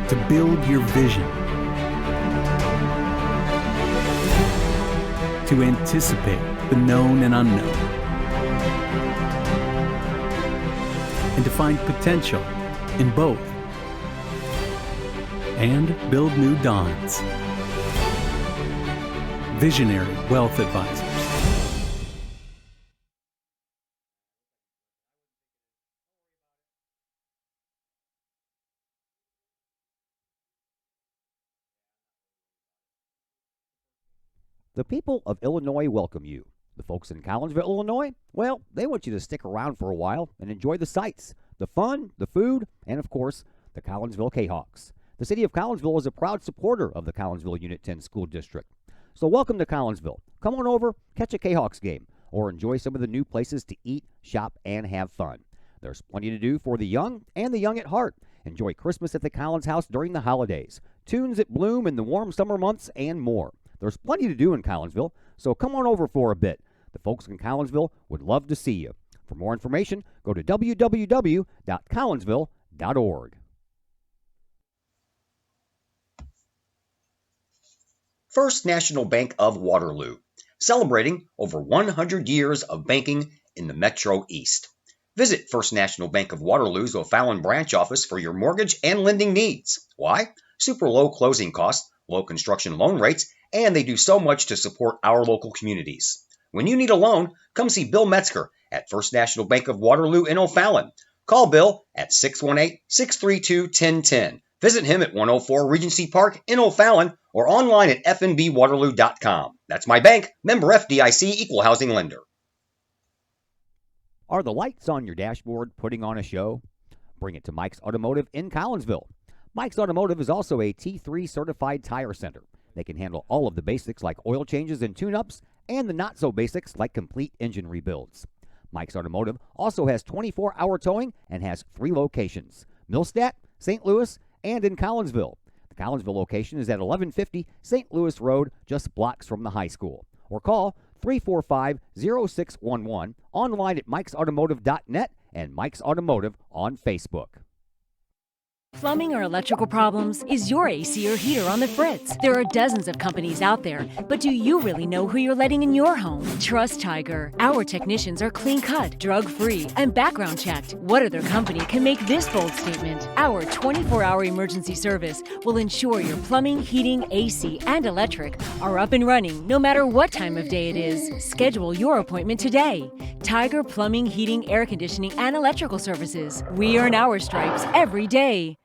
to build your vision, to anticipate the known and unknown, and to find potential in both, and build new dawns. Visionary Wealth Advisors. The people of Illinois welcome you. The folks in Collinsville, Illinois, well, they want you to stick around for a while and enjoy the sights, the fun, the food, and of course, the Collinsville Kahawks. The city of Collinsville is a proud supporter of the Collinsville Unit 10 School District. So welcome to Collinsville. Come on over, catch a Kahawks game, or enjoy some of the new places to eat, shop, and have fun. There's plenty to do for the young and the young at heart. Enjoy Christmas at the Collins House during the holidays, tunes at Bloom in the warm summer months, and more. There's plenty to do in Collinsville, so come on over for a bit. The folks in Collinsville would love to see you. For more information, go to www.collinsville.org. First National Bank of Waterloo, celebrating over 100 years of banking in the Metro East. Visit First National Bank of Waterloo's O'Fallon branch office for your mortgage and lending needs. Why? Super low closing costs, low construction loan rates, and they do so much to support our local communities. When you need a loan, come see Bill Metzger at First National Bank of Waterloo in O'Fallon. Call Bill at 618-632-1010. Visit him at 104 Regency Park in O'Fallon or online at fnbwaterloo.com. That's my bank, member FDIC, equal housing lender. Are the lights on your dashboard putting on a show? Bring it to Mike's Automotive in Collinsville. Mike's Automotive is also a T3 certified tire center. They can handle all of the basics like oil changes and tune-ups, and the not-so-basics like complete engine rebuilds. Mike's Automotive also has 24-hour towing and has 3 locations, Millstadt, St. Louis, and in Collinsville. The Collinsville location is at 1150 St. Louis Road, just blocks from the high school. Or call 345-0611, online at mikesautomotive.net and Mike's Automotive on Facebook. Plumbing or electrical problems? Is your AC or heater on the fritz? There are dozens of companies out there, but do you really know who you're letting in your home? Trust Tiger. Our technicians are clean-cut, drug-free, and background-checked. What other company can make this bold statement? Our 24-hour emergency service will ensure your plumbing, heating, AC, and electric are up and running no matter what time of day it is. Schedule your appointment today. Tiger Plumbing, Heating, Air Conditioning, and Electrical Services. We earn our stripes every day.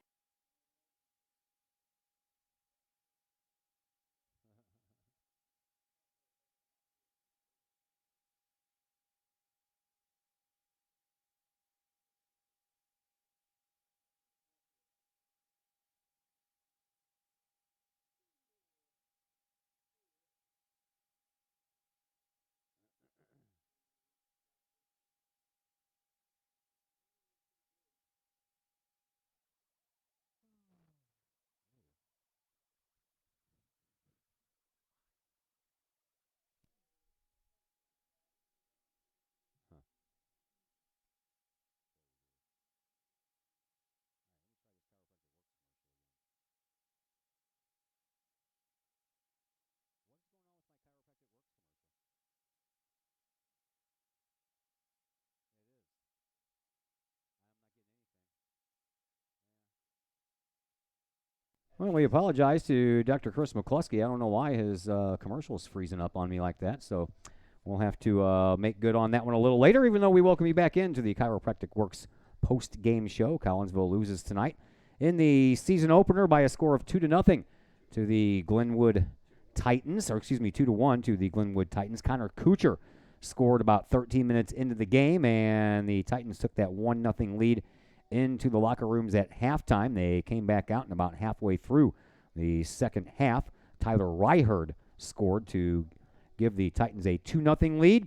Well, we apologize to Dr. Chris McCluskey. I don't know why his commercial is freezing up on me like that, so we'll have to make good on that one a little later, even though we welcome you back into the Chiropractic Works post-game show. Collinsville loses tonight in the season opener by a score of 2-0 to the Glenwood Titans, 2-1 to the Glenwood Titans. Connor Kuchar scored about 13 minutes into the game, and the Titans took that 1-0 lead into the locker rooms at halftime. They came back out, and about halfway through the second half, Tyler Ryherd scored to give the Titans a 2-0 lead.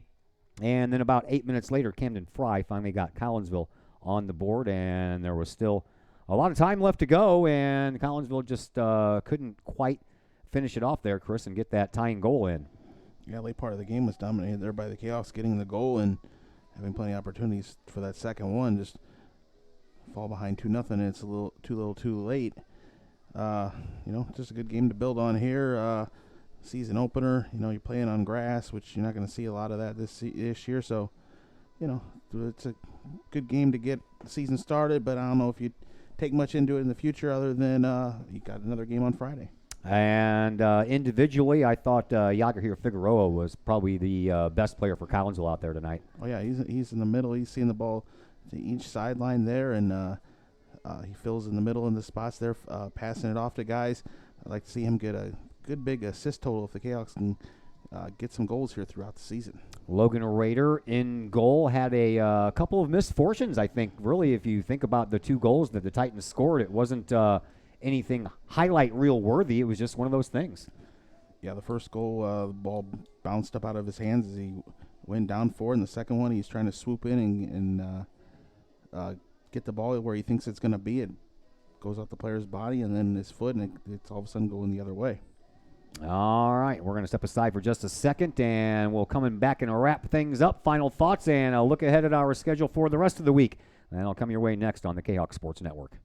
And then about 8 minutes later, Camden Fry finally got Collinsville on the board, and there was still a lot of time left to go, and Collinsville just couldn't quite finish it off there, Chris, and get that tying goal in. Yeah, late part of the game was dominated there by the Kahoks getting the goal and having plenty of opportunities for that second one. Just fall behind 2-0, and it's a little too late. Just a good game to build on here. Season opener, you're playing on grass, which you're not going to see a lot of that this year. So, it's a good game to get the season started, but I don't know if you take much into it in the future other than you got another game on Friday. And individually, I thought Yagahir Figueroa was probably the best player for Collinsville out there tonight. Oh, yeah, he's in the middle. He's seeing the ball to each sideline there, and he fills in the middle in the spots there, passing it off to guys. I'd like to see him get a good big assist total if the Kahoks can get some goals here throughout the season. Logan Rader in goal had a couple of misfortunes, I think. Really, if you think about the two goals that the Titans scored, it wasn't anything highlight reel worthy. It was just one of those things. Yeah, the first goal, the ball bounced up out of his hands as he went down for it. And the second one, he's trying to swoop in and get the ball where he thinks it's going to be. It goes off the player's body and then his foot, and it's all of a sudden going the other way. All right, we're going to step aside for just a second, and we'll come back and wrap things up. Final thoughts and a look ahead at our schedule for the rest of the week. And I'll come your way next on the Kahok Sports Network.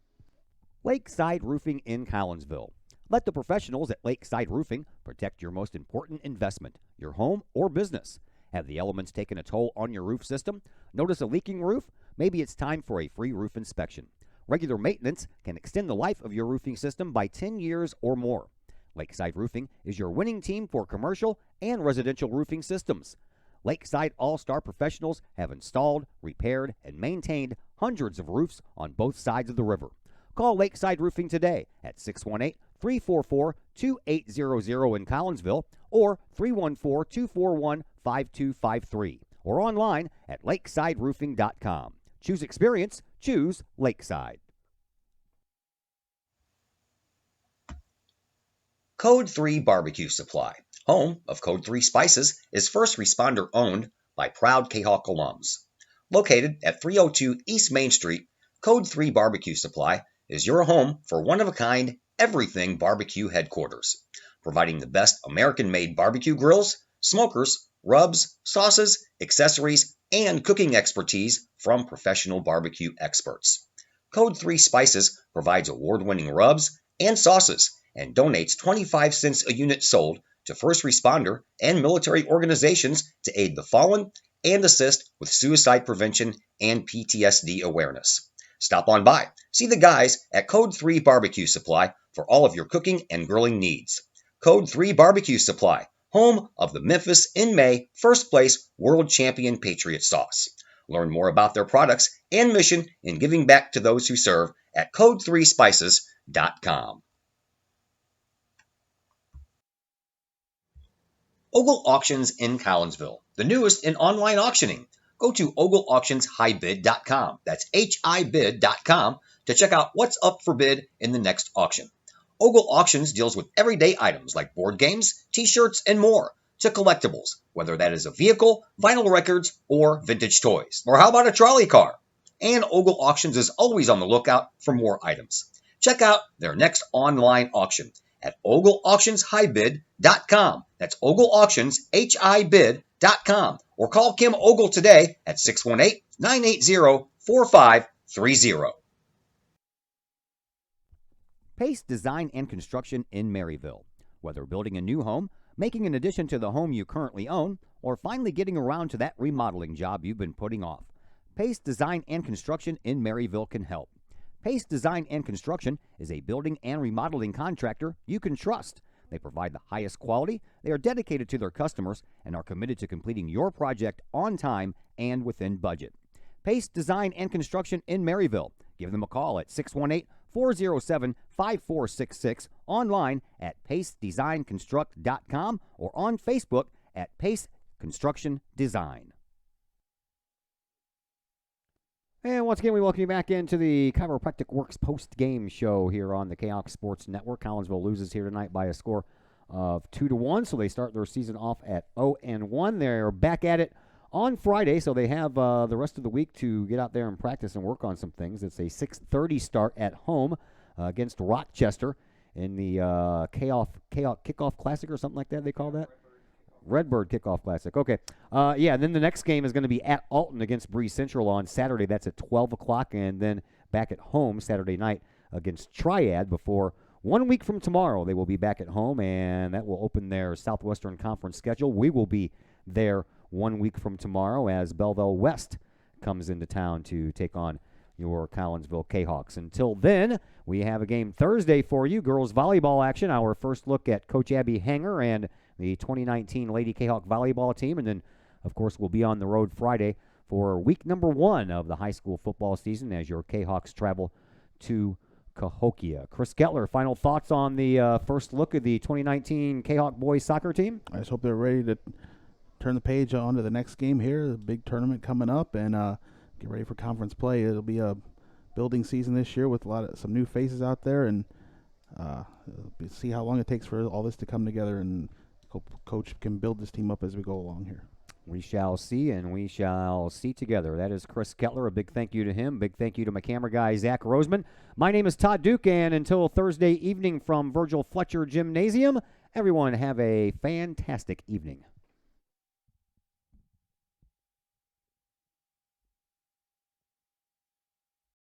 Lakeside Roofing in Collinsville. Let the professionals at Lakeside Roofing protect your most important investment, your home or business. Have the elements taken a toll on your roof system? Notice a leaking roof? Maybe it's time for a free roof inspection. Regular maintenance can extend the life of your roofing system by 10 years or more. Lakeside Roofing is your winning team for commercial and residential roofing systems. Lakeside All-Star professionals have installed, repaired, and maintained hundreds of roofs on both sides of the river. Call Lakeside Roofing today at 618-344-2800 in Collinsville or 314-241-5253 or online at lakesideroofing.com. Choose experience. Choose Lakeside. Code 3 Barbecue Supply, home of Code 3 Spices, is first responder owned by proud Kahok alums. Located at 302 East Main Street, Code 3 Barbecue Supply is your home for one-of-a-kind everything barbecue headquarters, providing the best American-made barbecue grills, smokers, rubs, sauces, accessories, and cooking expertise from professional barbecue experts. Code 3 Spices provides award-winning rubs and sauces and donates 25 cents a unit sold to first responder and military organizations to aid the fallen and assist with suicide prevention and PTSD awareness. Stop on by. See the guys at Code 3 Barbecue Supply for all of your cooking and grilling needs. Code 3 Barbecue Supply, home of the Memphis in May first place World Champion Patriot Sauce. Learn more about their products and mission in giving back to those who serve at code3spices.com. Ogle Auctions in Collinsville, the newest in online auctioning. Go to ogleauctionshighbid.com. That's HIBid.com to check out what's up for bid in the next auction. Ogle Auctions deals with everyday items like board games, t-shirts, and more, to collectibles, whether that is a vehicle, vinyl records, or vintage toys. Or how about a trolley car? And Ogle Auctions is always on the lookout for more items. Check out their next online auction at ogleauctionshighbid.com. That's ogleauctionshibid.com. Or call Kim Ogle today at 618-980-4530. Pace Design and Construction in Maryville. Whether building a new home, making an addition to the home you currently own, or finally getting around to that remodeling job you've been putting off, Pace Design and Construction in Maryville can help. Pace Design and Construction is a building and remodeling contractor you can trust. They provide the highest quality, they are dedicated to their customers, and are committed to completing your project on time and within budget. Pace Design and Construction in Maryville. Give them a call at 618-407-5466, online at pacedesignconstruct.com, or on Facebook at Pace Construction Design. And once again, we welcome you back into the Chiropractic Works post-game show here on the Kahoks Sports Network. Collinsville loses here tonight by a score of 2-1, so they start their season off at 0-1. They're back at it on Friday, so they have the rest of the week to get out there and practice and work on some things. It's a 6:30 start at home against Rochester in the Kahok Kickoff Classic or something like that, they call that? Redbird Kickoff Classic. Okay. Yeah, then the next game is going to be at Alton against Bree Central on Saturday. That's at 12 o'clock. And then back at home Saturday night against Triad before 1 week from tomorrow. They will be back at home, and that will open their Southwestern Conference schedule. We will be there 1 week from tomorrow as Belleville West comes into town to take on your Collinsville Kahawks. Until then, we have a game Thursday for you, girls volleyball action. Our first look at Coach Abby Hanger and the 2019 Lady Kahawk volleyball team. And then, of course, we'll be on the road Friday for week number 1 of the high school football season as your Kahawks travel to Cahokia. Chris Kettler, final thoughts on the first look at the 2019 Kahawk boys soccer team? I just hope they're ready to turn the page on to the next game here, the big tournament coming up, and get ready for conference play. It'll be a building season this year with some new faces out there, and see how long it takes for all this to come together, and hope Coach can build this team up as we go along here. We shall see, and we shall see together. That is Chris Kettler. A big thank you to him. Big thank you to my camera guy, Zach Roseman. My name is Todd Duke, and until Thursday evening from Virgil Fletcher Gymnasium, everyone have a fantastic evening.